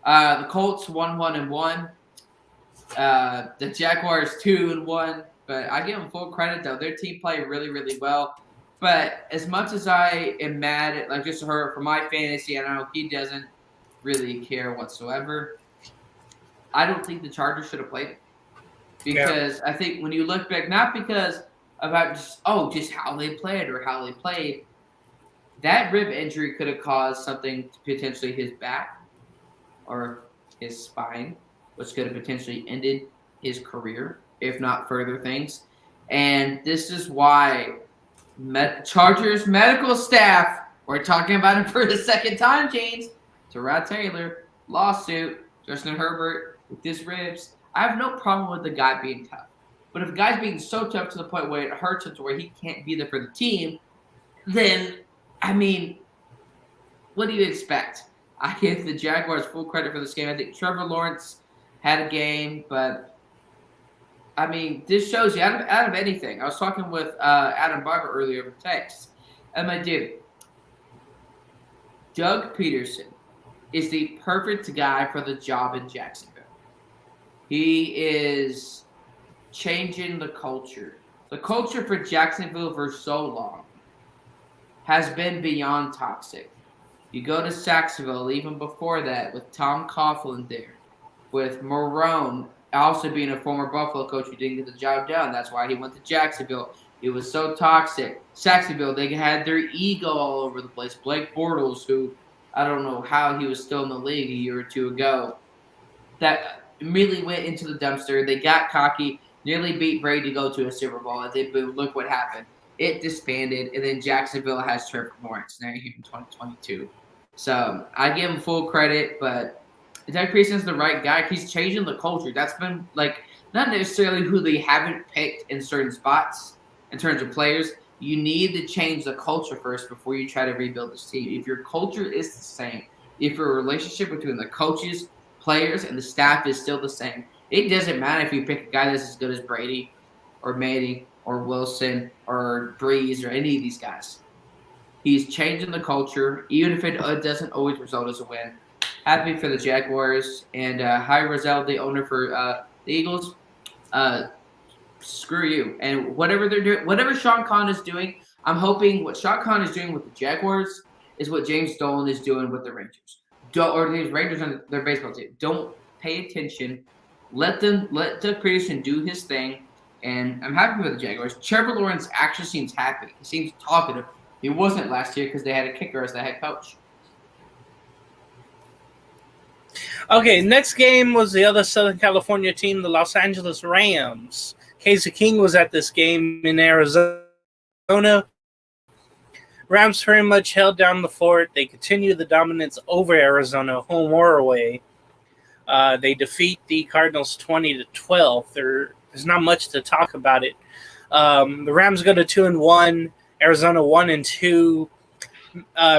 The Colts 1-1-1. The Jaguars 2-1. But I give them full credit, though. Their team played really, really well. But as much as I am mad at, like, just her for my fantasy, I know he doesn't really care whatsoever. I don't think the Chargers should have played it. Because I think when you look back, not because about just how they played or how they played, that rib injury could have caused something to potentially his back or his spine, which could have potentially ended his career, if not further things. And this is why Chargers medical staff, we're talking about it for the second time, James, Tyrod Taylor, lawsuit, Justin Herbert with his ribs. I have no problem with the guy being tough. But if a guy's being so tough to the point where it hurts him to where he can't be there for the team, then, I mean, what do you expect? I give the Jaguars full credit for this game. I think Trevor Lawrence had a game, but, I mean, this shows you out of anything. I was talking with Adam Barber earlier over text. And my dude, Doug Peterson is the perfect guy for the job in Jacksonville. He is changing the culture. The culture for Jacksonville for so long has been beyond toxic. You go to Saxonville, even before that, with Tom Coughlin there, with Marone also being a former Buffalo coach who didn't get the job done. That's why he went to Jacksonville. It was so toxic. Saxonville, they had their ego all over the place. Blake Bortles, who I don't know how he was still in the league a year or two ago, that immediately went into the dumpster. They got cocky, nearly beat Brady to go to a Super Bowl. And then, boom, look what happened. It disbanded, and then Jacksonville has Trevor Lawrence now here in 2022. So I give him full credit, but Doug Peterson's the right guy. He's changing the culture. That's been, like, not necessarily who they haven't picked in certain spots in terms of players. You need to change the culture first before you try to rebuild this team. If your culture is the same, if your relationship between the coaches, players, and the staff is still the same, it doesn't matter if you pick a guy that's as good as Brady or Manning or Wilson or Breeze or any of these guys. He's changing the culture, even if it doesn't always result as a win. Happy for the Jaguars. And hi, Rozelle, the owner for the Eagles. Screw you. And whatever they're doing, whatever Sean Khan is doing, I'm hoping what Sean Khan is doing with the Jaguars is what James Dolan is doing with the Rangers. Or the Rangers on their baseball team. Don't pay attention. Let Doug Peterson do his thing. And I'm happy with the Jaguars. Trevor Lawrence actually seems happy. He seems talkative. He wasn't last year because they had a kicker as the head coach. Okay, next game was the other Southern California team, the Los Angeles Rams. Casey King was at this game in Arizona. Rams pretty much held down the fort. They continued the dominance over Arizona, home or away. They defeat the Cardinals 20-12. There's not much to talk about it. The Rams go to 2-1. Arizona 1-2.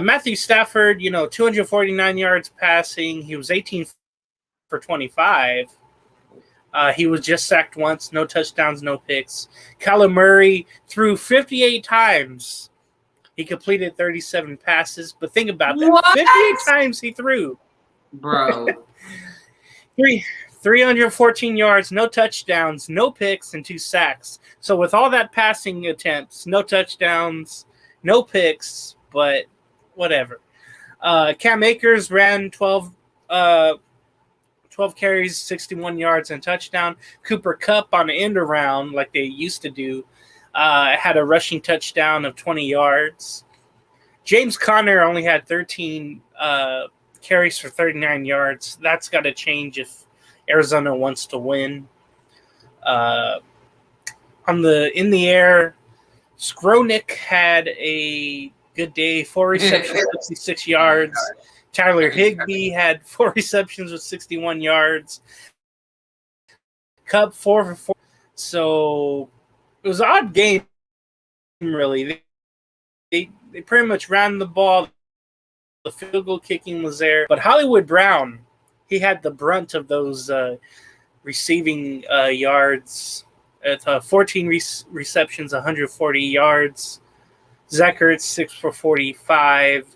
Matthew Stafford, 249 yards passing. He was 18 for 25. He was just sacked once. No touchdowns, no picks. Kyler Murray threw 58 times. He completed 37 passes. But think about that. What? 58 times he threw. Bro. 314 yards, no touchdowns, no picks, and 2 sacks. So with all that passing attempts, no touchdowns, no picks, but whatever. Cam Akers ran 12 carries, 61 yards, and touchdown. Cooper Kupp on an end around like they used to do had a rushing touchdown of 20 yards. James Conner only had 13 carries for 39 yards. That's got to change if Arizona wants to win. In the air, Skronik had a good day, 4 receptions, 66 yards. Tyler Higbee had 4 receptions with 61 yards. Kupp 4 for 4. So it was an odd game, really. They pretty much ran the ball. The field goal kicking was there. But Hollywood Brown, he had the brunt of those receiving yards. It's 14 receptions, 140 yards. Zach Ertz 6 for 45.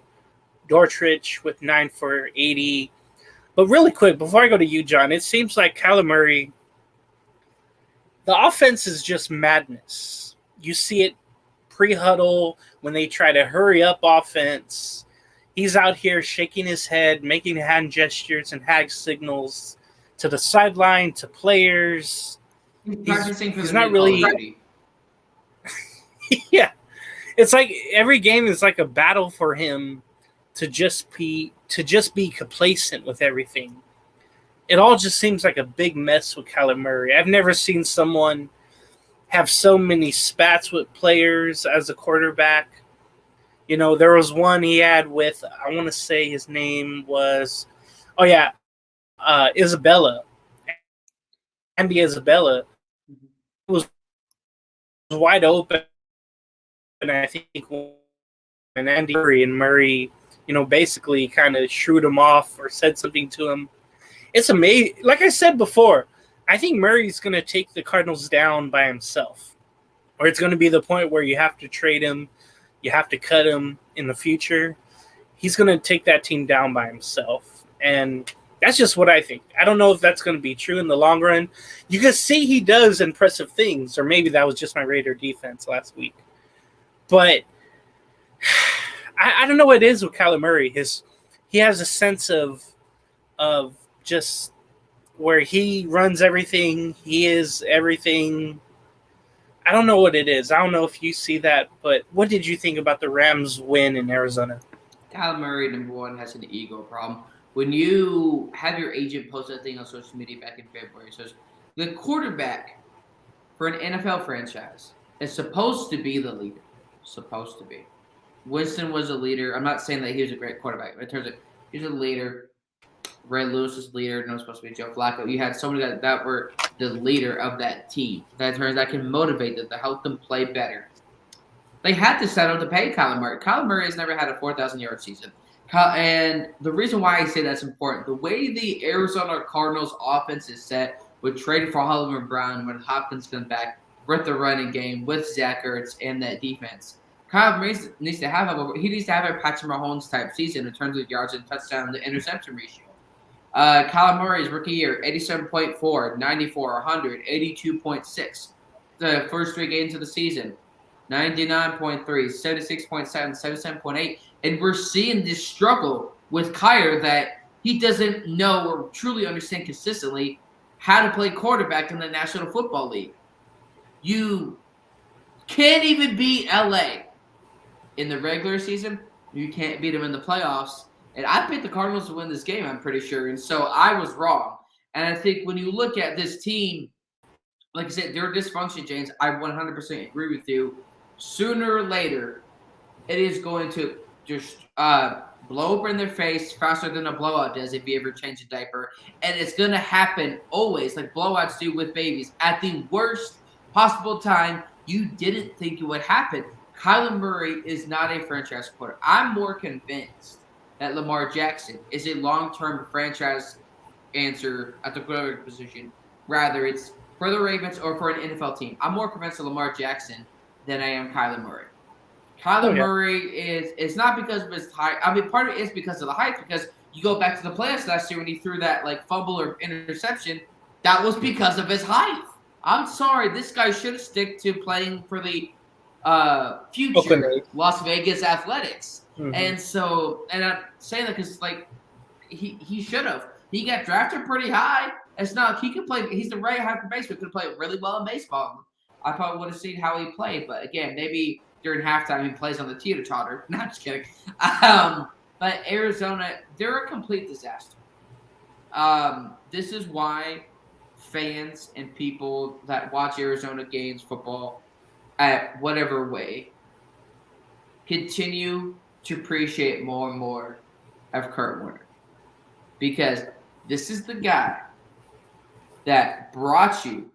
Dortch with 9 for 80. But really quick, before I go to you, John, it seems like Kyler Murray, the offense is just madness. You see it pre-huddle when they try to hurry up offense. He's out here shaking his head, making hand gestures and hand signals to the sideline, to players. He's not really. Yeah, it's like every game is like a battle for him to just be complacent with everything. It all just seems like a big mess with Kyler Murray. I've never seen someone have so many spats with players as a quarterback. You know, there was one he had with, I want to say his name was, Isabella. Andy Isabella was wide open, and I think when Andy Murray, basically kind of shrewd him off or said something to him. It's amazing. Like I said before, I think Murray's going to take the Cardinals down by himself, or it's going to be the point where you have to trade him, you have to cut him in the future. He's going to take that team down by himself, and that's just what I think. I don't know if that's going to be true in the long run. You can see he does impressive things, or maybe that was just my Raider defense last week. But I don't know what it is with Kyler Murray. He has a sense of just where he runs everything. He is everything. I don't know what it is. I don't know if you see that, but what did you think about the Rams win in Arizona? Kyler Murray, number one, has an ego problem. When you have your agent post that thing on social media back in February, it says the quarterback for an NFL franchise is supposed to be the leader. Supposed to be. Winston was a leader. I'm not saying that he was a great quarterback, but in terms of he's a leader. Ray Lewis was leader. No, supposed to be Joe Flacco. You had so many guys that were the leader of that team. That can motivate them to help them play better. They had to settle to pay Kyler Murray. Kyler Murray has never had a 4,000-yard season. And the reason why I say that's important, the way the Arizona Cardinals offense is set with trading for Hollywood Brown when Hopkins comes back with the running game, with Zach Ertz and that defense, Kyler Murray needs to have a Patrick Mahomes type season in terms of yards and touchdown to interception ratio. Kyler Murray's rookie year, 87.4, 94, 100, 82.6. The first 3 games of the season, 99.3, 76.7, 77.8. And we're seeing this struggle with Kyler that he doesn't know or truly understand consistently how to play quarterback in the National Football League. You can't even beat LA in the regular season. You can't beat them in the playoffs. And I picked the Cardinals to win this game, I'm pretty sure. And so I was wrong. And I think when you look at this team, like I said, their dysfunction, James, I 100% agree with you. Sooner or later, it is going to just blow up in their face faster than a blowout does if you ever change a diaper. And it's going to happen always, like blowouts do with babies, at the worst possible time you didn't think it would happen. Kyler Murray is not a franchise quarterback. I'm more convinced that Lamar Jackson is a long-term franchise answer at the quarterback position, rather it's for the Ravens or for an NFL team. I'm more convinced of Lamar Jackson than I am Kyler Murray. Murray is not because of his height. I mean, part of it is because of the height, because you go back to the playoffs last year when he threw that fumble or interception, that was because of his height. I'm sorry, this guy should have stick to playing for the future Las Vegas Athletics. Mm-hmm. And I'm saying that because he should have. He got drafted pretty high. It's not he can play. He's the right half for baseball. Could play really well in baseball. I probably would have seen how he played, but again, maybe during halftime he plays on the teeter-totter. No, I'm just kidding. But Arizona, they're a complete disaster. This is why fans and people that watch Arizona games football at whatever way continue to appreciate more and more of Kurt Warner, because this is the guy that brought you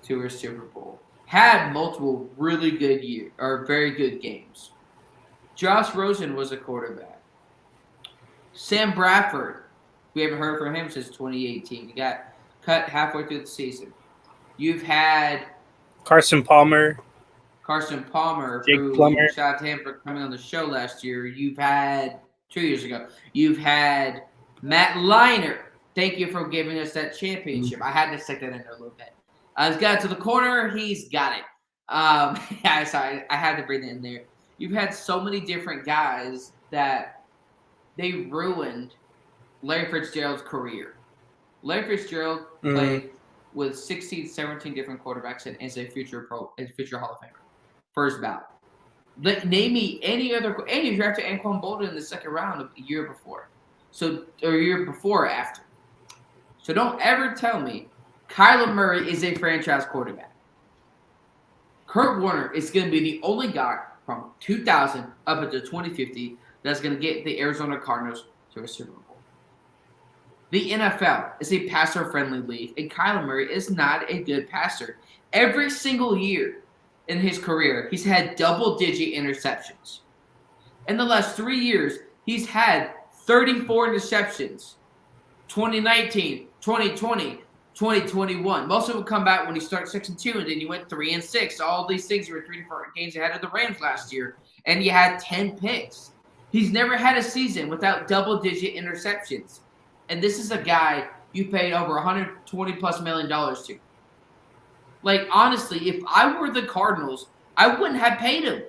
to a Super Bowl, had multiple really good years or very good games. Josh Rosen was a quarterback. Sam Bradford, we haven't heard from him since 2018. He got cut halfway through the season. You've had Carson Palmer, Jake who Plummer. shout out to him for coming on the show last year. You've had 2 years ago. You've had Matt Leinart. Thank you for giving us that championship. I had to stick that in there a little bit. He's got it to the corner. He's got it. Sorry, I had to bring it in there. You've had so many different guys that they ruined Larry Fitzgerald's career. Larry Fitzgerald played with 16, 17 different quarterbacks and is a future Hall of Famer. First ballot. Name me any other. And you drafted Anquan Bolden in the second round of a year before. Or year before or after. So don't ever tell me Kyler Murray is a franchise quarterback. Kurt Warner is going to be the only guy from 2000 up until 2050 that's going to get the Arizona Cardinals to a Super Bowl. The NFL is a passer-friendly league, and Kyler Murray is not a good passer. Every single year in his career, he's had double-digit interceptions. In the last 3 years, he's had 34 interceptions. 2019, 2020, 2021. Most of them come back when he started 6-2, and then you went 3-6. All these things, you were 3 to 4 games ahead of the Rams last year, and you had 10 picks. He's never had a season without double-digit interceptions. And this is a guy you paid over $120+ million to. Like, honestly, if I were the Cardinals, I wouldn't have paid him.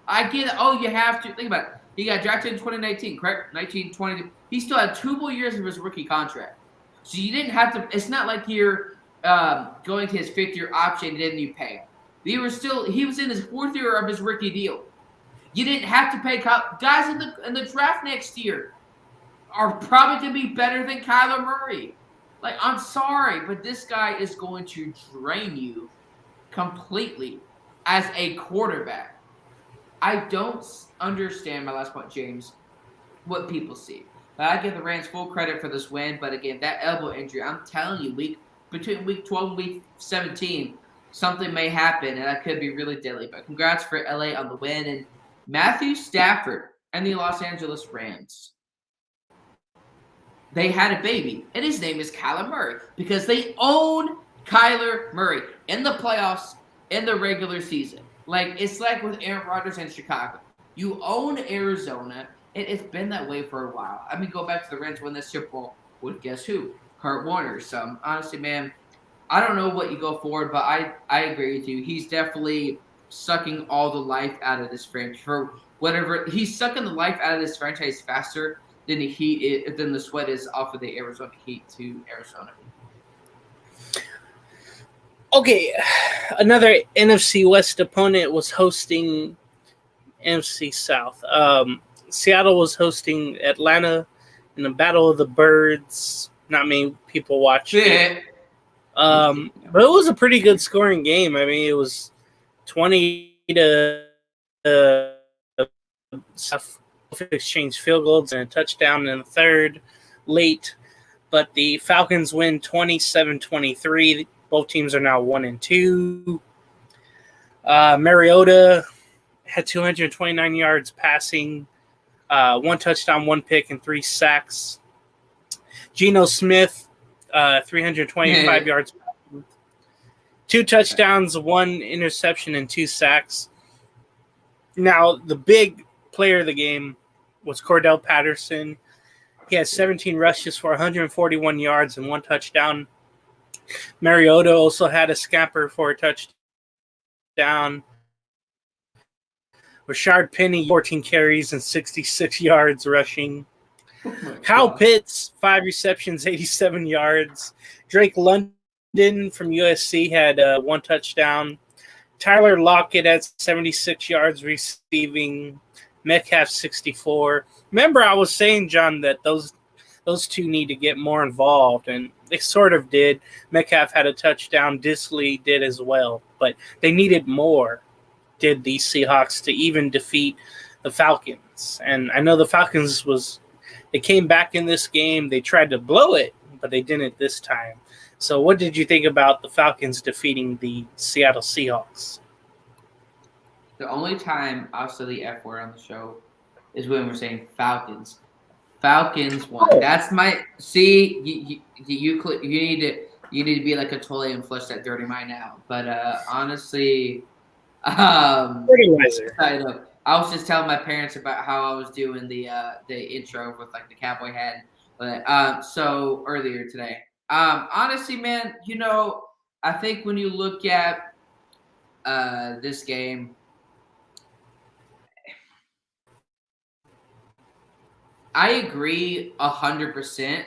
I get it. Oh, you have to. Think about it. He got drafted in 2019, correct? 19, 20. He still had 2 more years of his rookie contract. So you didn't have to. It's not like you're going to his 5th-year option and then you pay him. He was in his 4th year of his rookie deal. You didn't have to pay guys in the draft next year are probably going to be better than Kyler Murray. Like, I'm sorry, but this guy is going to drain you completely as a quarterback. I don't understand, my last point, James, what people see. But I give the Rams full credit for this win. But again, that elbow injury, I'm telling you, between week 12 and week 17, something may happen, and that could be really deadly. But congrats for LA on the win. And Matthew Stafford and the Los Angeles Rams, they had a baby, and his name is Kyler Murray because they own Kyler Murray in the playoffs, in the regular season. Like, it's like with Aaron Rodgers in Chicago. You own Arizona, and it's been that way for a while. I mean, go back to the Rams win the Super Bowl with guess who? Kurt Warner. So, honestly, man, I don't know what you go forward, but I agree with you. He's definitely sucking all the life out of this franchise. For whatever, he's sucking the life out of this franchise faster than the sweat is off of the Arizona Heat to Arizona. Okay, another NFC West opponent was hosting NFC South. Seattle was hosting Atlanta in the Battle of the Birds. Not many people watched it. But it was a pretty good scoring game. I mean, it was 20 to exchange field goals and a touchdown in the third late. But the Falcons win 27-23. Both teams are now 1-2. Mariota had 229 yards passing, 1 touchdown, 1 pick, and 3 sacks. Geno Smith, 325 yards, 2 touchdowns, 1 interception, and 2 sacks. Now, the big player of the game was Cordell Patterson. He had 17 rushes for 141 yards and 1 touchdown. Mariota also had a scamper for a touchdown. Rashard Penny, 14 carries and 66 yards rushing. Kyle Pitts, 5 receptions, 87 yards. Drake London from USC had 1 touchdown. Tyler Lockett had 76 yards receiving. Metcalf, 64. Remember, I was saying, John, that those two need to get more involved, and they sort of did. Metcalf had a touchdown. Disley did as well, but they needed more, did the Seahawks, to even defeat the Falcons. And I know the Falcons they came back in this game. They tried to blow it, but they didn't this time. So what did you think about the Falcons defeating the Seattle Seahawks? The only time I'll say the F word on the show is when we're saying Falcons. Falcons won. That's my – see, you need to You need to be like a toilet and flush that dirty mind out. But honestly, Fertilizer. I was just telling my parents about how I was doing the intro with like the cowboy hat, but so earlier today. Honestly, man, I think when you look at this game, I agree 100%.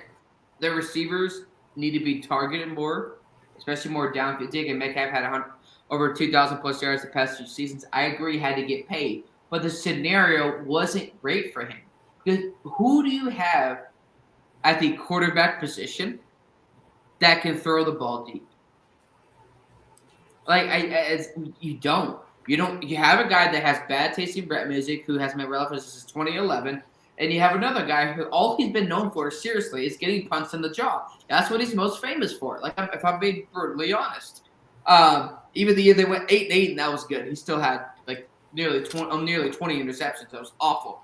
The receivers need to be targeted more, especially more downfield. Dick Metcalf had over 2,000 plus yards the past 2 seasons. I agree, he had to get paid, but the scenario wasn't great for him. Because who do you have at the quarterback position that can throw the ball deep? Like you don't. You have a guy that has bad tasting Brett music who has been relevant since 2011. And you have another guy who all he's been known for, seriously, is getting punts in the jaw. That's what he's most famous for. Like, if I'm being brutally honest. Even the year they went 8-8, and that was good. He still had like nearly 20 interceptions. That was awful.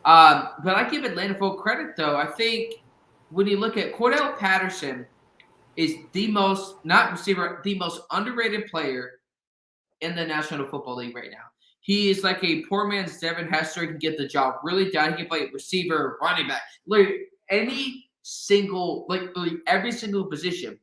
But I give Atlanta full credit, though. I think when you look at Cordell Patterson, is the most underrated player in the National Football League right now. He is like a poor man's Devin Hester. He can get the job really done. He can play receiver, running back, like every single position.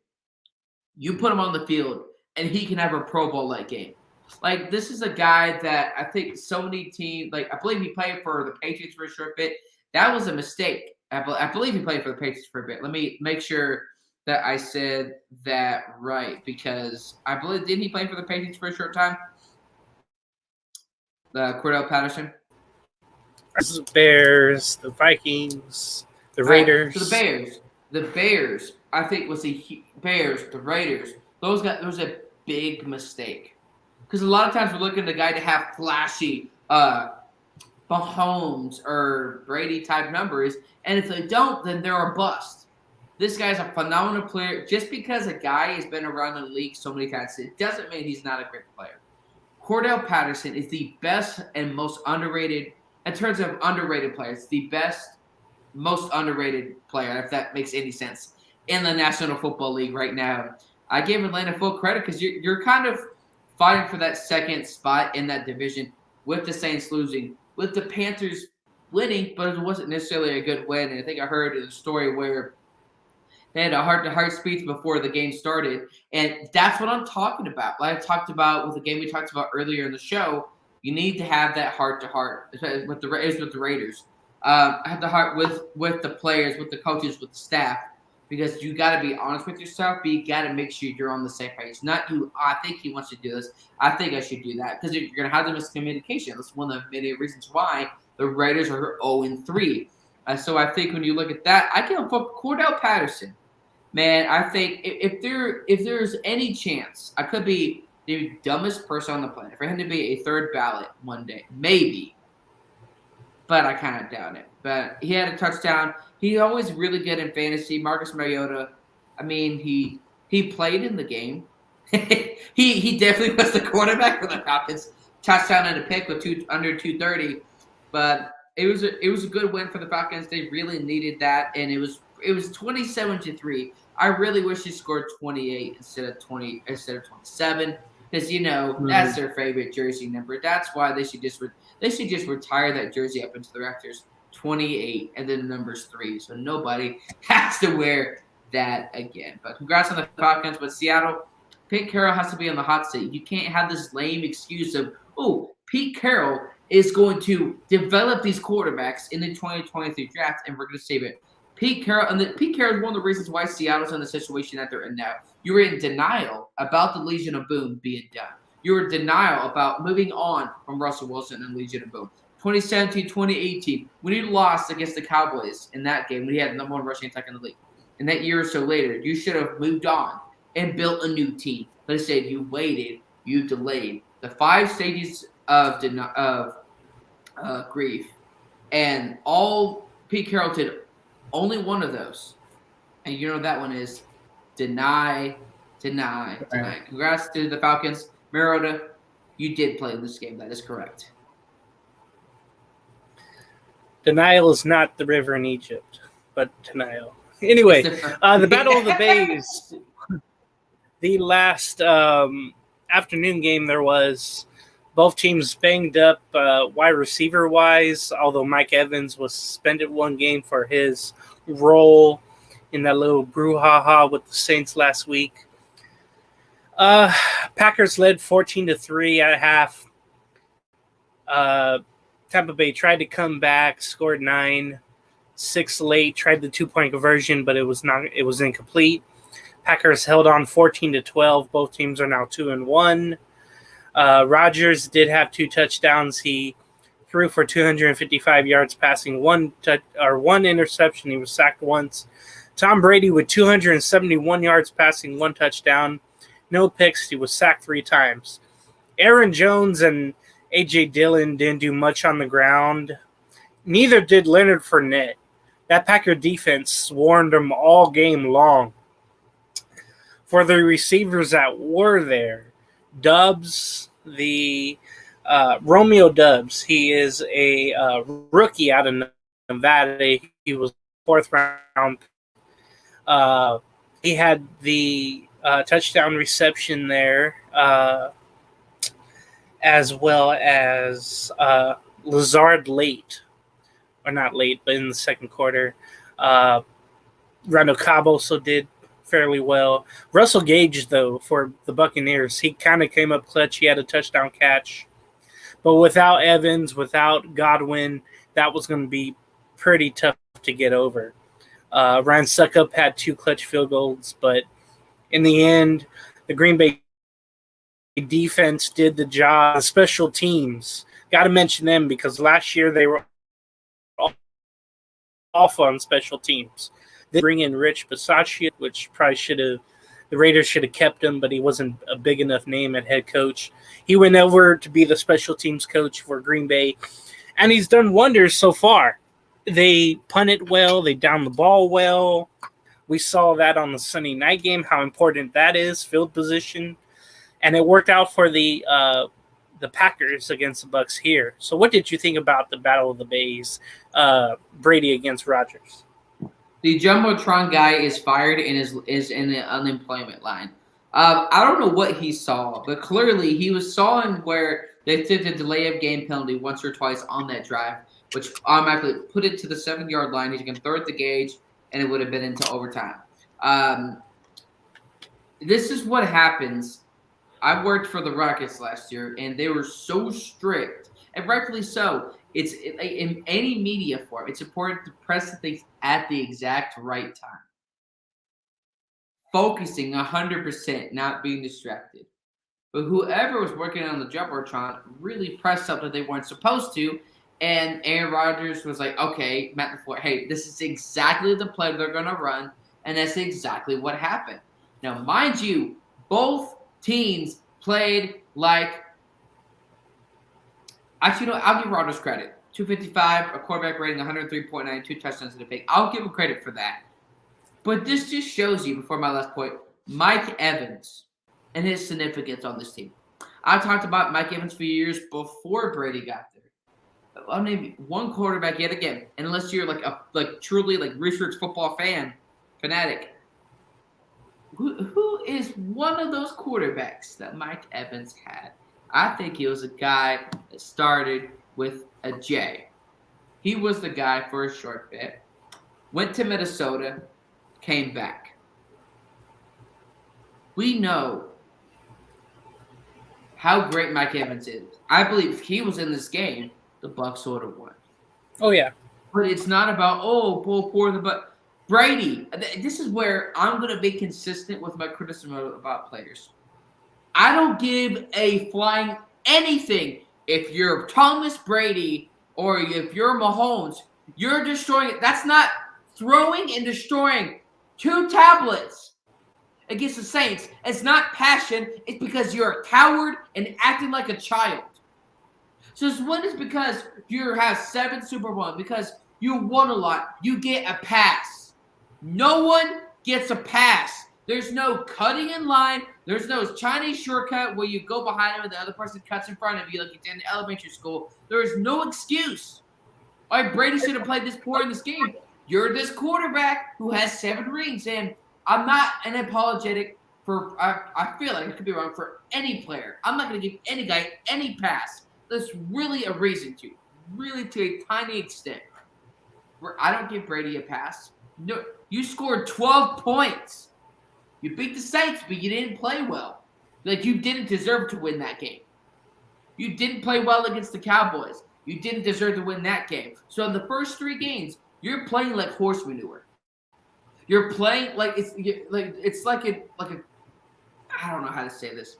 You put him on the field, and he can have a Pro Bowl-like game. Like, this is a guy that I think so many teams, like, I believe he played for the Patriots for a short bit. That was a mistake. I believe he played for the Patriots for a bit. Let me make sure that I said that right, because I believe, didn't he play for the Patriots for a short time? Cordell Patterson. The Bears, the Vikings, the Raiders. So the Bears. I think was the Bears, the Raiders. Those was a big mistake, because a lot of times we're looking at the guy to have flashy Mahomes or Brady type numbers, and if they don't, then they're a bust. This guy's a phenomenal player. Just because a guy has been around the league so many times, it doesn't mean he's not a great player. Cordell Patterson is the best and most underrated, in terms of underrated players, the best, most underrated player, if that makes any sense, in the National Football League right now. I give Atlanta full credit because you're kind of fighting for that second spot in that division with the Saints losing, with the Panthers winning, but it wasn't necessarily a good win. And I think I heard a story where they had a heart-to-heart speech before the game started, and that's what I'm talking about. Like I talked about with the game we talked about earlier in the show, you need to have that heart-to-heart with the Raiders. Have the heart with the players, with the coaches, with the staff, because you got to be honest with yourself, but you got to make sure you're on the same page. Not you, I think he wants to do this. I think I should do that, because you're going to have the miscommunication. That's one of the many reasons why the Raiders are 0-3. So I think when you look at that, I can put Cordell Patterson. Man, I think if there's any chance, I could be the dumbest person on the planet for him to be a third ballot one day, maybe. But I kind of doubt it. But he had a touchdown. He's always really good in fantasy. Marcus Mariota, I mean, he played in the game. he definitely was the quarterback for the Falcons. Touchdown and a pick with under 230. But it was a good win for the Falcons. They really needed that, and it was 27-3. I really wish he scored 28 instead of 27, because that's their favorite jersey number. That's why they should just retire that jersey up into the Raptors. 28 and then the number's 3, so nobody has to wear that again. But congrats on the Falcons. But Seattle, Pete Carroll has to be on the hot seat. You can't have this lame excuse of, Pete Carroll is going to develop these quarterbacks in the 2023 draft, and we're going to save it. Pete Carroll is one of the reasons why Seattle's in the situation that they're in now. You were in denial about the Legion of Boom being done. You were in denial about moving on from Russell Wilson and Legion of Boom. 2017, 2018, when you lost against the Cowboys in that game, when he had the number one rushing attack in the league. And that year or so later, you should have moved on and built a new team. But instead, you waited, you delayed. The 5 stages of grief, and all Pete Carroll did, only one of those. And that one is deny. Congrats to the Falcons. Mariota, you did play in this game. That is correct. Denial is not the river in Egypt, but denial. Anyway, the Battle of the Bays. the last afternoon game there was. Both teams banged up wide receiver wise, although Mike Evans was suspended one game for his role in that little brouhaha with the Saints last week. Packers led 14-3 at half. Tampa Bay tried to come back, scored 9, 6 late, tried the 2-point conversion, but it was incomplete. Packers held on 14-12. Both teams are now 2-1. Rodgers did have 2 touchdowns. He threw for 255 yards, passing one interception. He was sacked once. Tom Brady with 271 yards, passing 1 touchdown. No picks. He was sacked 3 times. Aaron Jones and A.J. Dillon didn't do much on the ground. Neither did Leonard Fournette. That Packer defense swarmed them all game long. For the receivers that were there, Dubs, Romeo Dubs, he is a rookie out of Nevada. He was 4th round. He had the touchdown reception there, as well as Lazard late, or not late, but in the second quarter. Randall Cobb also did fairly well. Russell Gage, though, for the Buccaneers, he kind of came up clutch. He had a touchdown catch. But without Evans, without Godwin, that was going to be pretty tough to get over. Ryan Suckup had 2 clutch field goals, but in the end, the Green Bay defense did the job. Special teams, got to mention them because last year they were awful on special teams. They bring in Rich Bisaccia, which probably the Raiders should have kept him, but he wasn't a big enough name at head coach. He went over to be the special teams coach for Green Bay, and he's done wonders so far. They punted well. They down the ball well. We saw that on the Sunday night game, how important that is, field position. And it worked out for the Packers against the Bucs here. So what did you think about the Battle of the Bays, Brady against Rodgers? The Jumbotron guy is fired and is in the unemployment line. I don't know what he saw, but clearly he was sawing where they took the delay of game penalty once or twice on that drive, which automatically put it to the 7-yard line. He's going to throw it to Gage, and it would have been into overtime. This is what happens. I worked for the Rockets last year, and they were so strict, and rightfully so. It's in any media form, it's important to press the things at the exact right time. Focusing 100%, not being distracted. But whoever was working on the Jumbotron really pressed something they weren't supposed to, and Aaron Rodgers was like, okay, Matt LaFleur, hey, this is exactly the play they're going to run, and that's exactly what happened. Now, mind you, both teams played like – actually, I'll give Rodgers credit. 255, a quarterback rating, 103.9, 2 touchdowns in the pick. I'll give him credit for that. But this just shows you, before my last point, Mike Evans and his significance on this team. I talked about Mike Evans for years before Brady got there. I'll name one quarterback yet again, unless you're like truly research football fanatic. Who is one of those quarterbacks that Mike Evans had? I think he was a guy that started with a J. He was the guy for a short bit, went to Minnesota, came back. We know how great Mike Evans is. I believe if he was in this game, the Bucs would have won. Oh, yeah. But it's not about, poor the Bucs. Brady, this is where I'm going to be consistent with my criticism about players. I don't give a flying anything. If you're Thomas Brady or if you're Mahomes, you're destroying it. That's not throwing and destroying 2 tablets against the Saints. It's not passion. It's because you're a coward and acting like a child. So this one is because you have 7 Super Bowls, because you won a lot. You get a pass. No one gets a pass. There's no cutting in line. There's no Chinese shortcut where you go behind him and the other person cuts in front of you like it's in elementary school. There is no excuse. All right, Brady should have played this poor in this game. You're this quarterback who has 7 rings, and I'm not an apologetic I feel like it could be wrong for any player. I'm not going to give any guy any pass. There's really a reason to. Really to a tiny extent. Where I don't give Brady a pass. No, you scored 12 points. You beat the Saints, but you didn't play well. Like, you didn't deserve to win that game. You didn't play well against the Cowboys. You didn't deserve to win that game. So in the first 3 games, you're playing like horse manure. You're playing like it's like a I don't know how to say this,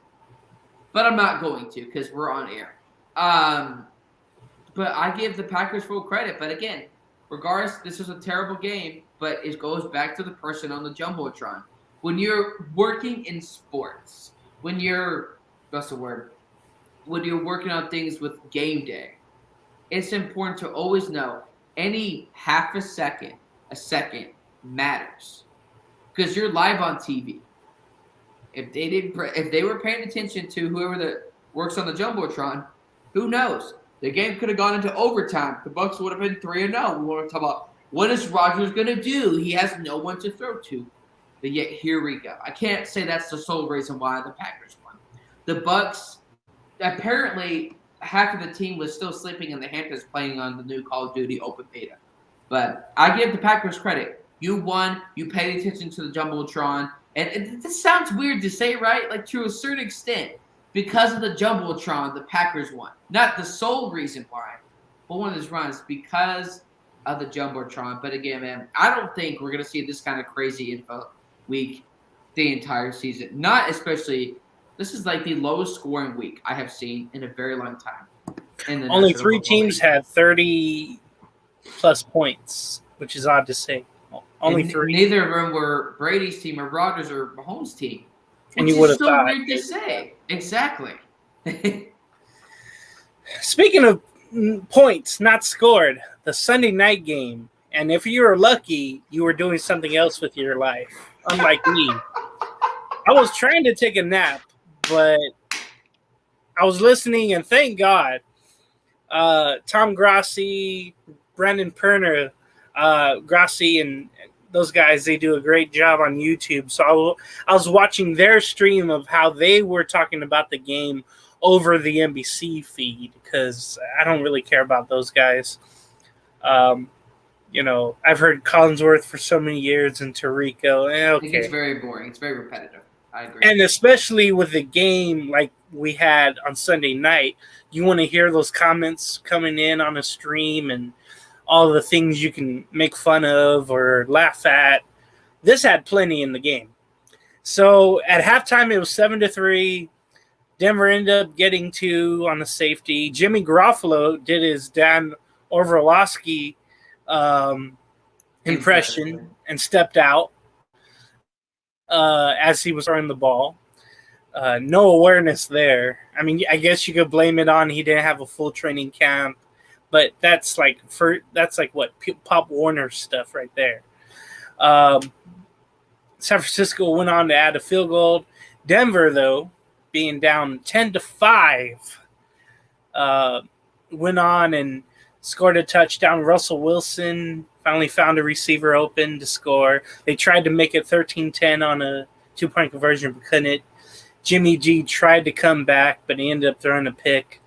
but I'm not going to because we're on air. But I give the Packers full credit. But again, regardless, this was a terrible game. But it goes back to the person on the jumbotron. When you're working in sports, when you're when you're working on things with game day, it's important to always know any half a second matters because you're live on TV. If they were paying attention to whoever that works on the jumbotron, who knows? The game could have gone into overtime. The Bucs would have been 3-0. We want to talk about what is Rodgers going to do? He has no one to throw to. But yet here we go. I can't say that's the sole reason why the Packers won. The Bucs, apparently half of the team was still sleeping in the Hamptons playing on the new Call of Duty open beta. But I give the Packers credit. You won. You paid attention to the jumbotron. And this sounds weird to say, right? Like, to a certain extent, because of the jumbotron, the Packers won. Not the sole reason why, but one of those runs because of the jumbotron. But again, man, I don't think we're going to see this kind of crazy info week the entire season. Not especially – this is like the lowest scoring week I have seen in a very long time. Only 3 teams had 30-plus points, which is odd to say. Only 3. Neither of them were Brady's team or Rodgers or Mahomes' team. And you would have thought. Weird to say. Exactly. Speaking of points not scored, the Sunday night game, and if you were lucky, you were doing something else with your life, unlike me. I was trying to take a nap, but I was listening, and thank God, Tom Grossi, Brandon Perner, Grossi, and those guys, they do a great job on YouTube. So I was watching their stream of how they were talking about the game over the NBC feed because I don't really care about those guys. I've heard Collinsworth for so many years and Tirico. Okay. I think it's very boring. It's very repetitive. I agree. And especially with the game like we had on Sunday night, you want to hear those comments coming in on a stream and all the things you can make fun of or laugh at. This had plenty in the game. So at halftime, it was 7-3. Denver ended up getting 2 on the safety. Jimmy Garofalo did his Dan Orlovsky impression and stepped out as he was throwing the ball. No awareness there. I mean, I guess you could blame it on he didn't have a full training camp. But that's like what Pop Warner stuff right there. San Francisco went on to add a field goal. Denver, though, being down 10-5, went on and scored a touchdown. Russell Wilson finally found a receiver open to score. They tried to make it 13-10 on a 2-point conversion, but couldn't. Jimmy G tried to come back, but he ended up throwing a pick.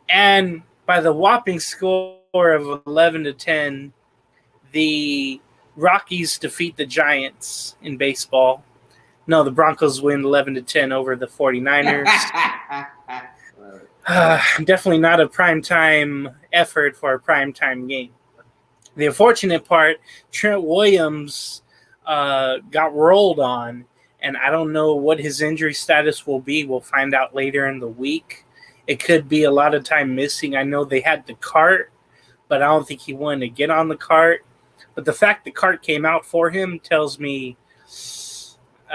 And by the whopping score of 11-10, the Rockies defeat the Giants in baseball. No, the Broncos win 11-10 over the 49ers. Definitely not a primetime effort for a primetime game. The unfortunate part, Trent Williams got rolled on, and I don't know what his injury status will be. We'll find out later in the week. It could be a lot of time missing. I know they had the cart, but I don't think he wanted to get on the cart. But the fact the cart came out for him tells me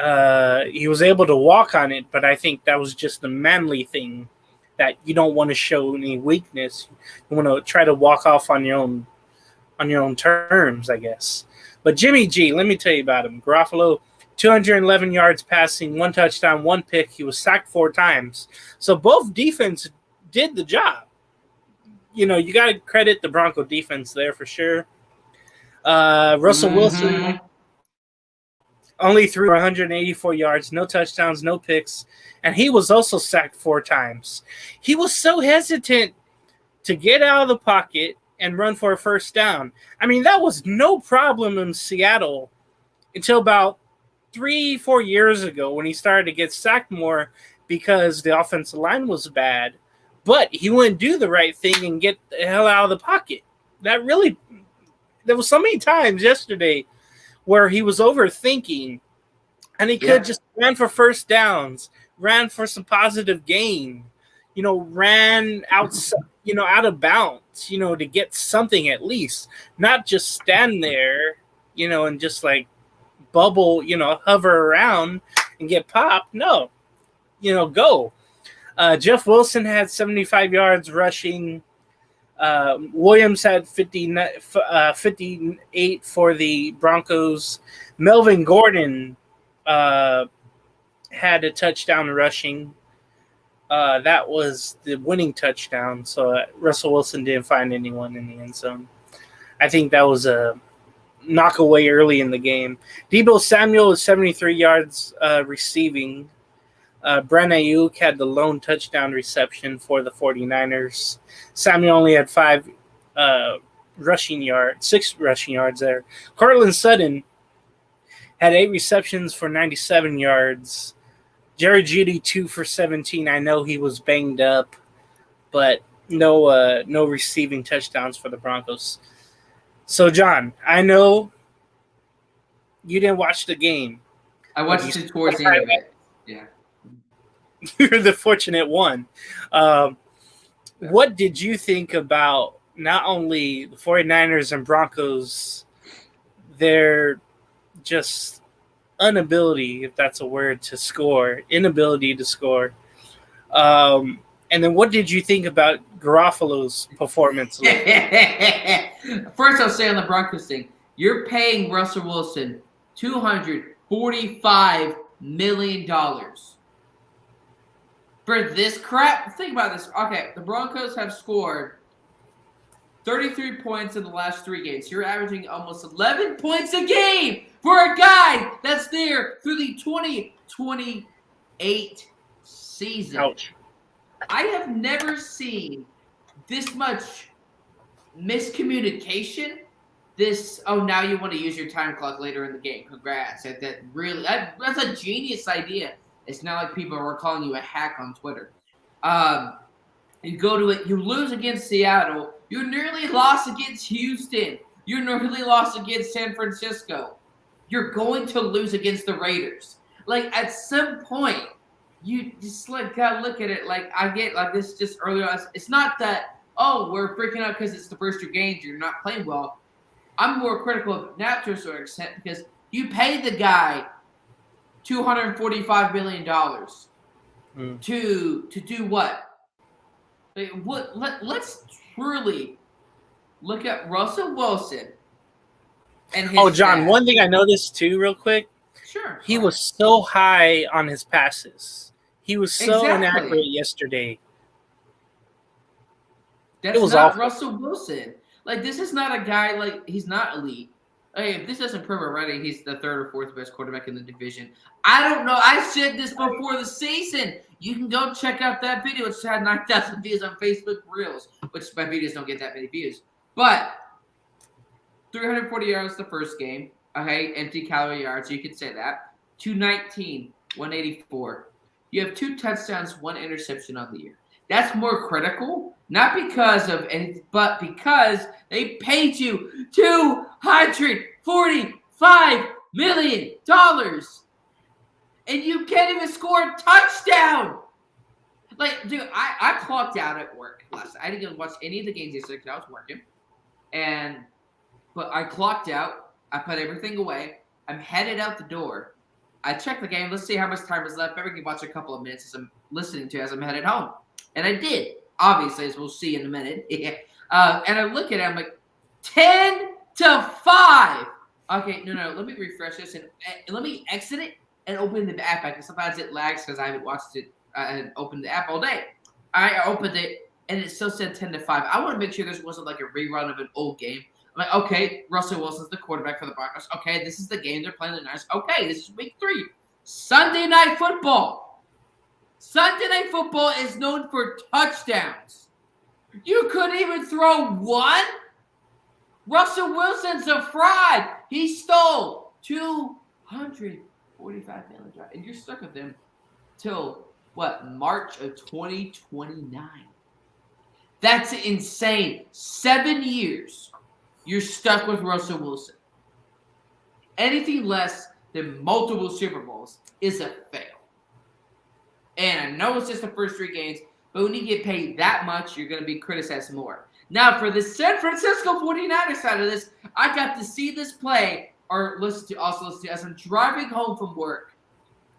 he was able to walk on it, but I think that was just a manly thing that you don't want to show any weakness. You want to try to walk off on your own terms, I guess. But Jimmy G, let me tell you about him. Garofalo, 211 yards passing, 1 touchdown, 1 pick. He was sacked 4 times. So both defense did the job. You got to credit the Bronco defense there for sure. Russell Wilson only threw 184 yards, no touchdowns, no picks, and he was also sacked 4 times. He was so hesitant to get out of the pocket and run for a first down. I mean, that was no problem in Seattle until about 3-4 years ago when he started to get sacked more because the offensive line was bad. But he wouldn't do the right thing and get the hell out of the pocket. There was so many times yesterday where he was overthinking and he could just ran for first downs, ran for some positive gain, ran outside, out of bounds, to get something at least, not just stand there, and just like bubble, hover around and get popped. No, go. Jeff Wilson had 75 yards rushing. Williams had 58 for the Broncos. Melvin Gordon had a touchdown rushing. That was the winning touchdown. So Russell Wilson didn't find anyone in the end zone. I think that was a knockaway early in the game. Deebo Samuel was 73 yards receiving. Brent Ayuk had the lone touchdown reception for the 49ers. Samuel only had 6 rushing yards there. Cortland Sutton had 8 receptions for 97 yards. Jerry Jeudy 2 for 17. I know he was banged up, but no receiving touchdowns for the Broncos. So, John, I know you didn't watch the game. I watched it towards the end of it. Yeah. You're the fortunate one. What did you think about not only the 49ers and Broncos, their just inability, if that's a word, to score, inability to score? And then what did you think about Garoppolo's performance? First, I'll say on the Broncos thing, you're paying Russell Wilson $245 million. For this crap, think about this. Okay, the Broncos have scored 33 points in the last 3 games. You're averaging almost 11 points a game for a guy that's there through the 2028 season. Ouch. I have never seen this much miscommunication. Now you want to use your time clock later in the game. Congrats. That's a genius idea. It's not like people are calling you a hack on Twitter. You go to it, you lose against Seattle. You nearly lost against Houston. You nearly lost against San Francisco. You're going to lose against the Raiders. Like, at some point, you just gotta look at it. Like, I get like this just earlier. It's not that, we're freaking out because it's the first 2 games. You're not playing well. I'm more critical of that to a certain extent because you paid the guy $245 million to do what? Let's truly look at Russell Wilson and his John, stats. one thing I noticed too real quick. Sure. He was so high on his passes. He was so inaccurate yesterday. That's not awful. Russell Wilson. Like, this is not a guy, he's not elite. Hey, if this doesn't prove it right, he's the 3rd or 4th best quarterback in the division. I don't know. I said this before the season. You can go check out that video. It's had 9,000 views on Facebook Reels, which my videos don't get that many views. But 340 yards the first game. Okay, empty calorie yards. You could say that. 219, 184. You have 2 touchdowns, 1 interception on the year. That's more critical, not because of anything, but because they paid you $245 million. And you can't even score a touchdown. Like, dude, I clocked out at work last night. I didn't even watch any of the games yesterday because I was working. But I clocked out. I put everything away. I'm headed out the door. I checked the game. Let's see how much time is left. Maybe I can watch a couple of minutes as I'm listening to as I'm headed home. And I did, obviously, as we'll see in a minute. And I look at it, I'm like, 10-5. Okay, no, let me refresh this and let me exit it and open the app. Because sometimes it lags because I haven't watched it and opened the app all day. I opened it and it still said 10-5. I want to make sure this wasn't like a rerun of an old game. Like, okay, Russell Wilson's the quarterback for the Broncos. Okay, this is the game they're playing the Niners. Okay, this is week 3. Sunday Night Football. Sunday Night Football is known for touchdowns. You couldn't even throw one? Russell Wilson's a fraud. He stole $245 million. And you're stuck with him till, what, March of 2029. That's insane. 7 years, you're stuck with Russell Wilson. Anything less than multiple Super Bowls is a fail. And I know it's just the first 3 games, but when you get paid that much, you're going to be criticized more. Now, for the San Francisco 49ers side of this, I got to see this play, or listen to as I'm driving home from work.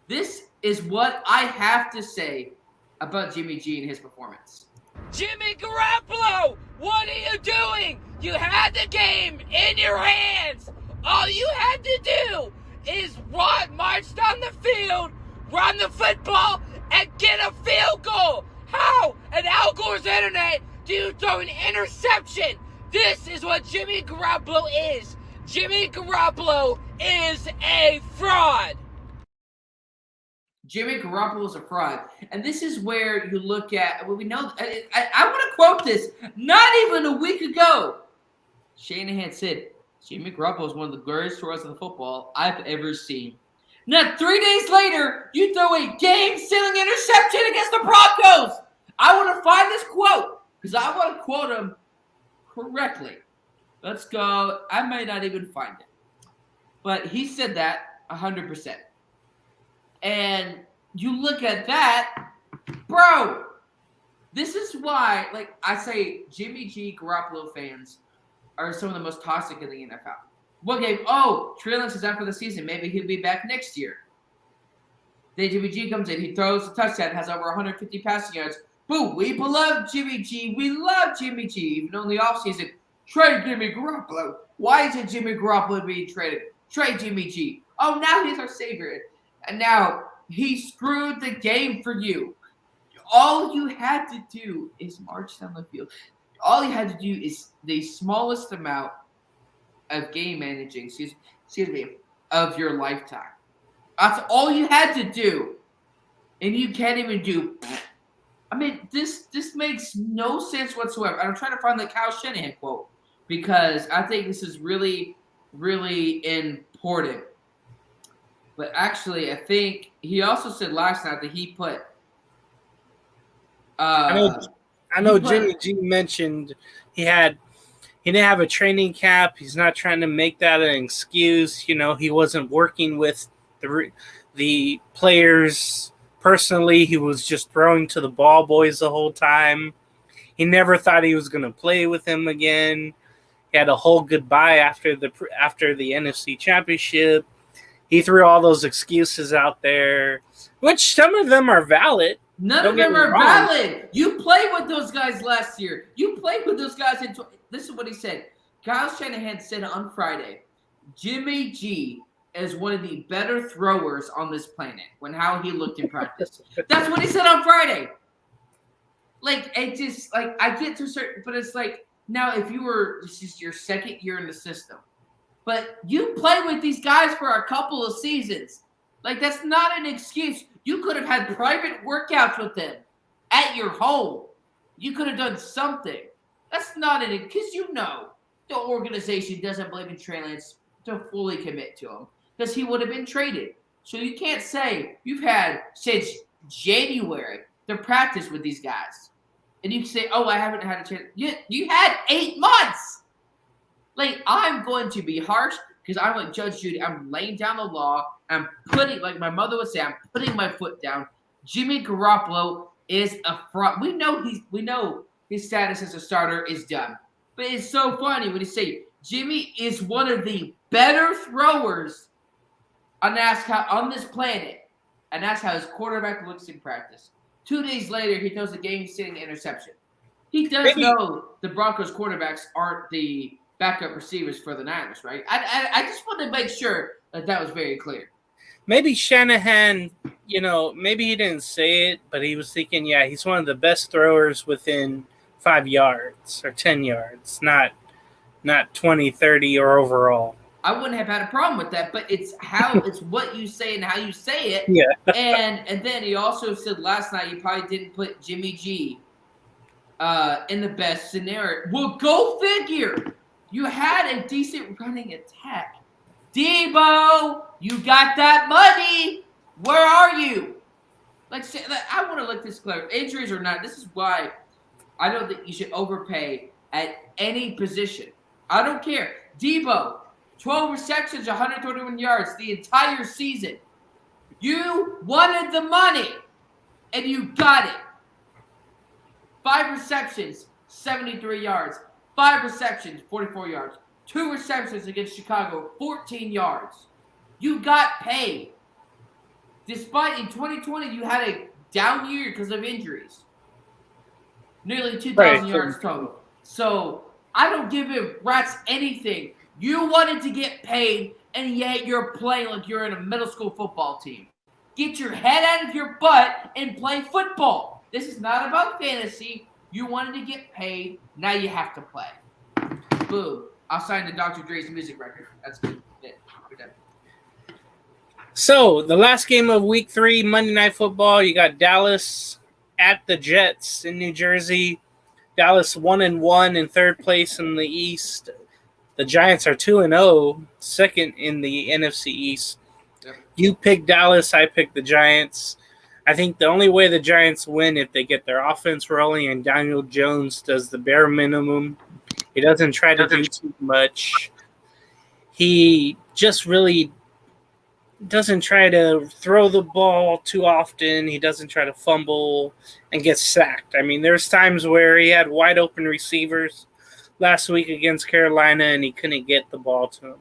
This is what I have to say about Jimmy G and his performance. Jimmy Garoppolo, what are you doing? You had the game in your hands. All you had to do is march down the field, run the football, and get a field goal. How, in Al Gore's internet, do you throw an interception? This is what Jimmy Garoppolo is. Jimmy Garoppolo is a fraud. Jimmy Garoppolo is a fraud. And this is where you look at, well, we know, I want to quote this, not even a week ago. Shanahan said, Jimmy Garoppolo is one of the greatest throwers of the football I've ever seen. Now, 3 days later, you throw a game-sealing interception against the Broncos. I want to find this quote because I want to quote him correctly. Let's go. I may not even find it. But he said that 100%. And you look at that, bro, this is why, like I say, Jimmy G Garoppolo fans are some of the most toxic in the NFL. What game? Oh, Trey Lance is out for the season. Maybe he'll be back next year. Then Jimmy G comes in. He throws a touchdown, has over 150 passing yards. Boom, we love Jimmy G. We love Jimmy G. Even though in the offseason, trade Jimmy Garoppolo. Why isn't Jimmy Garoppolo being traded? Trade Jimmy G. Oh, now he's our savior. And now he screwed the game for you. All you had to do is march down the field. All you had to do is the smallest amount of game managing, excuse me, of your lifetime. That's all you had to do. And you can't even do. I mean, this makes no sense whatsoever. I'm trying to find the Kyle Shanahan quote because I think this is really, really important. But actually, I think he also said last night that he put. I know Jimmy G mentioned he didn't have a training camp. He's not trying to make that an excuse. You know, he wasn't working with the players personally. He was just throwing to the ball boys the whole time. He never thought he was going to play with him again. He had a whole goodbye after the NFC Championship. He threw all those excuses out there, which some of them are valid. None of them are valid. You played with those guys last year. You played with those guys in. This is what he said. Kyle Shanahan said on Friday, Jimmy G is one of the better throwers on this planet when how he looked in practice. That's what he said on Friday. Like, it just, like, I get to certain, but it's like, now if you were, this is your second year in the system, but you play with these guys for a couple of seasons. Like, that's not an excuse. You could have had private workouts with them at your home. You could have done something. That's not an, because you know the organization doesn't believe in Trey Lance to fully commit to him because he would have been traded. So you can't say you've had since January to practice with these guys. And you can say, oh, I haven't had a chance. You had 8 months. Like, I'm going to be harsh because I'm like Judge Judy. I'm laying down the law. I'm putting, like my mother would say, I'm putting my foot down. Jimmy Garoppolo is a fraud. We know his status as a starter is done. But it's so funny when you say Jimmy is one of the better throwers on this planet. And that's how his quarterback looks in practice. 2 days later, he throws a game-setting interception. He does know the Broncos quarterbacks aren't the backup receivers for the Niners, right? I just want to make sure that was very clear. Maybe Shanahan, maybe he didn't say it, but he was thinking, yeah, he's one of the best throwers within 5 yards or 10 yards, not not 20, 30, or overall. I wouldn't have had a problem with that, but it's what you say and how you say it. Yeah. And then he also said last night you probably didn't put Jimmy G in the best scenario. Well, go figure. You had a decent running attack. Debo, you got that money. Where are you? I want to look this clear. Injuries or not, this is why I don't think you should overpay at any position. I don't care. Debo, 12 receptions, 131 yards the entire season. You wanted the money, and you got it. 5 receptions, 73 yards. 5 receptions, 44 yards. 2 receptions against Chicago, 14 yards. You got paid. Despite in 2020, you had a down year because of injuries. Nearly 2,000 yards total. So I don't give a rat's anything. You wanted to get paid, and yet you're playing like you're in a middle school football team. Get your head out of your butt and play football. This is not about fantasy. You wanted to get paid. Now you have to play. Boom. I'll sign the Dr. Dre's music record. That's good. We're done. So, the last game of Week 3, Monday Night Football, you got Dallas at the Jets in New Jersey. Dallas 1-1 in third place in the East. The Giants are 2-0, second in the NFC East. Yep. You pick Dallas, I pick the Giants. I think the only way the Giants win if they get their offense rolling and Daniel Jones does the bare minimum. He doesn't try to do too much. He just really doesn't try to throw the ball too often. He doesn't try to fumble and get sacked. I mean, there's times where he had wide open receivers last week against Carolina and he couldn't get the ball to him.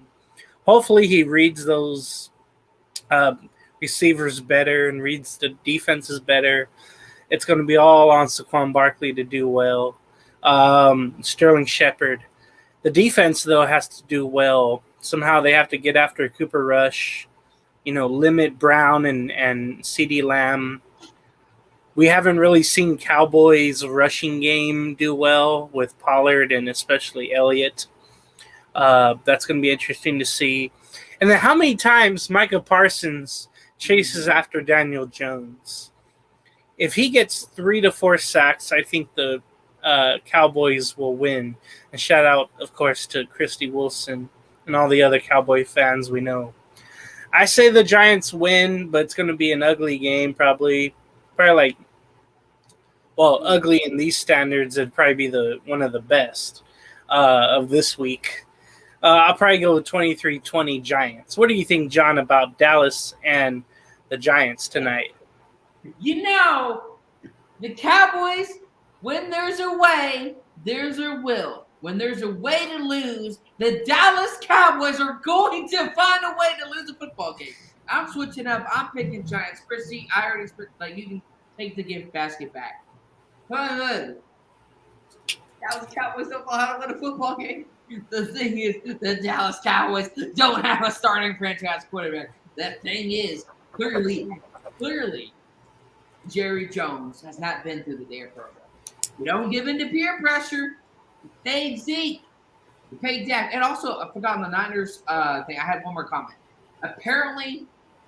Hopefully he reads those receivers better and reads the defenses better. It's going to be all on Saquon Barkley to do well. Sterling Shepard. The defense, though, has to do well. Somehow they have to get after Cooper Rush, limit Brown and CeeDee Lamb. We haven't really seen Cowboys' rushing game do well with Pollard and especially Elliott. That's going to be interesting to see. And then how many times Micah Parsons chases after Daniel Jones. If he gets 3 to 4 sacks, I think the Cowboys will win. And shout out, of course, to Christy Wilson and all the other Cowboy fans we know. I say the Giants win, but it's going to be an ugly game probably ugly in these standards. It'd probably be one of the best of this week. I'll probably go with 23-20 Giants. What do you think, John, about Dallas and the Giants tonight? The Cowboys, when there's a way, there's a will. When there's a way to lose, the Dallas Cowboys are going to find a way to lose a football game. I'm switching up. I'm picking Giants. Chrissy, I already you can take the gift basket back. Dallas Cowboys don't know how to win a football game. The thing is, the Dallas Cowboys don't have a starting franchise quarterback. That thing is, clearly, Jerry Jones has not been through the dare program. We don't give in to peer pressure. We paid Zeke. We paid Dak. And also, I forgot on the Niners thing, I had one more comment. Apparently,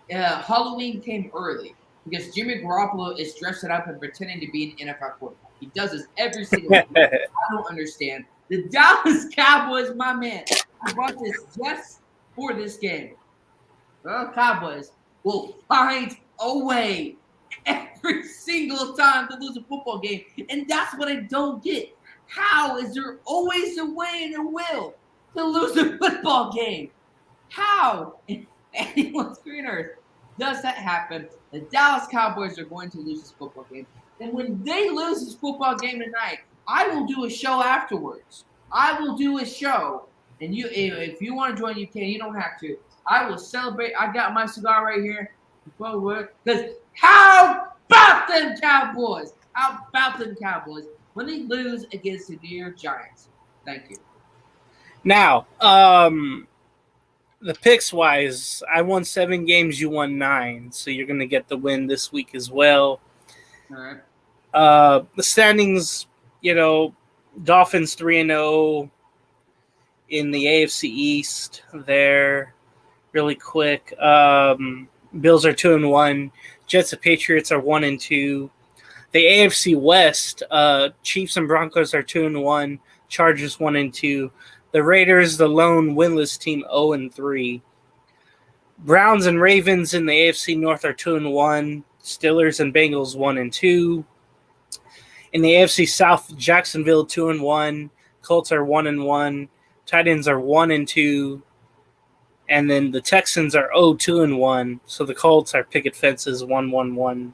Halloween came early because Jimmy Garoppolo is dressing up and pretending to be an NFL quarterback. He does this every single week. I don't understand. The Dallas Cowboys, my man, I brought this just for this game. The Cowboys will find a way every single time to lose a football game. And that's what I don't get. How is there always a way and a will to lose a football game? How in anyone's green earth does that happen? The Dallas Cowboys are going to lose this football game. And when they lose this football game tonight, I will do a show afterwards. I will do a show. And if you want to join, you can. You don't have to. I will celebrate. I got my cigar right here. Because how about them Cowboys? How about them Cowboys when they lose against the New York Giants? Thank you. Now, the picks wise, I won 7 games. You won 9, so you're going to get the win this week as well. All right. The standings, Dolphins 3-0, in the AFC East there really quick. Bills are 2-1. Jets and Patriots are 1-2. The AFC West, Chiefs and Broncos are 2-1. Chargers 1-2. The Raiders, the lone winless team, 0-3. Browns and Ravens in the AFC North are 2-1. Steelers and Bengals 1-2. In the AFC South, Jacksonville 2-1. Colts are 1-1. Titans are 1-2. And then the Texans are 0-2-1. So the Colts are picket fences 1-1-1-1.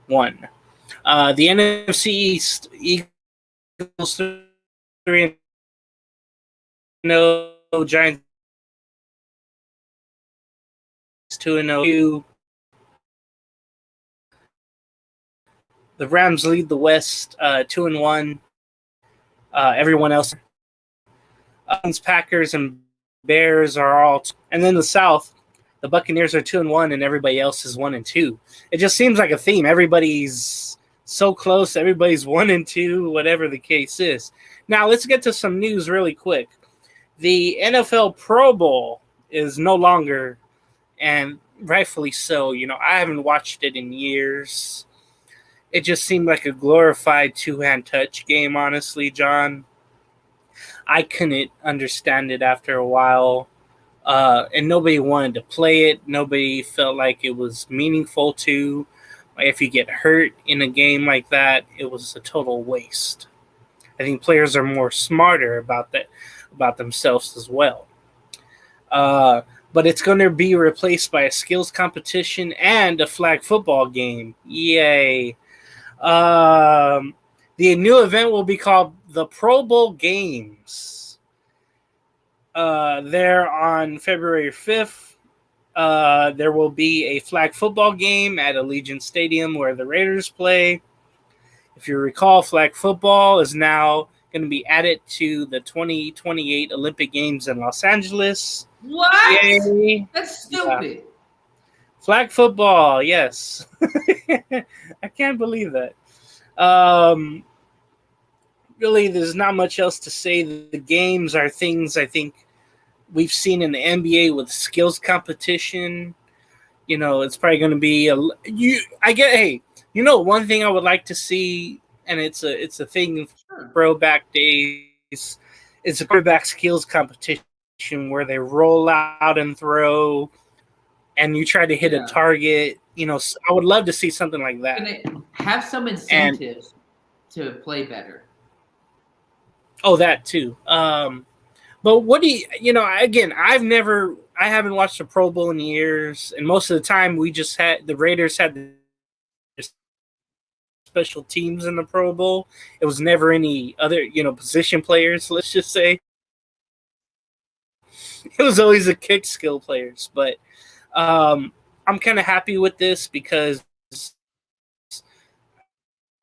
The NFC East, Eagles 3-0. Giants 2-0. The Rams lead the West 2-1. Everyone else, Packers and Bears are all, and then the South, the Buccaneers are 2-1, and everybody else is 1-2. It just seems like a theme. Everybody's so close. Everybody's 1-2, whatever the case is. Now let's get to some news really quick. The NFL Pro Bowl is no longer, and rightfully so. You know, I haven't watched it in years. It just seemed like a glorified two-hand touch game, honestly, John. I couldn't understand it after a while, and nobody wanted to play it. Nobody felt like it was meaningful to. If you get hurt in a game like that, it was a total waste. I think players are more smarter about that, about themselves as well. But it's going to be replaced by a skills competition and a flag football game. Yay. The new event will be called the Pro Bowl Games. There on February 5th, there will be a flag football game at Allegiant Stadium where the Raiders play. If you recall, flag football is now going to be added to the 2028 Olympic Games in Los Angeles. What? Yay. That's stupid. Yeah. Flag football, yes. I can't believe that. Really, there's not much else to say. The games are things I think we've seen in the NBA with skills competition. You know, it's probably going to be one thing I would like to see, and it's a thing of throwback days. It's a throwback skills competition where they roll out and throw, and you try to hit a target. You know, I would love to see something like that. And have some incentives to play better. Oh, that too. But what do I haven't watched a Pro Bowl in years, and most of the time the Raiders had the special teams in the Pro Bowl. It was never any other, position players, let's just say. It was always the kick skill players, but I'm kind of happy with this because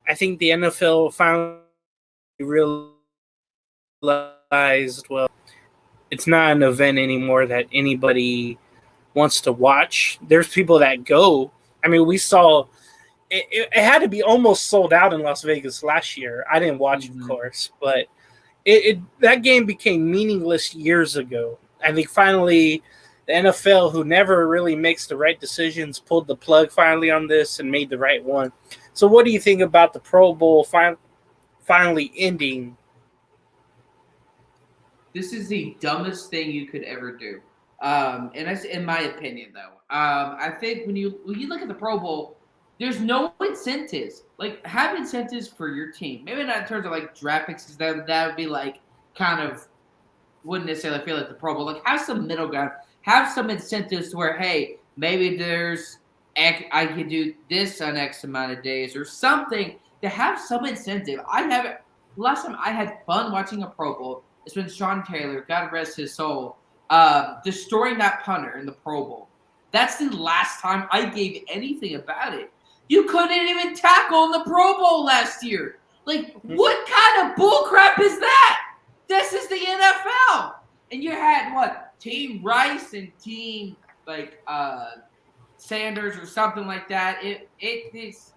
I think the NFL finally realized, well, it's not an event anymore that anybody wants to watch. There's people that go. I mean, we saw it had to be almost sold out in Las Vegas last year. I didn't watch, of course, but that game became meaningless years ago. I think finally the NFL, who never really makes the right decisions, pulled the plug finally on this and made the right one. So what do you think about the Pro Bowl finally ending? This is the dumbest thing you could ever do. And that's in my opinion, though. I think when you look at the Pro Bowl, there's no incentives. Like, have incentives for your team. Maybe not in terms of, like, draft picks, because that would be, like, kind of wouldn't necessarily feel like the Pro Bowl. Like, have some middle ground. Have some incentives to where, hey, maybe there's I can do this on X amount of days or something to have some incentive. Last time I had fun watching a Pro Bowl, it's when Sean Taylor, God rest his soul, destroying that punter in the Pro Bowl. That's the last time I gave anything about it. You couldn't even tackle in the Pro Bowl last year. Like, what kind of bullcrap is that? This is the NFL. And you had, what, Team Rice and Team, Sanders or something like that. It's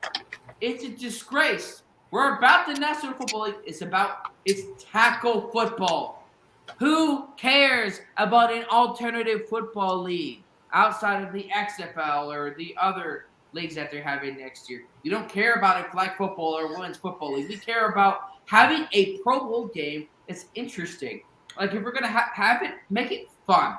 a disgrace. We're about the National Football League. It's tackle football. Who cares about an alternative football league outside of the XFL or the other leagues that they're having next year? You don't care about a flag football or women's football league. We care about having a Pro Bowl game that's interesting. Like, if we're going to have it, make it fun.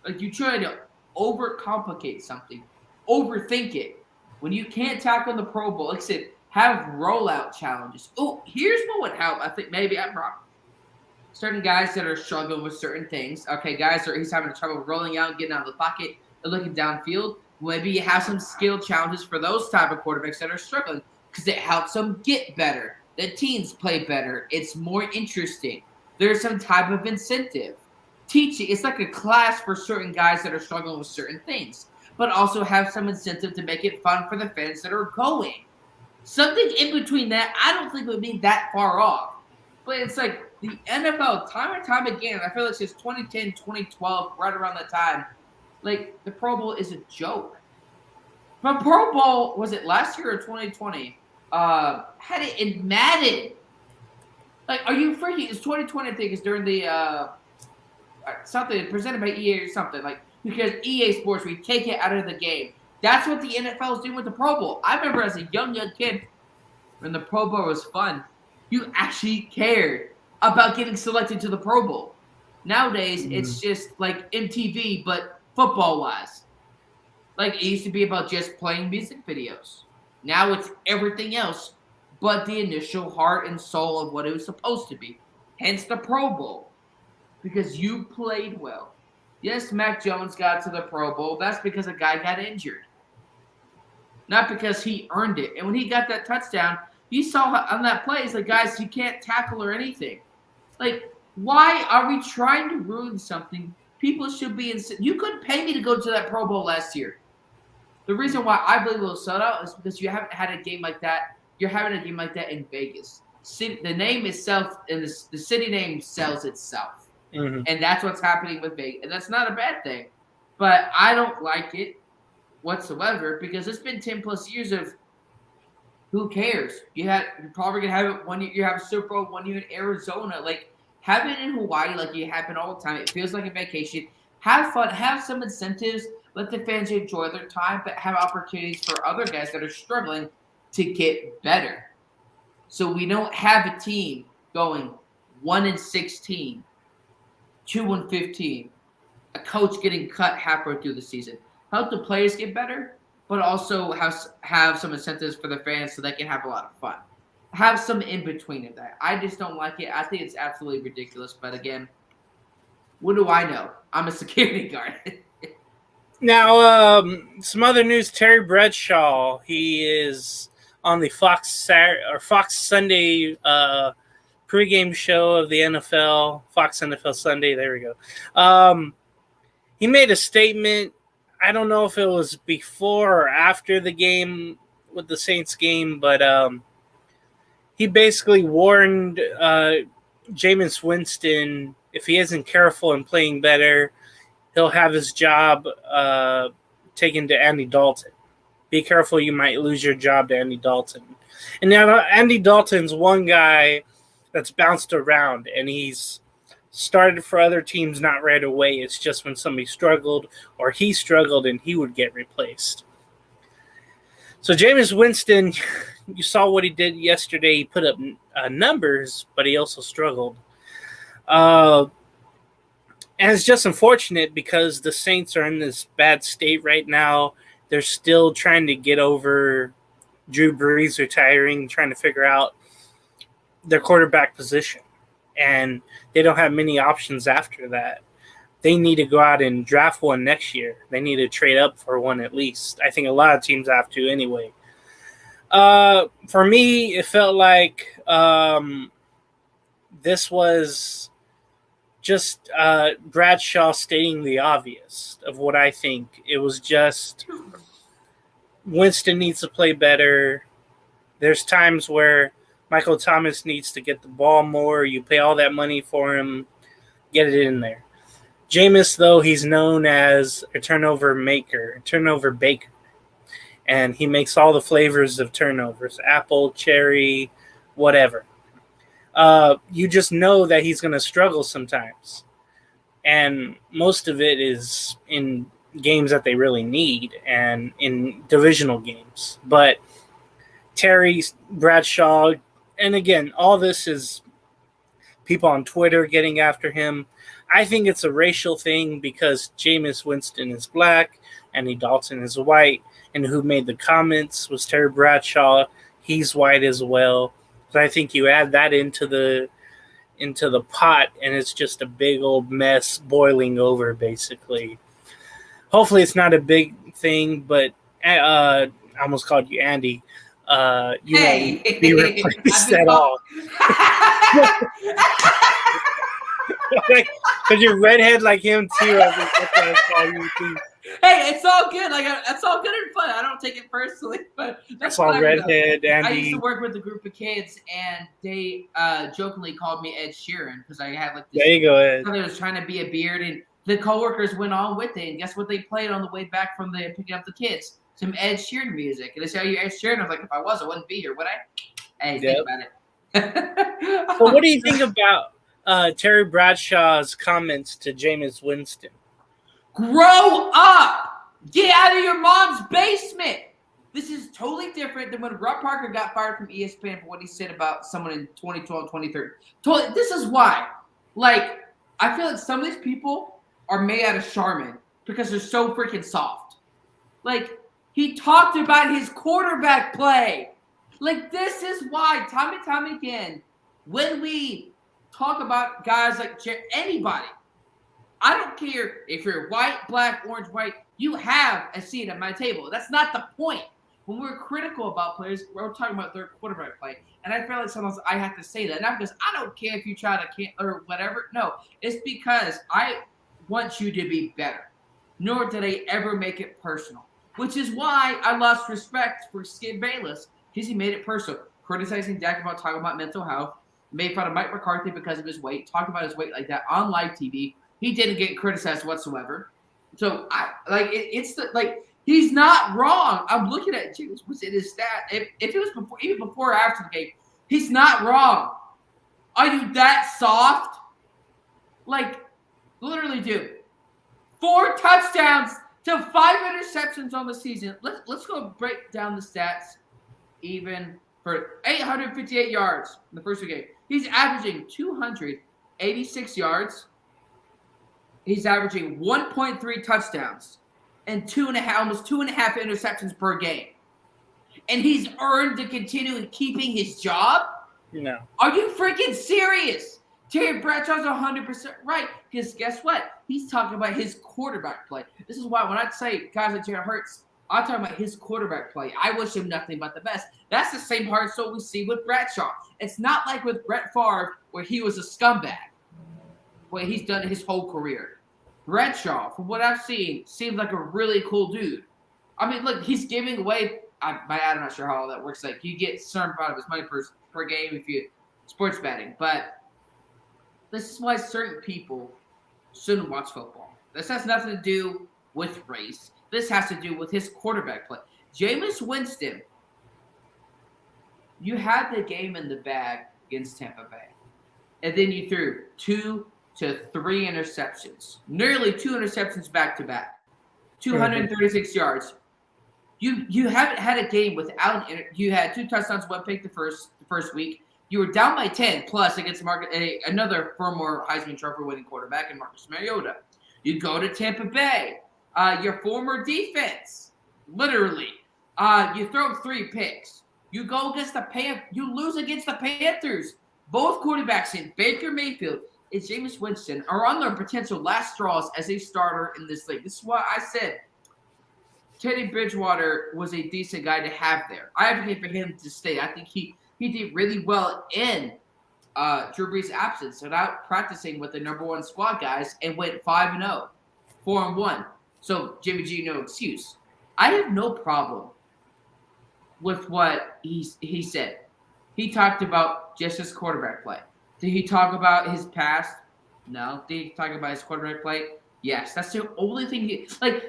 Like, you try to overcomplicate something, overthink it. When you can't tackle in the Pro Bowl, like I said, have rollout challenges. Oh, here's what would help. I think maybe I'm wrong. Certain guys that are struggling with certain things. Okay, guys, he's having trouble rolling out, getting out of the pocket, and looking downfield. Maybe you have some skill challenges for those type of quarterbacks that are struggling because it helps them get better. The teams play better. It's more interesting. There's some type of incentive. Teaching, it's like a class for certain guys that are struggling with certain things, but also have some incentive to make it fun for the fans that are going. Something in between that, I don't think would be that far off. But it's like the NFL, time and time again, I feel like since 2010, 2012, right around that time, like the Pro Bowl is a joke. But Pro Bowl, was it last year or 2020? Had it in Madden. Like, are you freaking? It's 2020, I think, is during the something presented by EA or something. Like, because EA Sports, we take it out of the game. That's what the NFL is doing with the Pro Bowl. I remember as a young kid when the Pro Bowl was fun. You actually cared about getting selected to the Pro Bowl. Nowadays, it's just like MTV, but football-wise. Like, it used to be about just playing music videos. Now it's everything else but the initial heart and soul of what it was supposed to be. Hence the Pro Bowl. Because you played well. Yes, Mac Jones got to the Pro Bowl. That's because a guy got injured. Not because he earned it. And when he got that touchdown, you saw on that play, it's like, guys, you can't tackle or anything. Like, why are we trying to ruin something? People should be you couldn't pay me to go to that Pro Bowl last year. The reason why I believe it will sell out is because you haven't had a game like that. You're having a game like that in Vegas. The name itself, and the city name sells itself. Mm-hmm. And that's what's happening with Vegas. And that's not a bad thing. But I don't like it whatsoever because it's been 10 plus years of who cares? You're probably going to have it 1 year. You have a Super Bowl 1 year in Arizona. Like, have it in Hawaii like you happen all the time. It feels like a vacation. Have fun. Have some incentives. Let the fans enjoy their time, but have opportunities for other guys that are struggling to get better. So we don't have a team going 1-16, 2-15, a coach getting cut halfway through the season. Help the players get better, but also have some incentives for the fans so they can have a lot of fun. Have some in between of that. I just don't like it. I think it's absolutely ridiculous. But again, what do I know? I'm a security guard. Now, some other news. Terry Bradshaw, he is on the Fox Sunday pregame show of the NFL, Fox NFL Sunday. There we go. He made a statement. I don't know if it was before or after the game with the Saints game, but he basically warned Jameis Winston if he isn't careful and playing better, he'll have his job taken to Andy Dalton. Be careful, you might lose your job to Andy Dalton. And now Andy Dalton's one guy that's bounced around, and he's started for other teams not right away. It's just when somebody struggled or he struggled and he would get replaced. So Jameis Winston, you saw what he did yesterday. He put up numbers, but he also struggled. And it's just unfortunate because the Saints are in this bad state right now. They're still trying to get over Drew Brees retiring, trying to figure out their quarterback position. And they don't have many options after that. They need to go out and draft one next year. They need to trade up for one at least. I think a lot of teams have to anyway. For me, it felt like this was just Bradshaw stating the obvious of what I think. It was just Winston needs to play better. There's times where Michael Thomas needs to get the ball more. You pay all that money for him, get it in there. Jameis, though, he's known as a turnover maker, a turnover baker. And he makes all the flavors of turnovers, apple, cherry, whatever. you just know that he's going to struggle sometimes. And most of it is in games that they really need and in divisional games. But Terry Bradshaw, and again, all this is people on Twitter getting after him. I think it's a racial thing because Jameis Winston is black, Andy Dalton is white, and who made the comments was Terry Bradshaw. He's white as well. So I think you add that into the pot, and it's just a big old mess boiling over, basically. Hopefully it's not a big thing, but I almost called you Andy. You won't be replaced at all. Because you're redhead like him too. I think that's what I call you too. Hey, it's all good. Like it's all good and fun. I don't take it personally, but that's all redhead. Andy. I used to work with a group of kids, and they jokingly called me Ed Sheeran because I had like this. There you go, Ed. I was trying to be a beard, and the coworkers went on with it. And guess what they played on the way back from the picking up the kids? Some Ed Sheeran music. And they say, "Are you Ed Sheeran?" I was like, "If I was, I wouldn't be here, would I?" Hey, think about it. So, what do you think about Terry Bradshaw's comments to Jameis Winston? Grow up! Get out of your mom's basement! This is totally different than when Rob Parker got fired from ESPN for what he said about someone in 2012, 2013. This is why. Like, I feel like some of these people are made out of Charmin because they're so freaking soft. Like, he talked about his quarterback play. Like, this is why, time and time again, when we talk about guys like anybody, I don't care if you're white, black, orange, white, you have a seat at my table. That's not the point. When we're critical about players, we're talking about their quarterback play. And I feel like sometimes I have to say that. Not because I don't care if you try to or whatever. No, it's because I want you to be better. Nor did I ever make it personal. Which is why I lost respect for Skip Bayless because he made it personal. Criticizing Dak about talking about mental health. Made fun of Mike McCarthy because of his weight. Talked about his weight like that on live TV. He didn't get criticized whatsoever. So he's not wrong. I'm looking at what's in his stat. If it was before, even before or after the game, he's not wrong. Are you that soft? Like, literally, dude. 4 touchdowns to 5 interceptions on the season. Let's go break down the stats. Even for 858 yards in the first 2 games. He's averaging 286 yards. He's averaging 1.3 touchdowns and almost 2.5 interceptions per game. And he's earned to continue keeping his job? No. Are you freaking serious? Terry Bradshaw's 100% right. Because guess what? He's talking about his quarterback play. This is why when I say guys like Jalen Hurts, I'm talking about his quarterback play. I wish him nothing but the best. That's the same heart soul we see with Bradshaw. It's not like with Brett Favre where he was a scumbag. What he's done his whole career. Bradshaw, from what I've seen, seems like a really cool dude. I mean, look, he's giving away. I'm not sure how all that works. Like, you get some amount of his money per game if you sports betting. But this is why certain people shouldn't watch football. This has nothing to do with race. This has to do with his quarterback play. Jameis Winston, you had the game in the bag against Tampa Bay. And then you threw 2 to 3 interceptions. Nearly 2 interceptions back-to-back. 236 yards. You haven't had a game without you had 2 touchdowns, 1 pick the first week. You were down by 10 plus against another former Heisman Trophy winning quarterback in Marcus Mariota. You go to Tampa Bay. Your former defense, literally. You throw 3 picks. You go against the Panthers. You lose against the Panthers. Both quarterbacks in Baker Mayfield and Jameis Winston are on their potential last straws as a starter in this league. This is why I said Teddy Bridgewater was a decent guy to have there. I advocate for him to stay. I think he did really well in Drew Brees' absence without practicing with the number 1 squad guys and went 5-0, 4-1. So Jimmy G, no excuse. I have no problem with what he said. He talked about just his quarterback play. Did he talk about his past? No. Did he talk about his quarterback play? Yes. That's the only thing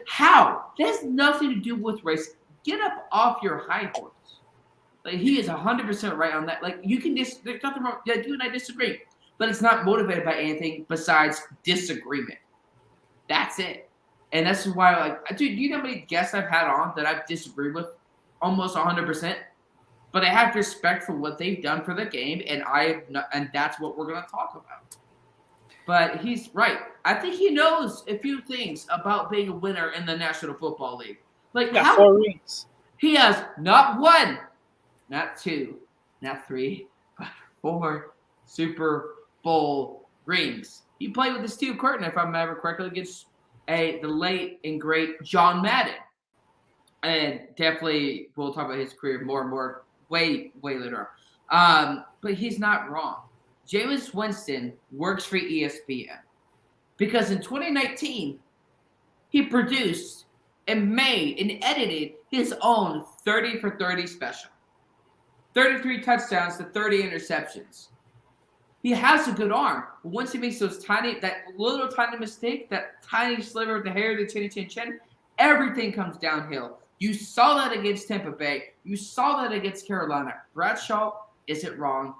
how? That has nothing to do with race. Get up off your high horse. Like, he is 100% right on that. Like, you can there's nothing wrong. Yeah, you and I disagree, but it's not motivated by anything besides disagreement. That's it. And that's why, like, dude, you know how many guests I've had on that I've disagreed with almost 100%? But I have respect for what they've done for the game, and that's what we're going to talk about. But he's right. I think he knows a few things about being a winner in the National Football League. Like, got 4 rings. He has not 1, not 2, not 3, but 4 Super Bowl rings. He played with the Steve Curtin, if I remember correctly, against the late and great John Madden. And definitely we'll talk about his career more and more way later on. But he's not wrong. Jameis Winston works for ESPN because in 2019, he produced and made and edited his own 30 for 30 special. 33 touchdowns to 30 interceptions. He has a good arm. But once he makes that little tiny mistake, that tiny sliver of the hair, the chin, everything comes downhill. You saw that against Tampa Bay. You saw that against Carolina. Bradshaw isn't wrong.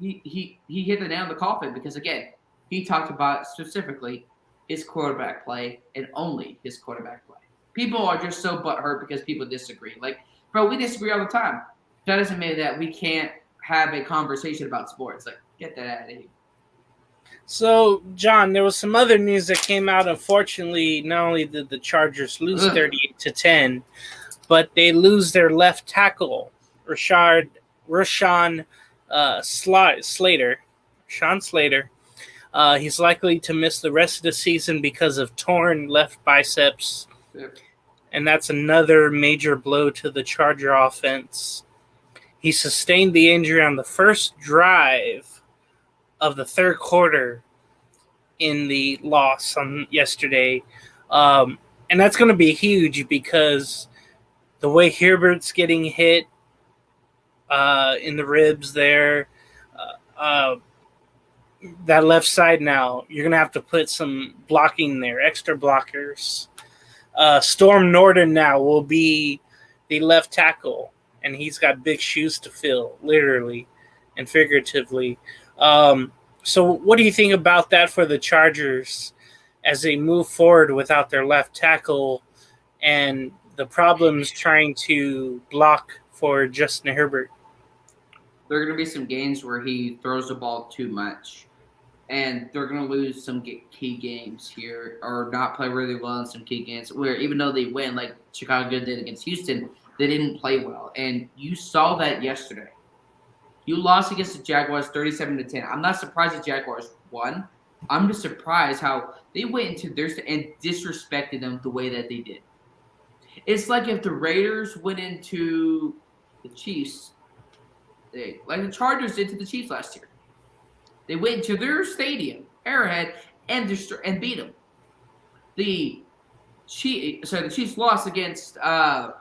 He hit the nail in the coffin because, again, he talked about specifically his quarterback play and only his quarterback play. People are just so butthurt because people disagree. Like, bro, we disagree all the time. That doesn't mean that we can't have a conversation about sports. Like, get that out of here. So, John, there was some other news that came out. Unfortunately, not only did the Chargers lose 38-10, but they lose their left tackle, Rashawn Slater. He's likely to miss the rest of the season because of torn left biceps. Yep. And that's another major blow to the Charger offense. He sustained the injury on the first drive of the third quarter in the loss on yesterday. And that's going to be huge because the way Herbert's getting hit in the ribs there, that left side now, you're going to have to put some blocking there, extra blockers. Storm Norton now will be the left tackle, and he's got big shoes to fill, literally and figuratively. So what do you think about that for the Chargers as they move forward without their left tackle and the problems trying to block for Justin Herbert? There are going to be some games where he throws the ball too much, and they're going to lose some key games here or not play really well in some key games where even though they win, like Chicago did against Houston, they didn't play well. And you saw that yesterday. You lost against the Jaguars 37-10. I'm not surprised the Jaguars won. I'm just surprised how they went into theirs and disrespected them the way that they did. It's like if the Raiders went into the Chiefs, like the Chargers did to the Chiefs last year. They went into their stadium, Arrowhead, and beat them. The Chiefs lost against the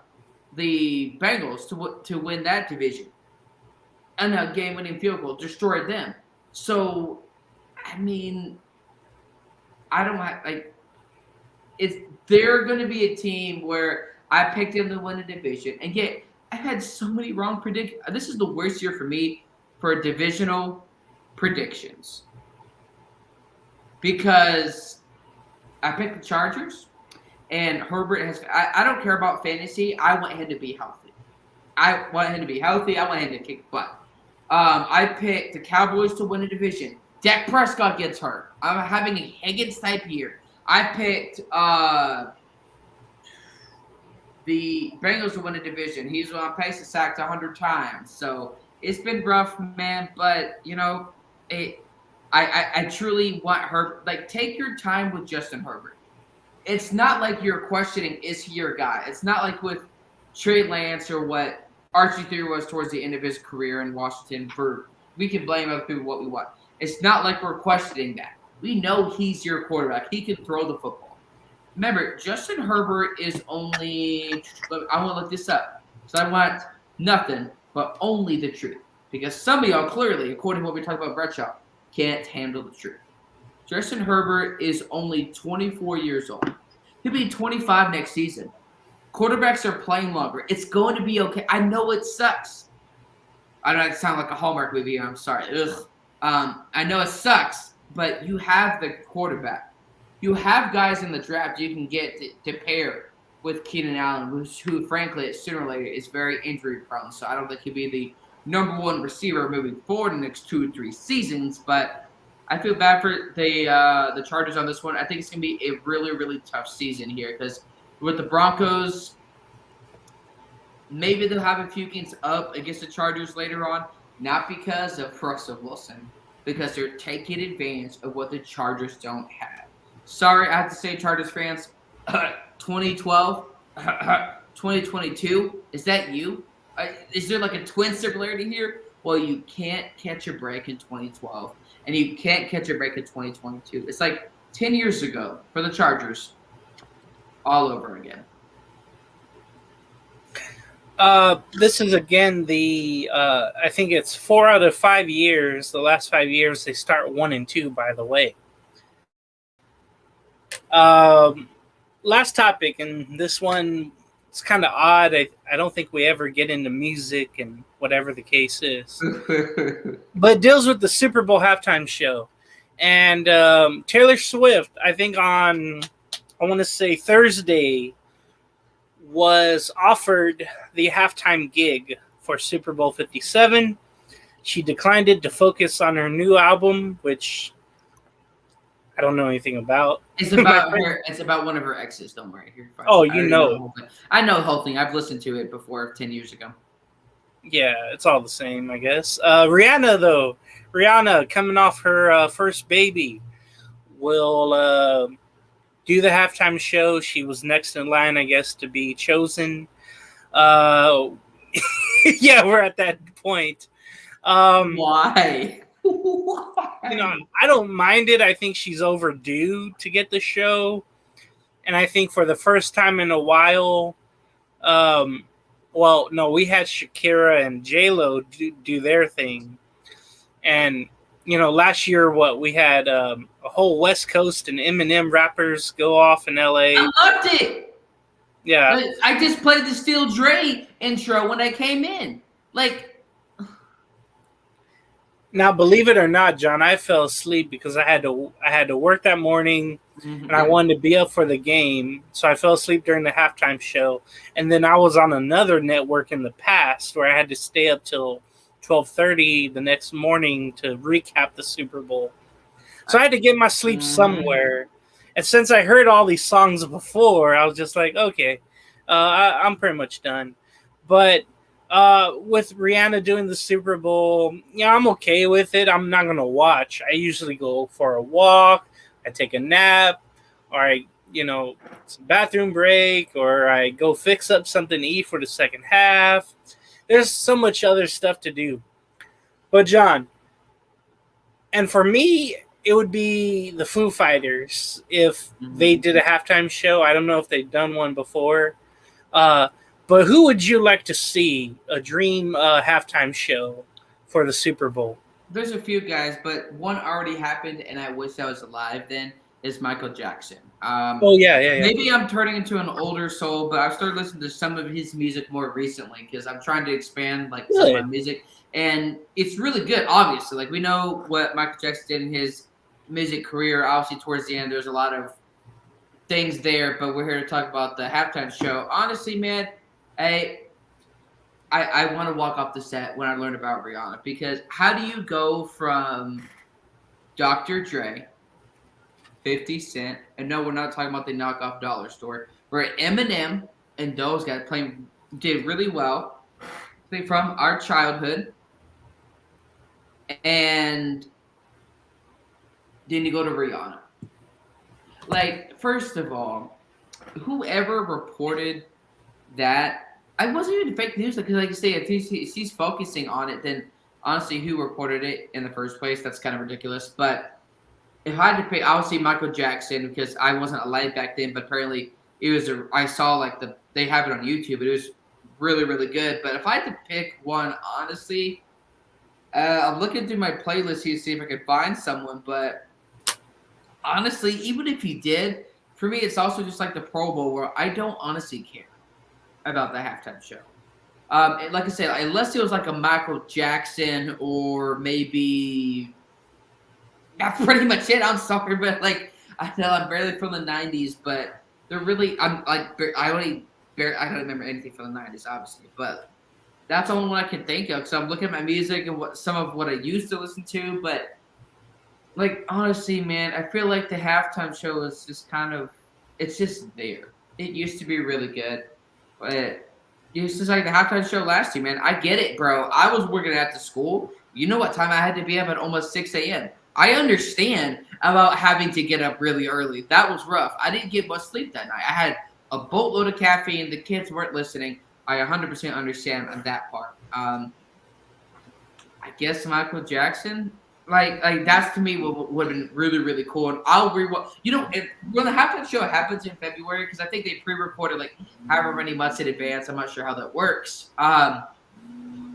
Bengals to win that division. And a game-winning field goal destroyed them. So, I mean, I don't have, like, they're going to be a team where I picked them to win a division. And yet, I've had so many wrong predictions. This is the worst year for me for divisional predictions. Because I picked the Chargers, and Herbert has, I don't care about fantasy. I want him to be healthy. I want him to kick butt. I picked the Cowboys to win a division. Dak Prescott gets hurt. I'm having a Higgins type year. I picked the Bengals to win a division. He's on pace to sack 100 times. So it's been rough, man. But, you know, I truly want Herbert. Like, take your time with Justin Herbert. It's not like you're questioning, is he your guy? It's not like with Trey Lance or what RG3 was towards the end of his career in Washington. We can blame other people what we want. It's not like we're questioning that. We know he's your quarterback. He can throw the football. Remember, Justin Herbert is only – I want to look this up. So I want nothing but only the truth. Because some of y'all clearly, according to what we talked about Bradshaw, can't handle the truth. Justin Herbert is only 24 years old. He'll be 25 next season. Quarterbacks are playing longer. It's going to be okay. I know it sucks. I don't sound like a Hallmark movie. I'm sorry. Ugh. I know it sucks, but you have the quarterback. You have guys in the draft you can get to pair with Keenan Allen, who frankly, sooner or later is very injury prone. So I don't think he'll be the number one receiver moving forward in the next 2 or 3 seasons. But I feel bad for the Chargers on this one. I think it's going to be a really, really tough season here because with the Broncos, maybe they'll have a few games up against the Chargers later on, not because of Russell Wilson, because they're taking advantage of what the Chargers don't have. Sorry, I have to say, Chargers fans, 2012, 2022, is that you? Is there like a twin similarity here? Well, you can't catch a break in 2012, and you can't catch a break in 2022. It's like 10 years ago for the Chargers all over again. This is again I think it's 4 out of 5 years. The last 5 years they start 1-2. By the way, last topic, and this one it's kind of odd. I don't think we ever get into music and whatever the case is, but it deals with the Super Bowl halftime show, and Taylor Swift. I think I want to say Thursday, was offered the halftime gig for Super Bowl 57. She declined it to focus on her new album, which I don't know anything about. It's about her. It's about one of her exes. Don't worry. You're fine. Oh, you know. I know the whole thing. I've listened to it before 10 years ago. Yeah, it's all the same, I guess. Rihanna, though. Rihanna, coming off her first baby, will do the halftime show. She was next in line, I guess, to be chosen. Yeah, we're at that point. Why? Why? I don't mind it. I think she's overdue to get the show. And I think for the first time in a while, we had Shakira and J-Lo do their thing. And last year, we had a whole West Coast and Eminem rappers go off in LA. I loved it. Yeah. I just played the Steel Dre intro when I came in. Now, believe it or not, John, I fell asleep because I had to work that morning, and I wanted to be up for the game. So I fell asleep during the halftime show, and then I was on another network in the past where I had to stay up till 12:30 the next morning to recap the Super Bowl. So I had to get my sleep somewhere. And since I heard all these songs before, I was just like, okay, I'm pretty much done. But with Rihanna doing the Super Bowl, I'm okay with it. I'm not going to watch. I usually go for a walk, I take a nap, or I, some bathroom break, or I go fix up something to eat for the second half. There's so much other stuff to do. But John, and for me, it would be the Foo Fighters if they did a halftime show. I don't know if they've done one before. But who would you like to see a dream halftime show for the Super Bowl? There's a few guys, but one already happened, and I wish I was alive then, is Michael Jackson. Yeah. Maybe I'm turning into an older soul, but I've started listening to some of his music more recently because I'm trying to expand some of my music. And it's really good, obviously. We know what Michael Jackson did in his music career. Obviously, towards the end, there's a lot of things there, but we're here to talk about the halftime show. Honestly, man, I want to walk off the set when I learned about Rihanna, because how do you go from Dr. Dre, 50 Cent, and no, we're not talking about the knockoff dollar store, where Eminem and those guys did really well from our childhood, and then you go to Rihanna. First of all, whoever reported that, I wasn't even fake news, because like you say, if he's focusing on it, then honestly, who reported it in the first place? That's kind of ridiculous. But if I had to pick, obviously Michael Jackson, because I wasn't alive back then, but apparently it was I saw they have it on YouTube, but it was really, really good. But if I had to pick one, honestly, I'm looking through my playlist here to see if I could find someone, but honestly, even if you did, for me, it's also just like the Pro Bowl, where I don't honestly care about the halftime show. Like I said, unless it was like a Michael Jackson or maybe that's pretty much it. I'm sorry, but like I know I'm barely from the '90s, but they're really I don't remember anything from the '90s, obviously, but that's the only one I can think of. So I'm looking at my music and some of what I used to listen to, but like honestly, man, I feel like the halftime show is just it's just there. It used to be really good, but it's just like the halftime show last year, man. I get it, bro. I was working at the school. You know what time I had to be up at almost 6 a.m. I understand about having to get up really early. That was rough. I didn't get much sleep that night. I had a boatload of caffeine. The kids weren't listening. I 100% understand on that part. I guess Michael Jackson, like that's to me what would have been really, really cool. And I'll rewatch. When the halftime show happens in February, because I think they pre-recorded like however many months in advance. I'm not sure how that works. I'll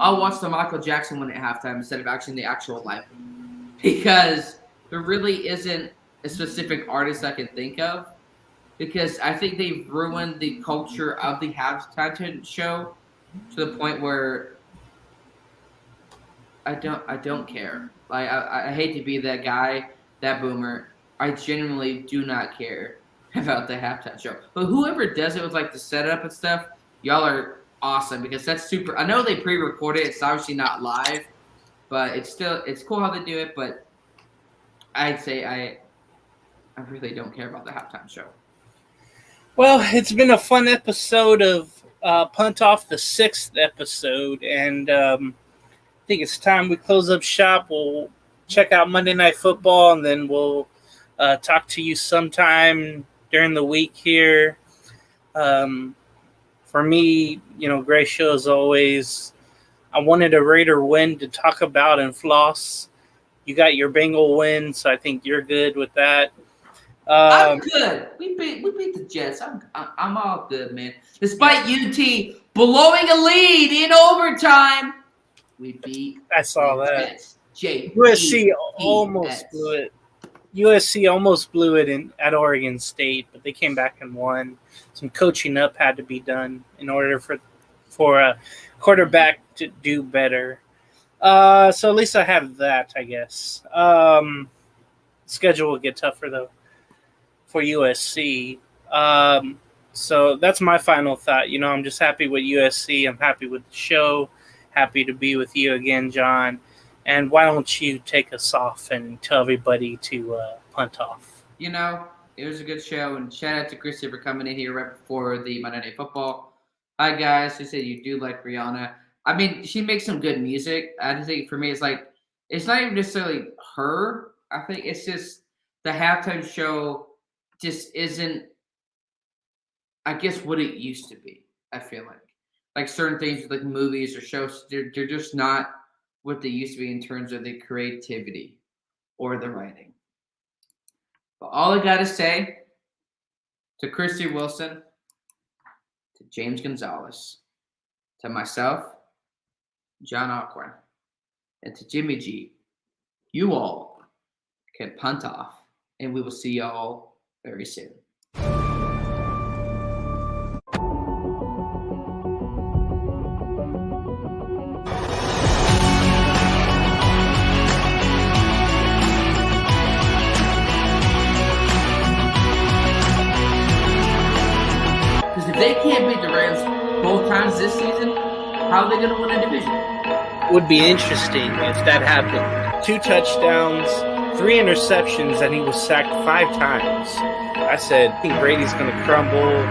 watch the Michael Jackson one at halftime instead of actually the actual live, because there really isn't a specific artist I can think of. Because I think they've ruined the culture of the halftime show to the point where I don't care. Like I hate to be that guy, that boomer. I genuinely do not care about the halftime show. But whoever does it with like the setup and stuff, y'all are awesome because that's super. I know they pre-recorded it. It's obviously not live, but it's cool how they do it. But I'd say I really don't care about the halftime show. Well, it's been a fun episode of Punt Off, the 6th episode, and I think it's time we close up shop. We'll check out Monday Night Football, and then we'll talk to you sometime during the week here. For me, great show as always. I wanted a Raider win to talk about and floss. You got your Bengal win, so I think you're good with that. I'm good. We beat the Jets. I'm all good, man. Despite UT blowing a lead in overtime, we beat. I saw that. Jets. USC almost blew it. USC almost blew it at Oregon State, but they came back and won. Some coaching up had to be done in order for a quarterback to do better. So at least I have that, I guess. Schedule will get tougher though for USC. So that's my final thought. I'm just happy with USC. I'm happy with the show. Happy to be with you again, John. And why don't you take us off and tell everybody to punt off? It was a good show. And shout out to Christy for coming in here right before the Monday Night Football. Hi, guys. You said you do like Rihanna. I mean, she makes some good music. I just think for me, it's like, it's not even necessarily her. I think it's just the halftime show just isn't, I guess, what it used to be. I feel like certain things like movies or shows, they're just not what they used to be in terms of the creativity or the writing. But all I gotta say to Christy Wilson, to James Gonzalez, to myself, John Alcorn, and to Jimmy G, you all can punt off, and we will see y'all very soon. Because if they can't beat the Rams both times this season, how are they going to win a division? Would be interesting if that happened. 2 touchdowns, 3 interceptions, and he was sacked 5 times. I said, I think Brady's going to crumble.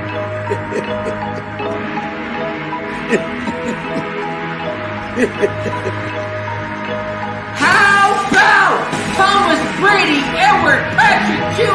How about Thomas Brady, Edward Patrick Jr.?